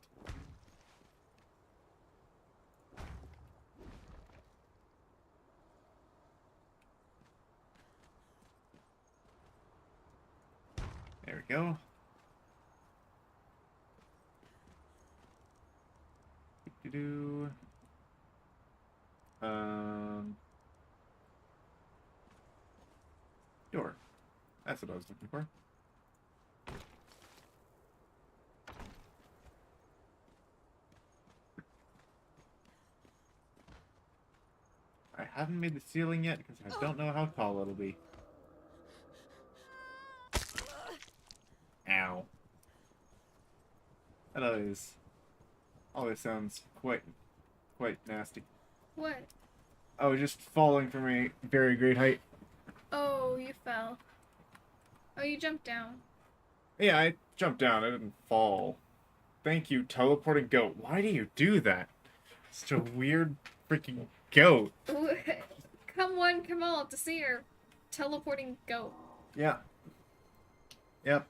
There we go. Do door. That's what I was looking for. I haven't made the ceiling yet because I don't know how tall it'll be. Ow. That always sounds quite nasty. What? Oh, just falling from a very great height. Oh, you fell. Oh, you jumped down. Yeah, I jumped down. I didn't fall. Thank you, teleporting goat. Why do you do that? Such a weird freaking goat. Come one, come all to see your teleporting goat. Yeah. Yep.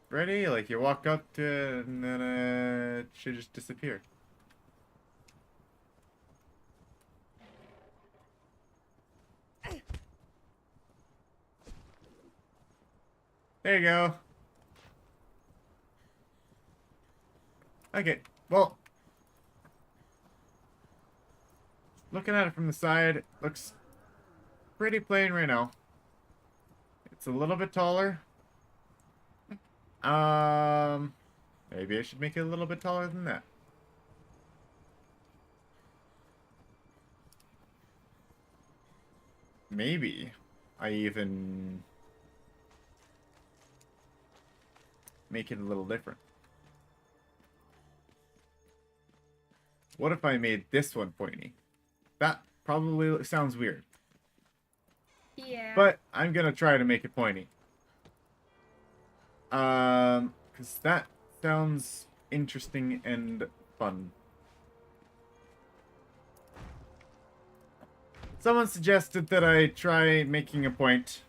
Ready? Like, you walk up to it, and then she just disappeared. There you go. Okay, well, looking at it from the side, it looks pretty plain right now. It's a little bit taller. Maybe I should make it a little bit taller than that. Maybe I even make it a little different. What if I made this one pointy? That probably sounds weird. Yeah. But I'm gonna try to make it pointy. Because that sounds interesting and fun. Someone suggested that I try making a point.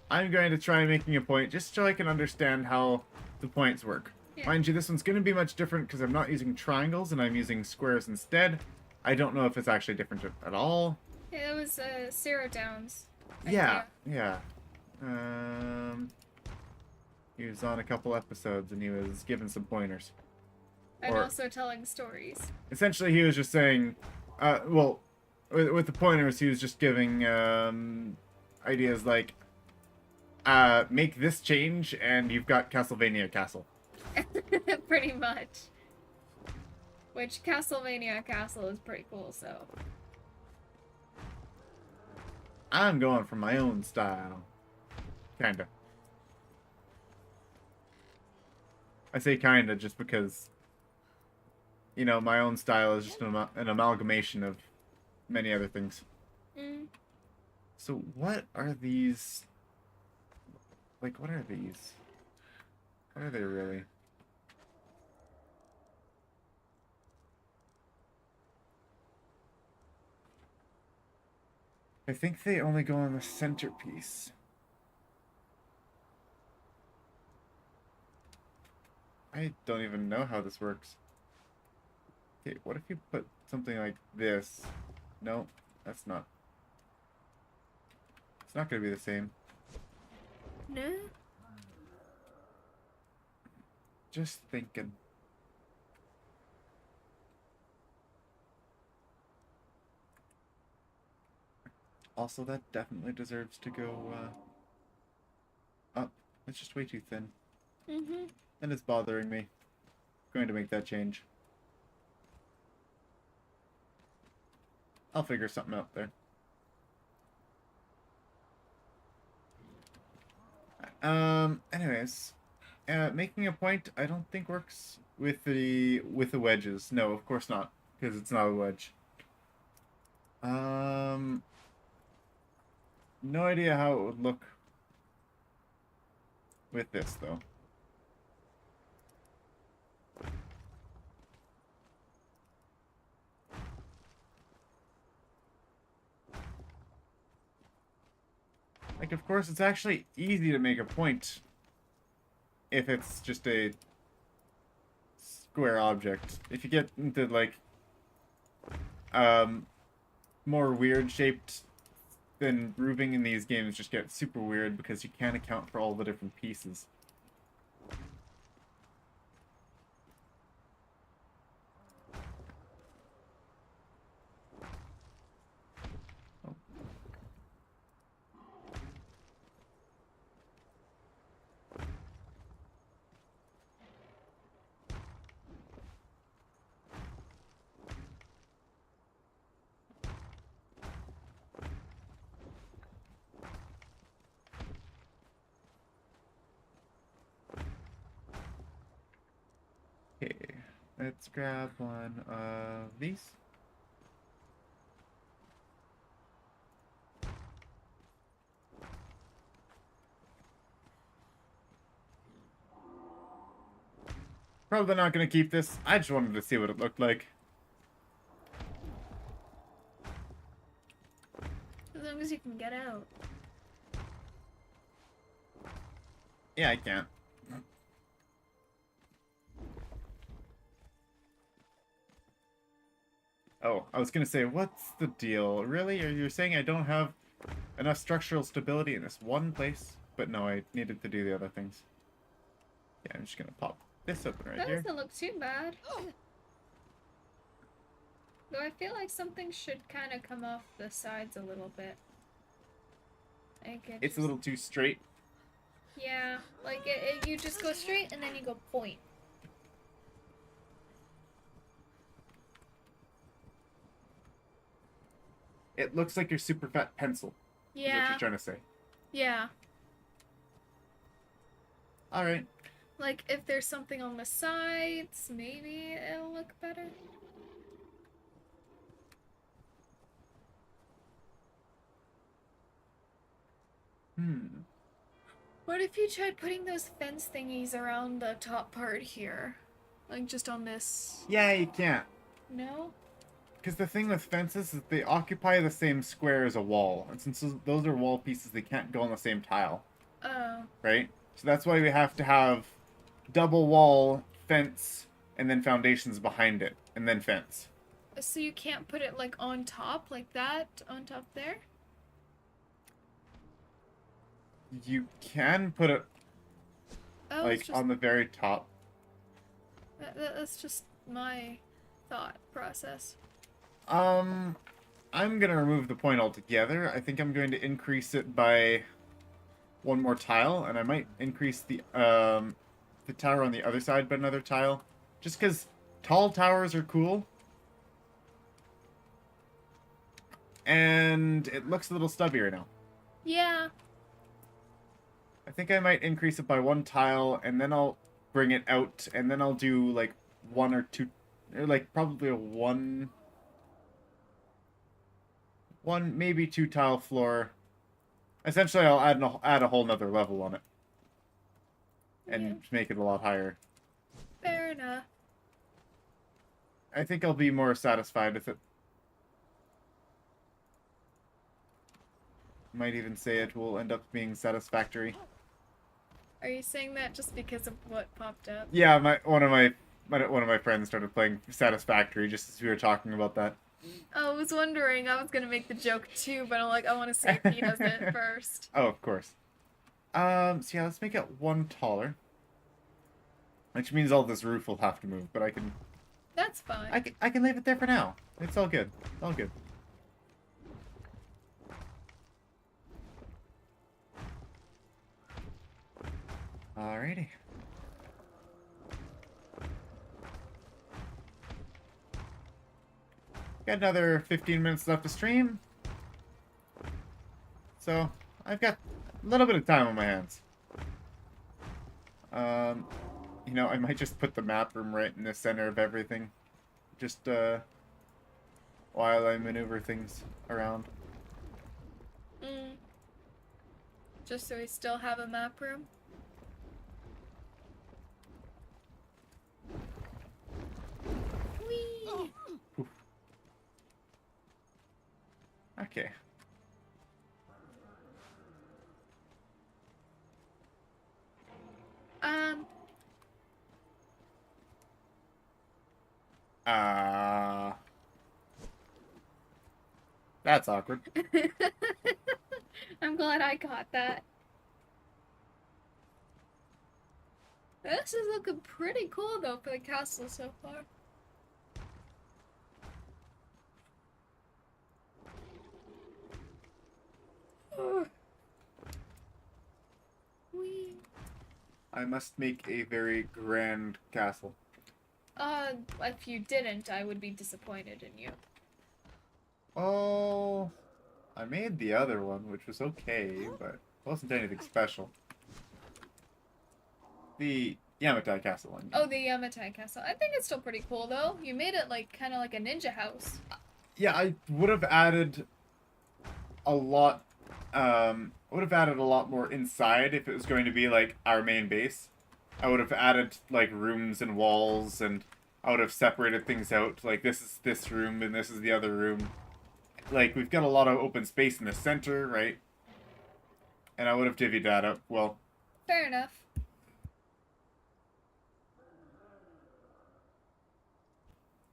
I'm going to try making a point just so I can understand how the points work. Yeah. Mind you, this one's going to be much different because I'm not using triangles and I'm using squares instead. I don't know if it's actually different at all. Yeah, it was Zero Downs. Yeah, yeah. He was on a couple episodes and he was giving some pointers. And Or- also telling stories. Essentially, he was just saying, well, with the pointers, he was just giving ideas like, make this change and you've got Castlevania Castle. Pretty much. Which Castlevania Castle is pretty cool, so. I'm going for my own style. Kinda. I say kinda just because, you know, my own style is just an amalgamation of many other things. Mm. So what are these? Like, what are these? What are they really? I think they only go on the centerpiece. I don't even know how this works. Okay, what if you put something like this? No, that's not. It's not gonna be the same. No? Just thinking. Also, that definitely deserves to go up. It's just way too thin. Mm-hmm. And it's bothering me. Going to make that change. I'll figure something out there. Anyways, making a point I don't think works with the wedges. No, of course not, because it's not a wedge. No idea how it would look with this though. Like, of course, it's actually easy to make a point if it's just a square object. If you get into, like, more weird shaped, then grooving in these games just gets super weird because you can't account for all the different pieces. Okay, let's grab one of these. Probably not gonna keep this. I just wanted to see what it looked like. As long as you can get out. Yeah, I can't. Oh, I was gonna say, what's the deal? Really? You're saying I don't have enough structural stability in this one place? But no, I needed to do the other things. Yeah, I'm just gonna pop this open right That here. doesn't look too bad. Though I feel like something should kind of come off the sides a little bit. Like It's a little too straight. Yeah, like you just go straight and then you go point. It looks like your super fat pencil. Is what Yeah, you're trying to say. yeah. Alright. Like if there's something on the sides, maybe it'll look better. What if you tried putting those fence thingies around the top part here? Like just on this... Yeah, you can't. No? because the thing with fences is they occupy the same square as a wall, and since those are wall pieces, they can't go on the same tile, Oh. right? So that's why we have to have double wall, fence, and then foundations behind it, and then fence. So you can't put it like on top, like that, on top there? You can put it Oh, it's like just on the very top. that's just my thought process. I'm gonna remove the point altogether. I think I'm going to increase it by one more tile, and I might increase the tower on the other side by another tile, just because tall towers are cool. And it looks a little stubby right now. Yeah. I think I might increase it by one tile, and then I'll bring it out, and then I'll do like one or two, or like probably a one, maybe two tile floor. Essentially, I'll add a whole nother level on it, and Yeah. make it a lot higher. Fair enough. I think I'll be more satisfied with it. Might even say it will end up being satisfactory. Are you saying that just because of what popped up? Yeah, one of my friends started playing Satisfactory just as we were talking about that. I was wondering. I was gonna make the joke too, but I'm like, I want to see if he does it first. Oh, of course. So yeah, let's make it one taller. Which means all this roof will have to move, but I can That's fine. I can leave it there for now. It's all good. It's all good. Alrighty. Got another 15 minutes left to stream. So, I've got a little bit of time on my hands. You know, I might just put the map room right in the center of everything. Just, while I maneuver things around. Mm. Just so we still have a map room. Whee! Okay. Um. That's awkward. I'm glad I caught that. This is looking pretty cool though for the castle so far. Whee. I must make a very grand castle. If you didn't, I would be disappointed in you. Oh, I made the other one, which was okay, but wasn't anything special. The Yamatai Castle one. Oh, the Yamatai castle. I think it's still pretty cool though. You made it like kind of like a ninja house. Yeah, I would have added a lot. Would have added a lot more inside if it was going to be like our main base. I would have added like rooms and walls, and I would have separated things out. Like this is this room and this is the other room. Like we've got a lot of open space in the center, right? And I would have divvied that up well. Fair enough.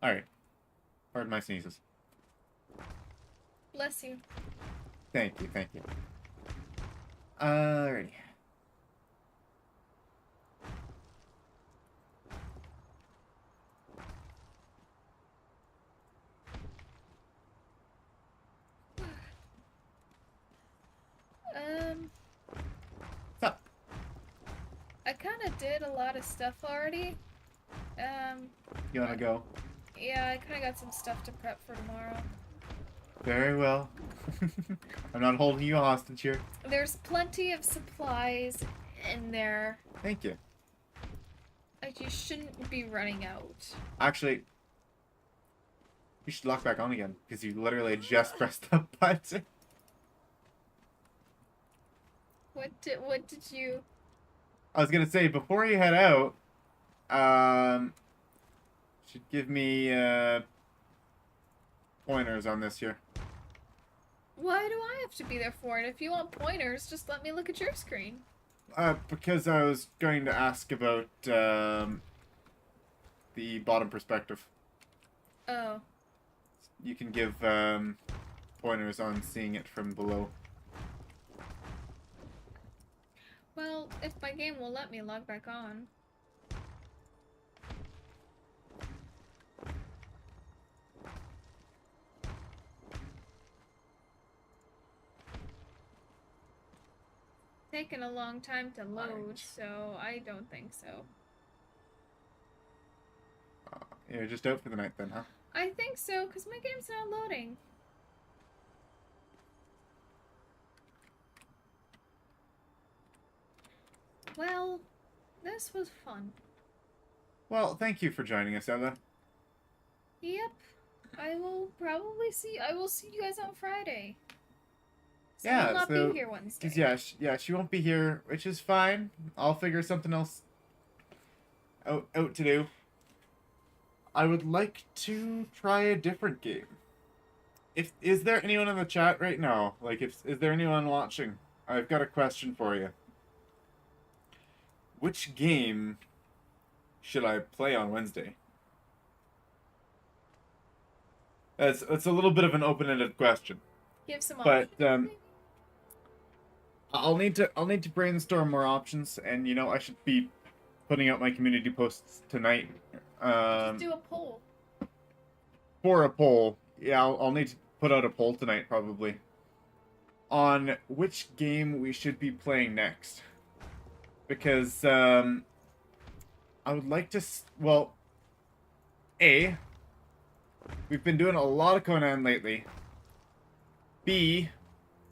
All right. Pardon my sneezes. Bless you. Thank you, thank you. Alrighty. What's up? I kind of did a lot of stuff already. You wanna go? Yeah, I kind of got some stuff to prep for tomorrow. Very well. I'm not holding you hostage here. There's plenty of supplies in there. Thank you. Like, you shouldn't be running out. Actually, you should lock back on again, because you literally just pressed the button. What did you... I was gonna say, before you head out, should give me, pointers on this here. Why do I have to be there for it? If you want pointers, just let me look at your screen. Because I was going to ask about the bottom perspective. Oh. You can give pointers on seeing it from below. Well, if my game will let me log back on. Taking a long time to load, so I don't think so. You're just out for the night then, huh? I think so, because my game's not loading. Well, this was fun. Well, thank you for joining us, Ella. Yep. I will see you guys on Friday. So Yeah, I will not so, be here Wednesday. 'cause yeah, she won't be here, which is fine. I'll figure something else out to do. I would like to try a different game. Is there anyone in the chat right now? Like, is there anyone watching? I've got a question for you. Which game should I play on Wednesday? It's a little bit of an open-ended question, Give some but options. I'll need to brainstorm more options, and I should be putting out my community posts tonight. Just do a poll. For a poll, yeah, I'll need to put out a poll tonight probably on which game we should be playing next, because I would like to. Well, we've been doing a lot of Conan lately. B,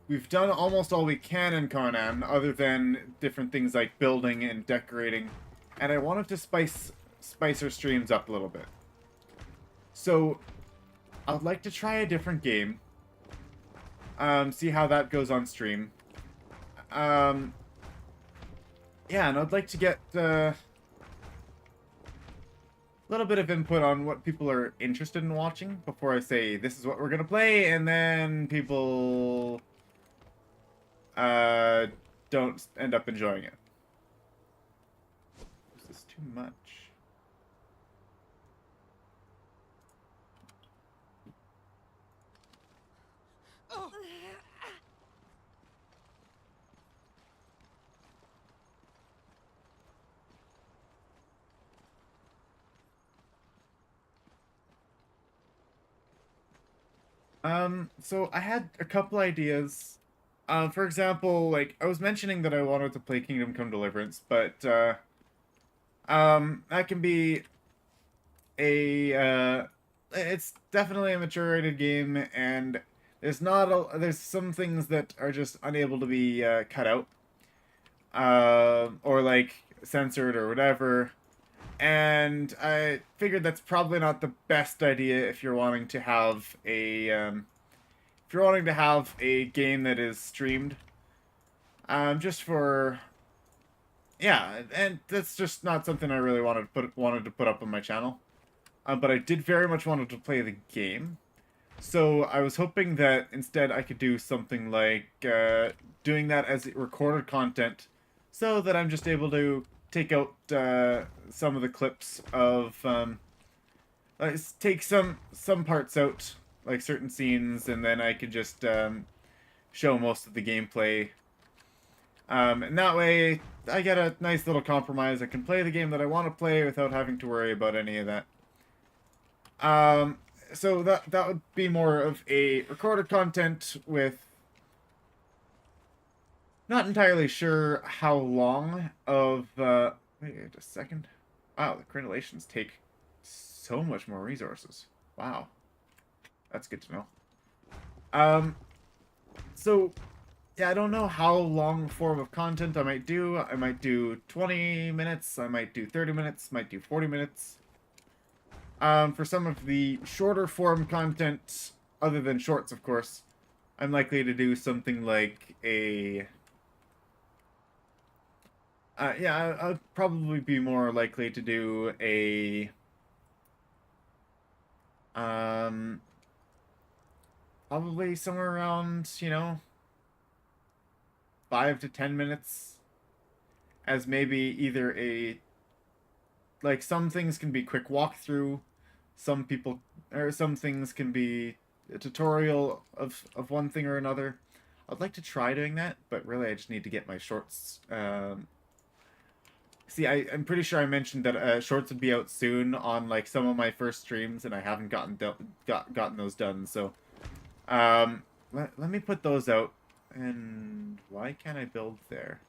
we've done almost all we can in Conan, other than different things like building and decorating, and I wanted to spice our streams up a little bit. So, I would like to try a different game. See how that goes on stream. Yeah, and I'd like to get a little bit of input on what people are interested in watching before I say this is what we're gonna play, and then people don't end up enjoying it. Is this too much? So I had a couple ideas. For example, like, I was mentioning that I wanted to play Kingdom Come Deliverance, but, that can be it's definitely a mature-rated game, and there's some things that are just unable to be, cut out, or, like, censored or whatever. And I figured that's probably not the best idea if you're wanting to have a game that is streamed. Just for, yeah, and that's just not something I really wanted to put up on my channel. But I did very much wanted to play the game, so I was hoping that instead I could do something like doing that as recorded content, so that I'm just able to take out some of the clips of take some parts out, like certain scenes, and then I could just show most of the gameplay. And that way, I get a nice little compromise. I can play the game that I want to play without having to worry about any of that. So that would be more of a recorded content with. Not entirely sure how long of, wait a second. Wow, the crenellations take so much more resources. Wow. That's good to know. So, yeah, I don't know how long form of content I might do. I might do 20 minutes, I might do 30 minutes, might do 40 minutes. For some of the shorter form content, other than shorts, of course, I'm likely to do something like a... yeah, I'd probably be more likely to do a probably somewhere around, 5 to 10 minutes, as maybe either a like some things can be quick walkthrough, some things can be a tutorial of one thing or another. I'd like to try doing that, but really I just need to get my shorts. See, I'm pretty sure I mentioned that shorts would be out soon on like some of my first streams, and I haven't gotten those done. So, let me put those out. And why can't I build there?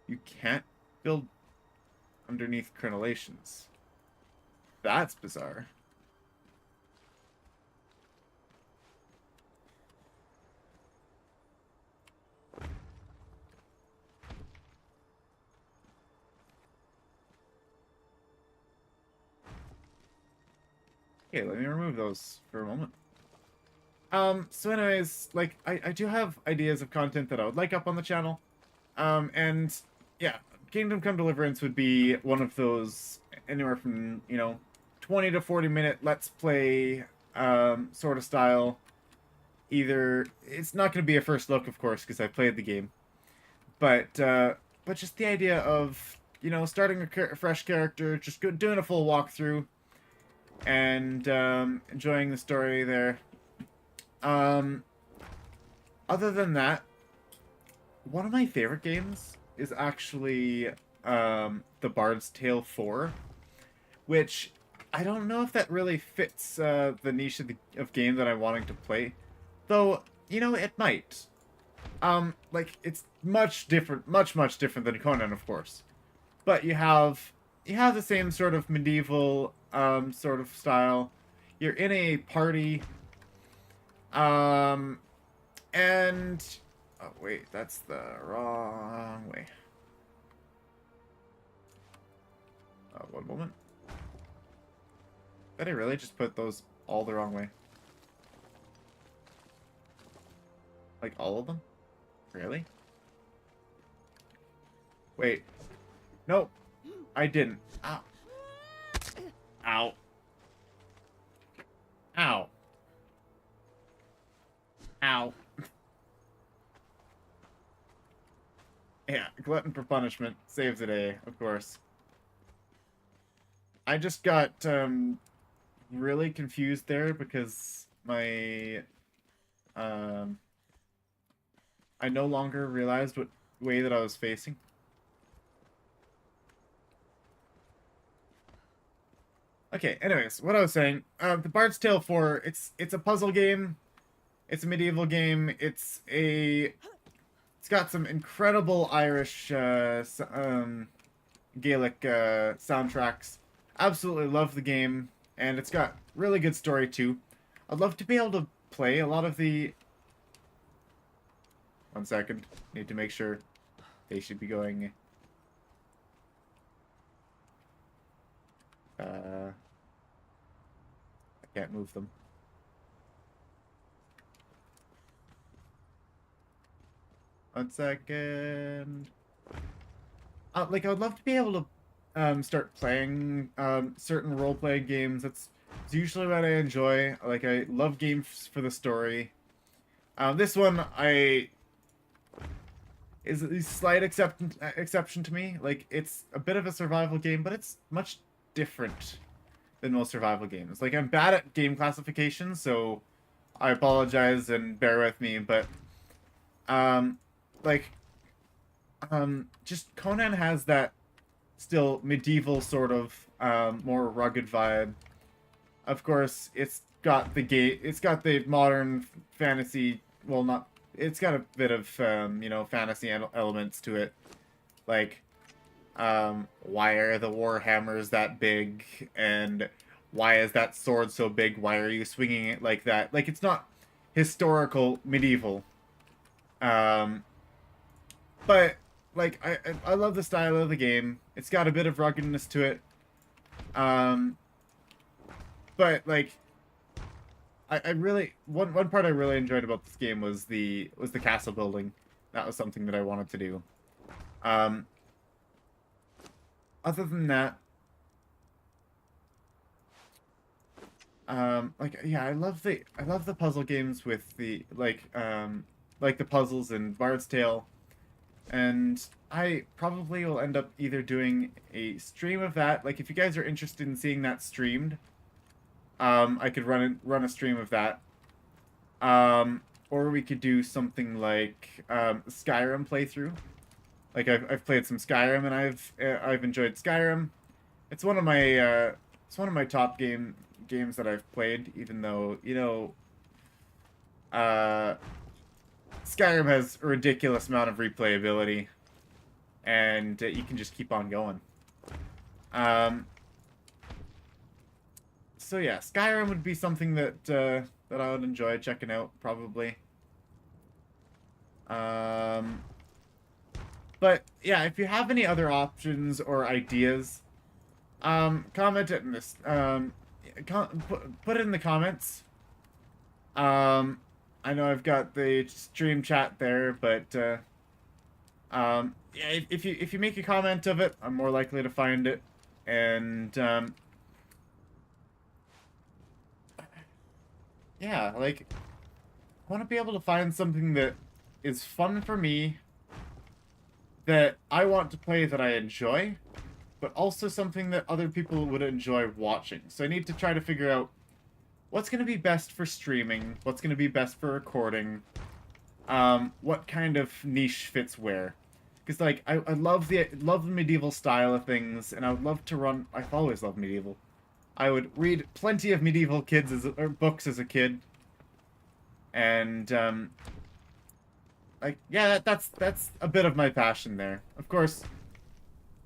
You can't build underneath crenellations. That's bizarre. Okay, let me remove those for a moment. So anyways, like, I do have ideas of content that I would like up on the channel. And, yeah, Kingdom Come Deliverance would be one of those, anywhere from, 20 to 40 minute let's play, sort of style. Either, it's not going to be a first look, of course, because I played the game. But just the idea of, starting a fresh character, just doing a full walkthrough, and enjoying the story there. Other than that, one of my favorite games is actually The Bard's Tale 4, which I don't know if that really fits the niche of game that I'm wanting to play, though, it might. Like, it's much different, much different than Conan, of course. But you have the same sort of medieval sort of style. You're in a party, and oh wait, that's the wrong way. One moment. Did I really just put those all the wrong way? Like all of them? Really? Wait. Nope. I didn't. Ow. Ow. Ow. Ow. Yeah, glutton for punishment saves the day, of course. I just got really confused there because my I no longer realized what way that I was facing. Okay, anyways, what I was saying, The Bard's Tale 4, it's a puzzle game, it's a medieval game, it's got some incredible Irish, Gaelic, soundtracks. Absolutely love the game, and it's got really good story too. I'd love to be able to play a lot of the... One second, need to make sure they should be going... I can't move them. One second. Like, I would love to be able to start playing certain role-playing games. It's usually what I enjoy. Like, I love games for the story. This one, is a slight exception to me. Like, it's a bit of a survival game, but it's much different than most survival games. Like, I'm bad at game classification, so I apologize and bear with me, but just Conan has that still medieval sort of more rugged vibe. Of course, it's got the modern fantasy, well, not, it's got a bit of fantasy elements to it. Like, why are the warhammers that big, and why is that sword so big? Why are you swinging it like that? Like, it's not historical medieval. But like, I love the style of the game. It's got a bit of ruggedness to it. But like, I really, one part I really enjoyed about this game was the castle building. That was something that I wanted to do. Other than that, like yeah, I love the puzzle games with the like the puzzles in Bard's Tale, and I probably will end up either doing a stream of that. Like if you guys are interested in seeing that streamed, I could run a stream of that. Or we could do something like Skyrim playthrough. Like I've played some Skyrim and I've enjoyed Skyrim. It's one of my top games that I've played, even though, you know, uh Skyrim has a ridiculous amount of replayability, and you can just keep on going. Um so yeah, Skyrim would be something that that I would enjoy checking out probably. Um but yeah, if you have any other options or ideas, comment it in this. Put it in the comments. I know I've got the stream chat there, but yeah, if you make a comment of it, I'm more likely to find it, and yeah, like I want to be able to find something that is fun for me, that I want to play, that I enjoy, but also something that other people would enjoy watching. So I need to try to figure out what's going to be best for streaming, what's going to be best for recording, what kind of niche fits where. Because like I love the medieval style of things, and I would love to run. I've always loved medieval. I would read plenty of medieval or books as a kid, and like yeah, that's a bit of my passion there. Of course,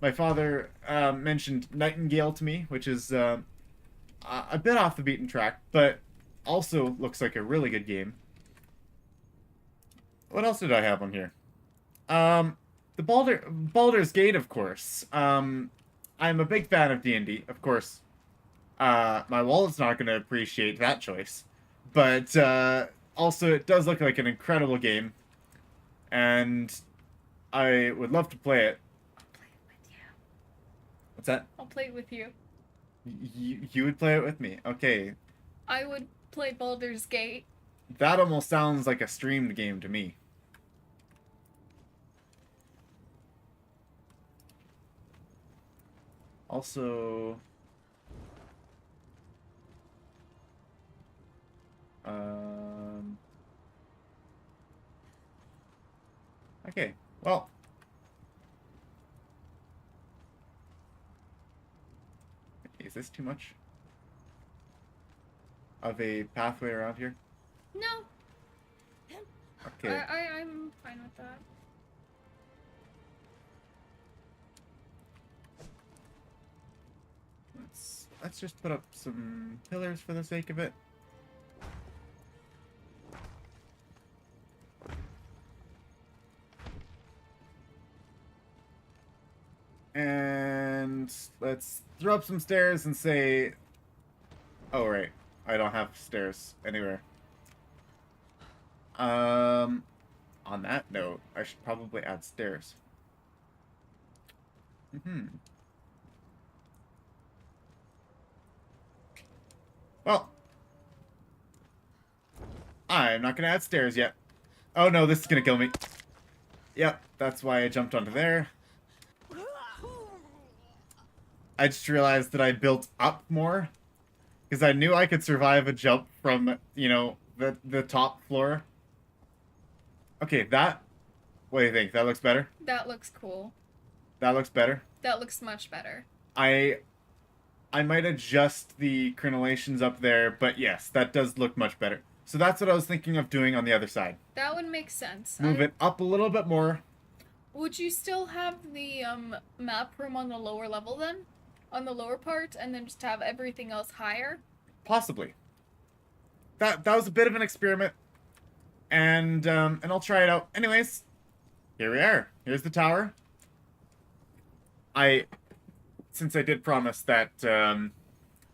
my father mentioned Nightingale to me, which is a bit off the beaten track, but also looks like a really good game. What else did I have on here? The Baldur's Gate, of course. I'm a big fan of D&D, of course. My wallet's not going to appreciate that choice, but also it does look like an incredible game, and I would love to play it. I'll play it with you. What's that? I'll play it with you. You would play it with me. Okay. I would play Baldur's Gate. That almost sounds like a streamed game to me. Also, okay, well, is this too much of a pathway around here? No. Okay. I'm fine with that. Let's just put up some pillars for the sake of it. And let's throw up some stairs and say, oh right, I don't have stairs anywhere. On that note, I should probably add stairs. Well, I'm not gonna add stairs yet. Oh no, this is gonna kill me. Yep, that's why I jumped onto there. I just realized that I built up more, because I knew I could survive a jump from, you know, the top floor. Okay, what do you think? That looks better? That looks cool. That looks better? That looks much better. I might adjust the crenellations up there, but yes, that does look much better. So that's what I was thinking of doing on the other side. That would make sense. Move it up a little bit more. Would you still have the map room on the lower level then? On the lower part, and then just have everything else higher? Possibly. That was a bit of an experiment, and I'll try it out. Anyways, here we are. Here's the tower. Since I did promise that that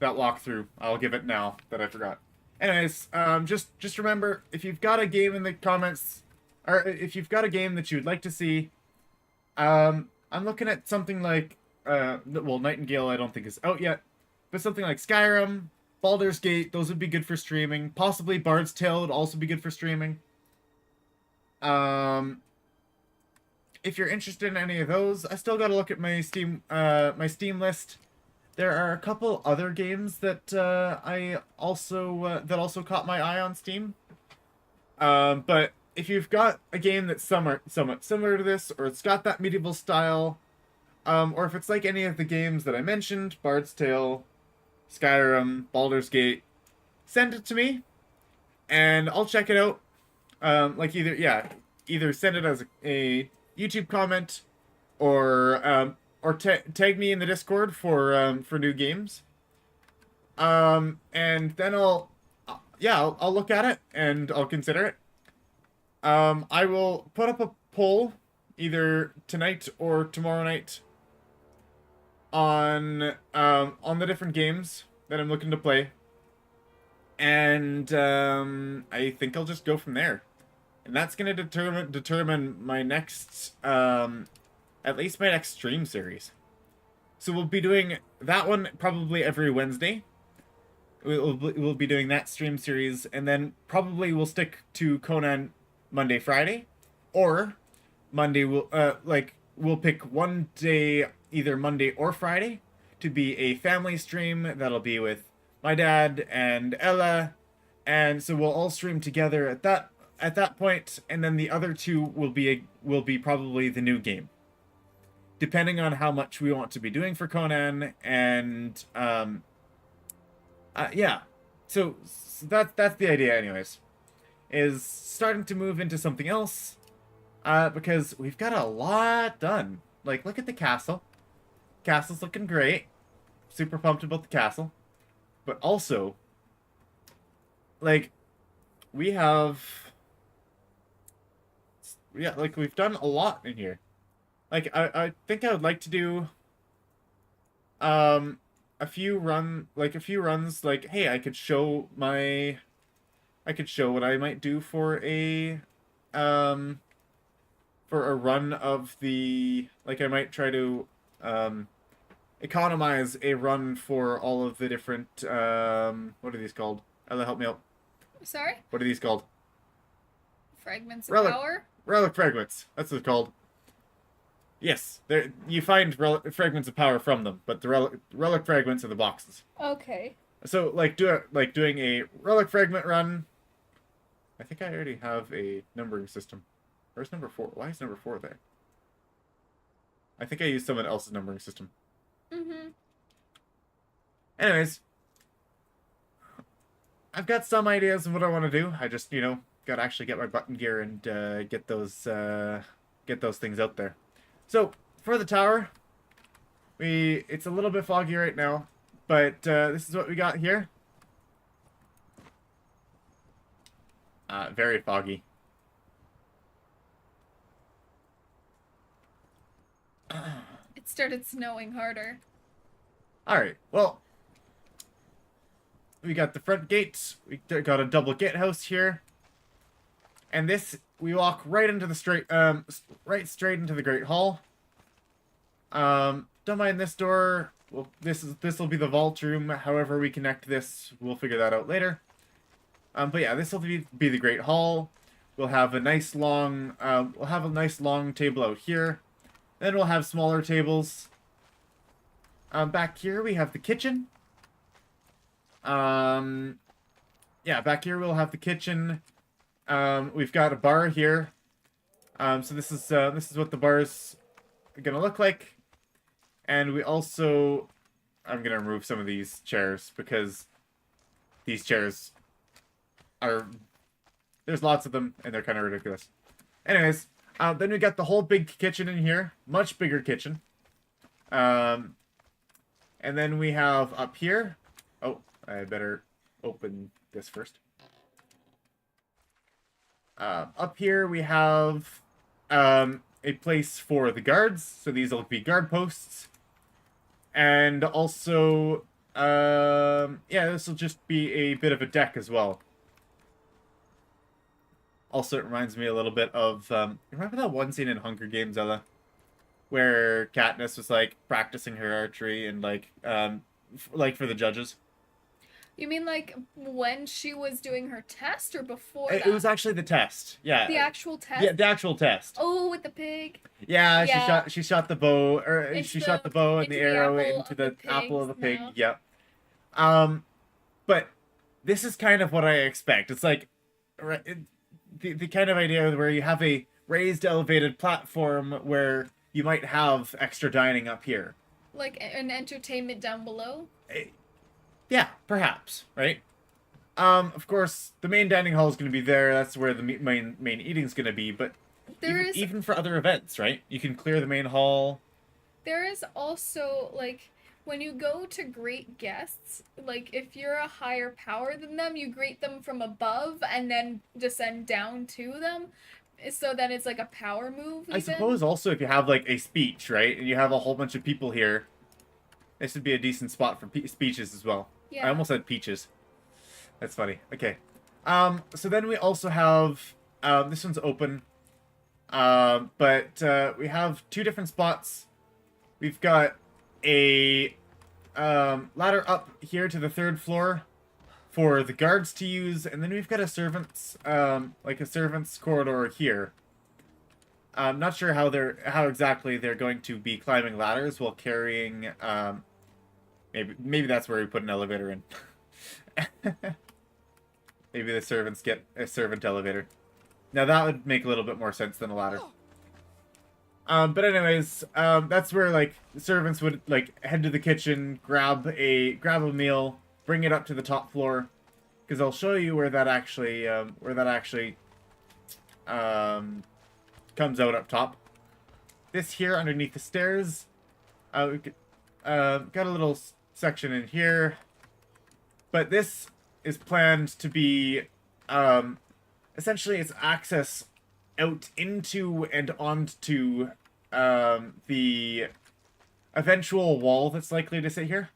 walkthrough, I'll give it now that I forgot. Anyways, just remember, if you've got a game in the comments, or if you've got a game that you'd like to see, I'm looking at something like well, Nightingale I don't think is out yet, but something like Skyrim, Baldur's Gate, those would be good for streaming. Possibly Bard's Tale would also be good for streaming. If you're interested in any of those, I still gotta look at my Steam list. There are a couple other games that I also that also caught my eye on Steam. But if you've got a game that's somewhat similar to this, or it's got that medieval style, or if it's like any of the games that I mentioned, Bard's Tale, Skyrim, Baldur's Gate, send it to me, and I'll check it out. Like either send it as a YouTube comment, or tag me in the Discord for new games. And then I'll look at it and I'll consider it. I will put up a poll either tonight or tomorrow night on the different games that I'm looking to play. And I think I'll just go from there. And that's gonna determine my next at least my next stream series. So we'll be doing that one probably every Wednesday. We'll be doing that stream series, and then probably we'll stick to Conan Monday, Friday, or Monday we'll pick one day, either Monday or Friday, to be a family stream that'll be with my dad and Ella, and so we'll all stream together at that point, and then the other two will be probably the new game, depending on how much we want to be doing for Conan, and yeah. So that's the idea, anyways. Is starting to move into something else, because we've got a lot done. Like, look at the castle. Castle's looking great. Super pumped about the castle. But also, like, we have, yeah, like, we've done a lot in here. Like, I think I would like to do a few runs, like, hey, I could show what I might do for a run of the, like, I might try to economize a run for all of the different what are these called? Ella, help me out. Sorry? What are these called? Fragments of power? Relic fragments. That's what it's called. Yes, there you find fragments of power from them, but the relic fragments are the boxes. Okay. So doing a relic fragment run. I think I already have a numbering system. Where's number 4? Why is number 4 there? I think I used someone else's numbering system. Mm-hmm. Anyways, I've got some ideas of what I want to do. I just, gotta actually get my button gear and get those things out there. So, for the tower, it's a little bit foggy right now, but this is what we got here. Very foggy. It started snowing harder. Alright, well, we got the front gates, we got a double gatehouse here, and this, we walk right into the straight into the Great Hall. Don't mind this door. Well, this will be the vault room. However we connect this, we'll figure that out later. But yeah, this will be the Great Hall. We'll have a nice long table out here. Then we'll have smaller tables. Back here we have the kitchen. Yeah, back here we'll have the kitchen. We've got a bar here. So this is what the bar's gonna look like. And we also, I'm gonna remove some of these chairs because these chairs there's lots of them and they're kind of ridiculous. Anyways, then we got the whole big kitchen in here, much bigger kitchen. And then we have up here. Oh, I better open this first. Up here we have a place for the guards, so these will be guard posts. And also, yeah, this will just be a bit of a deck as well. Also, it reminds me a little bit of, remember that one scene in Hunger Games, Ella? Where Katniss was, like, practicing her archery and, like for the judges? You mean like when she was doing her test or before It that? was actually the test. Yeah. The actual test? Yeah, the actual test. Oh, with the pig. Yeah, Yeah. she shot the bow, or It's she shot the the bow and the into the arrow apple into of the the apple pigs of the pig. now. Yep. But this is kind of what I expect. It's like the kind of idea where you have a raised elevated platform where you might have extra dining up here. Like an entertainment down below. Eh, Yeah, perhaps, right? Of course, the main dining hall is going to be there. That's where the main eating's going to be. But even for other events, right? You can clear the main hall. There is also like when you go to greet guests, like if you're a higher power than them, you greet them from above and then descend down to them. So then it's like a power move. I suppose also if you have like a speech, right, and you have a whole bunch of people here, this would be a decent spot for speeches as well. Yeah. I almost said peaches. That's funny. Okay. So then we also have this one's open. But we have two different spots. We've got a ladder up here to the third floor for the guards to use, and then we've got a servants like a servants corridor here. I'm not sure how exactly they're going to be climbing ladders while carrying maybe that's where we put an elevator in. Maybe the servants get a servant elevator. Now that would make a little bit more sense than a ladder. But anyways, that's where like the servants would like head to the kitchen, grab a meal, bring it up to the top floor, because I'll show you where that actually comes out up top. This here underneath the stairs, we got a little section in here, but this is planned to be essentially it's access out into and onto the eventual wall that's likely to sit here.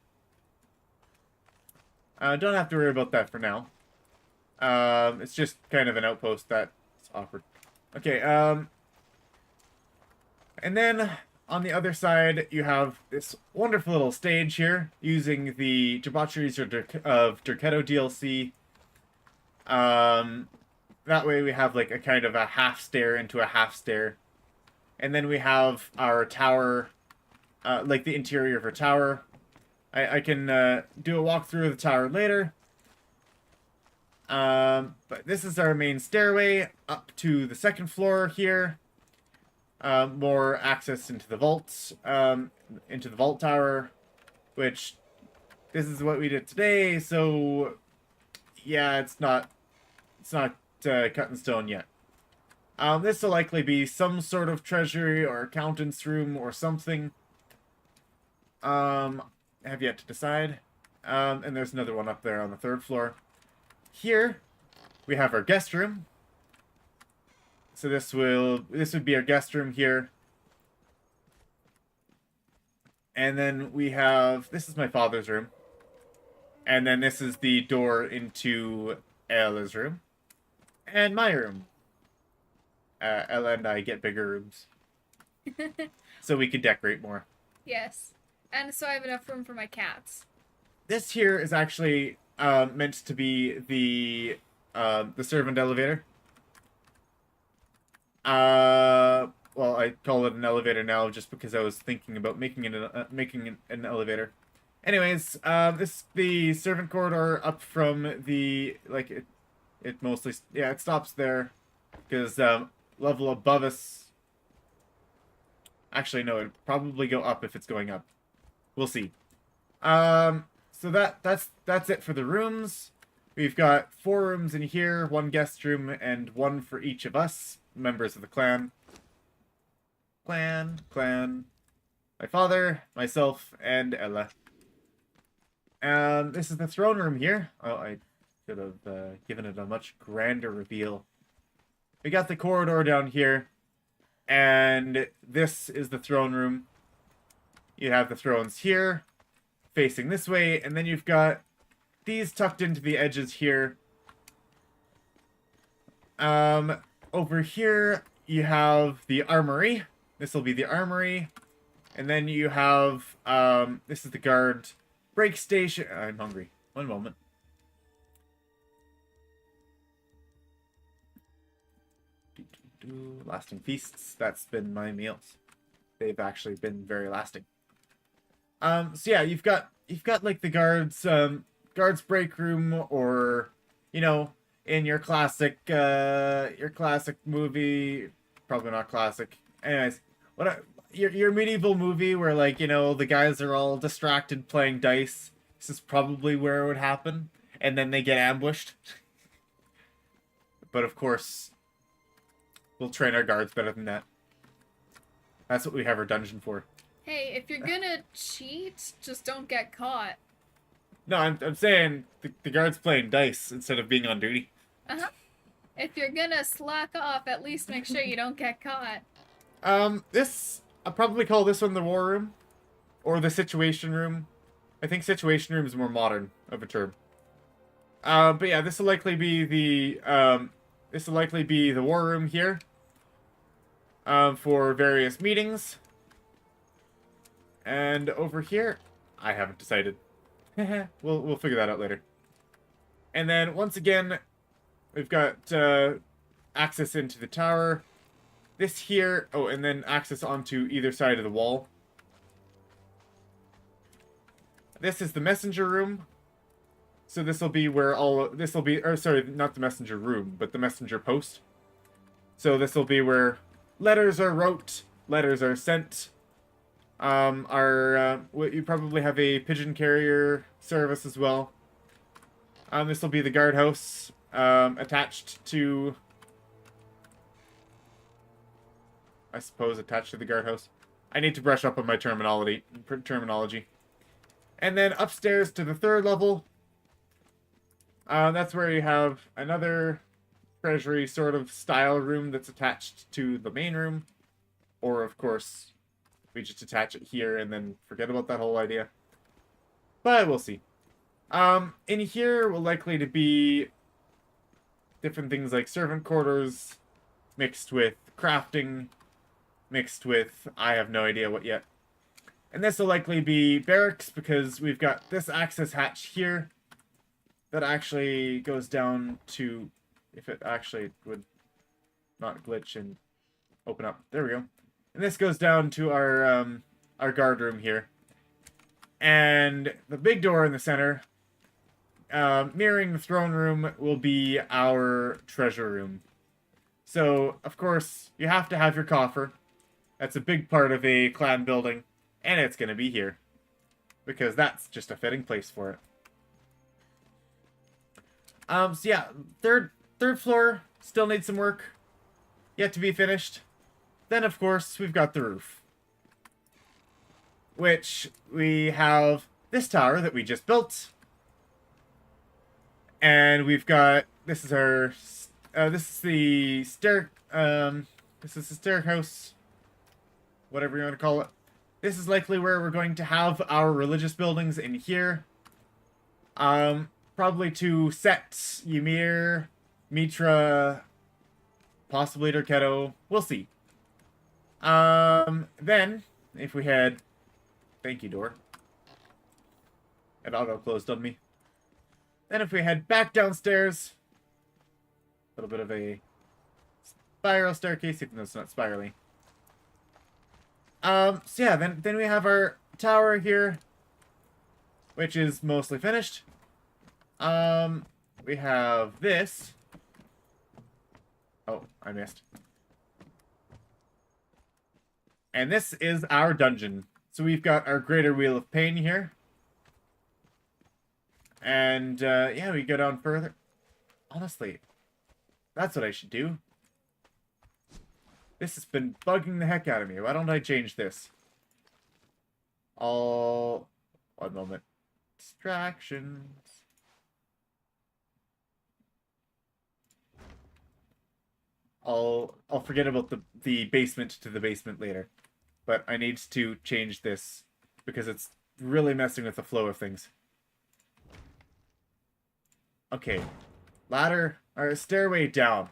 Don't have to worry about that for now. It's just kind of an outpost that's offered. Okay, and then on the other side, you have this wonderful little stage here using the Debaucheries of Derketo DLC. That way we have like a kind of a half stair into a half stair. And then we have our tower, like the interior of our tower. I can do a walkthrough of the tower later. But this is our main stairway up to the second floor here. More access into the vaults, into the vault tower, which this is what we did today, so yeah, it's not cut in stone yet. This will likely be some sort of treasury or accountant's room or something. Have yet to decide. And there's another one up there on the third floor. Here, we have our guest room. So this would be our guest room here. And then we have, this is my father's room. And then this is the door into Ella's room. And my room. Ella and I get bigger rooms. So we could decorate more. Yes. And so I have enough room for my cats. This here is actually meant to be the servant elevator. Well, I call it an elevator now just because I was thinking about making an elevator. Anyways, this the servant corridor up from the like it mostly it stops there because level above us. Actually, no, it'd probably go up if it's going up. We'll see. So that's it for the rooms. We've got 4 rooms in here, 1 guest room, and 1 for each of us, members of the clan. Clan. My father, myself, and Ella. This is the throne room here. Oh, I should have given it a much grander reveal. We got the corridor down here, and this is the throne room. You have the thrones here, facing this way, and then you've got these tucked into the edges here. Over here, you have the armory. This will be the armory. And then you have, this is the guard break station. I'm hungry. One moment. Ooh, lasting feasts. That's been my meals. They've actually been very lasting. So yeah, you've got like the guards break room, or you know, in your classic movie, probably not classic. Anyways, your medieval movie where, like, you know, the guys are all distracted playing dice. This is probably where it would happen, and then they get ambushed. But of course, we'll train our guards better than that. That's what we have our dungeon for. Hey, if you're gonna cheat, just don't get caught. No, I'm saying the guards playing dice instead of being on duty. Uh-huh. If you're gonna slack off, at least make sure you don't get caught. I'll probably call this one the war room, or the situation room. I think situation room is more modern of a term. But yeah, this will likely be the war room here. For various meetings. And over here, I haven't decided. We'll figure that out later. And then once again, we've got access into the tower. This here, oh, and then access onto either side of the wall. This is the messenger room. So this will be where or sorry, not the messenger room, but the messenger post. So this will be where letters are wrote, letters are sent. You probably have a pigeon carrier service as well. This will be the guardhouse, attached to, I suppose, attached to the guardhouse. I need to brush up on my terminology. And then upstairs to the third level, that's where you have another treasury sort of style room that's attached to the main room. Or, of course, we just attach it here and then forget about that whole idea. But we'll see. In here will likely to be different things like servant quarters, mixed with crafting, mixed with I have no idea what yet. And this will likely be barracks, because we've got this access hatch here that actually goes down to, if it actually would not glitch and open up. There we go. And this goes down to our guard room here. And the big door in the center, mirroring the throne room, will be our treasure room. So, of course, you have to have your coffer. That's a big part of a clan building. And it's going to be here, because that's just a fitting place for it. So yeah, third floor still needs some work, yet to be finished. Then, of course, we've got the roof, which we have this tower that we just built, and we've got, this is the stairhouse, whatever you want to call it. This is likely where we're going to have our religious buildings in here. Probably to Set, Ymir, Mitra, possibly Derketo. We'll see. Then, if we had... Thank you, door. It auto-closed on me. Then if we head back downstairs... A little bit of a spiral staircase, even though it's not spirally. So yeah, then we have our tower here, which is mostly finished. We have this. Oh, I missed. And this is our dungeon. So we've got our Greater Wheel of Pain here. And, yeah, we go down further. Honestly, that's what I should do. This has been bugging the heck out of me. Why don't I change this? One moment. Distractions. I'll forget about the basement to the basement later. But I need to change this because it's really messing with the flow of things. Okay. Ladder, or stairway down.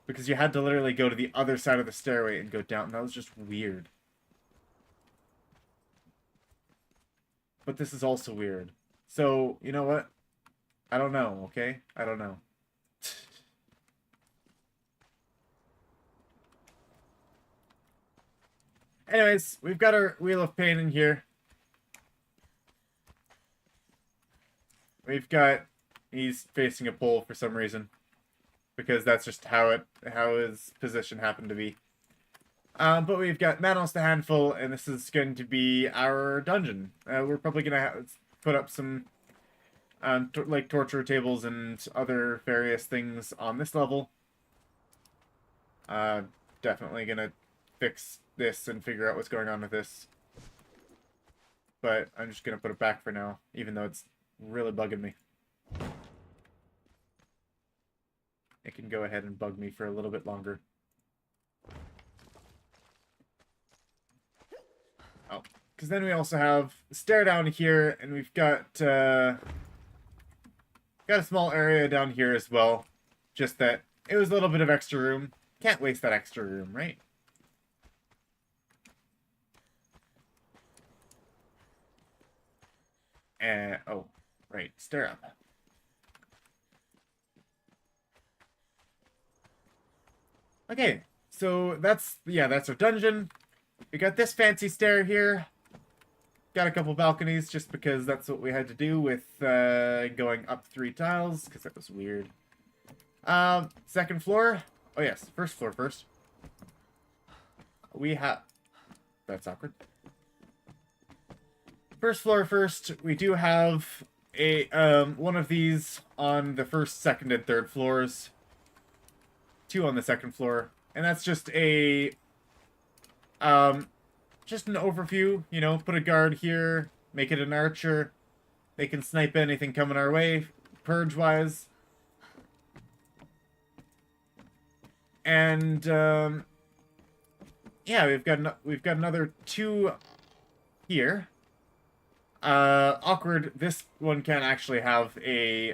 Because you had to literally go to the other side of the stairway and go down. And that was just weird. But this is also weird. So, you know what? I don't know, okay? I don't know. Anyways, we've got our Wheel of Pain in here. We've got... He's facing a pole for some reason. Because that's just how his position happened to be. But we've got Manos the Handful, and this is going to be our dungeon. We're probably going to put up some like torture tables and other various things on this level. Definitely going to fix this and figure out what's going on with this. But I'm just going to put it back for now, even though it's really bugging me. It can go ahead and bug me for a little bit longer. Oh, because then we also have a stair down here, and we've got a small area down here as well. Just that it was a little bit of extra room. Can't waste that extra room, right? Oh, right, stair up. Okay, so that's our dungeon. We got this fancy stair here. Got a couple balconies just because that's what we had to do with going up 3 tiles, because that was weird. Second floor. Oh yes, first floor first. We have... That's awkward. First floor first, we do have a one of these on the first, second, and third floors. 2 on the second floor. And that's just a... just an overview, you know, put a guard here, make it an archer. They can snipe anything coming our way, purge-wise. And, yeah, we've got another 2 here. Awkward, this one can't actually have a,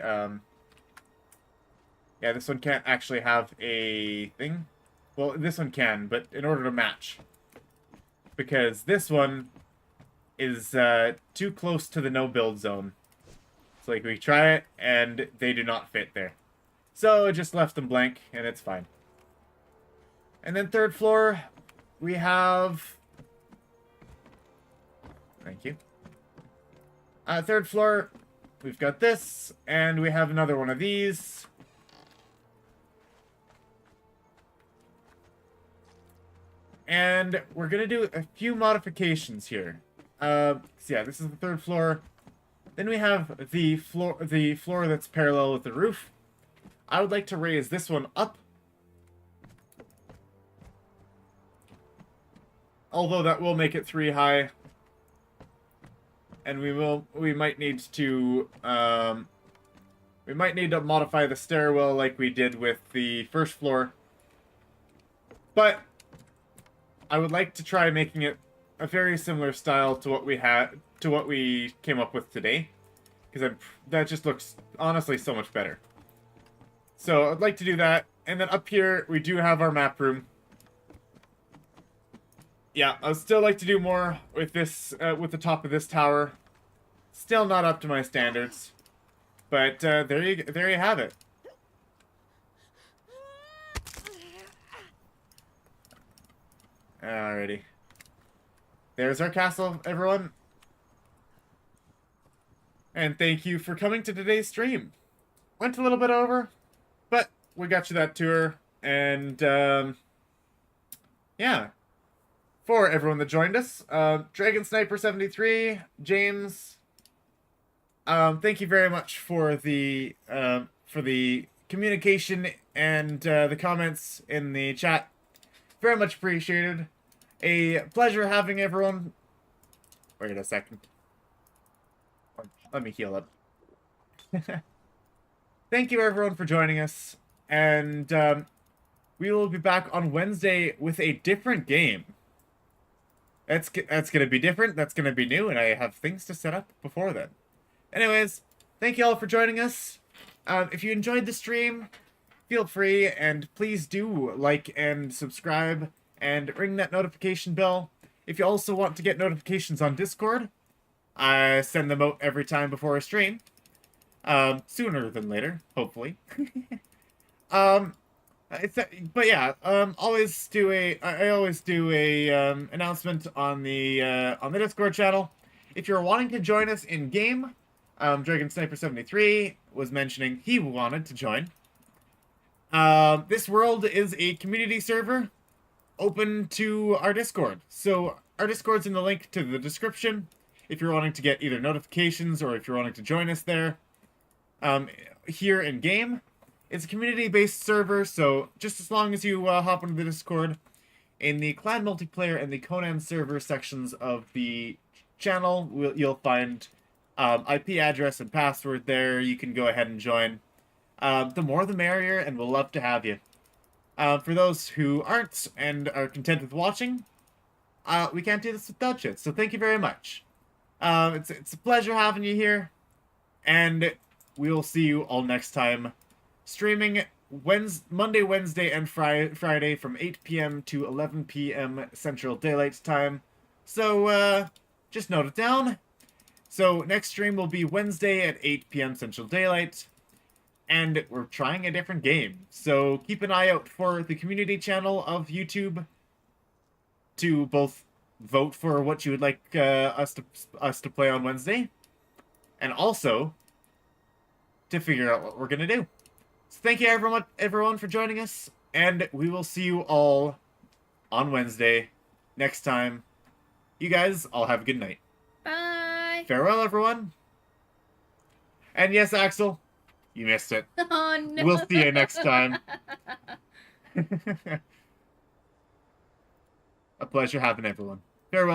yeah, this one can't actually have a thing. Well, this one can, but in order to match. Because this one is too close to the no-build zone. So, like, we try it, and they do not fit there. So, I just left them blank, and it's fine. And then third floor, we have... Thank you. Third floor, we've got this, and we have another one of these. And we're going to do a few modifications here. So yeah, this is the third floor. Then we have the floor that's parallel with the roof. I would like to raise this one up. Although that will make it 3 high. And we might need to modify the stairwell like we did with the first floor. But I would like to try making it a very similar style to what we came up with today, because that just looks honestly so much better. So I'd like to do that, and then up here we do have our map room. Yeah, I'd still like to do more with this with the top of this tower. Still not up to my standards, but there you have it. Alrighty. There's our castle, everyone. And thank you for coming to today's stream. Went a little bit over, but we got you that tour. And, yeah. For everyone that joined us, Dragon Sniper 73, James, thank you very much for the communication and the comments in the chat. Very much appreciated. A pleasure having everyone. Wait a second. Let me heal up. Thank you everyone for joining us, and we will be back on Wednesday with a different game. That's gonna be different. That's gonna be new, and I have things to set up before then. Anyways, thank you all for joining us. If you enjoyed the stream, feel free, and please do like and subscribe and ring that notification bell. If you also want to get notifications on Discord, I send them out every time before a stream. Sooner than later, hopefully. But yeah, I always do a announcement on the Discord channel. If you're wanting to join us in game, Dragon Sniper 73 was mentioning he wanted to join. This world is a community server open to our Discord. So our Discord's in the link to the description. If you're wanting to get either notifications or if you're wanting to join us there, here in game. It's a community-based server, so just as long as you hop into the Discord, in the clan multiplayer and the Conan server sections of the channel, you'll find IP address and password there. You can go ahead and join. The more the merrier, and we'll love to have you. For those who aren't and are content with watching, we can't do this without you, so thank you very much. It's a pleasure having you here, and we will see you all next time. Streaming Monday, Wednesday, and Friday from 8 p.m. to 11 p.m. Central Daylight Time. So, just note it down. So, next stream will be Wednesday at 8 p.m. Central Daylight. And we're trying a different game. So, keep an eye out for the community channel of YouTube to both vote for what you would like us to play on Wednesday. And also to figure out what we're going to do. So thank you everyone for joining us, and we will see you all on Wednesday next time. You guys all have a good night. Bye. Farewell, everyone. And yes, Axel, you missed it. Oh no. We'll see you next time. A pleasure having everyone.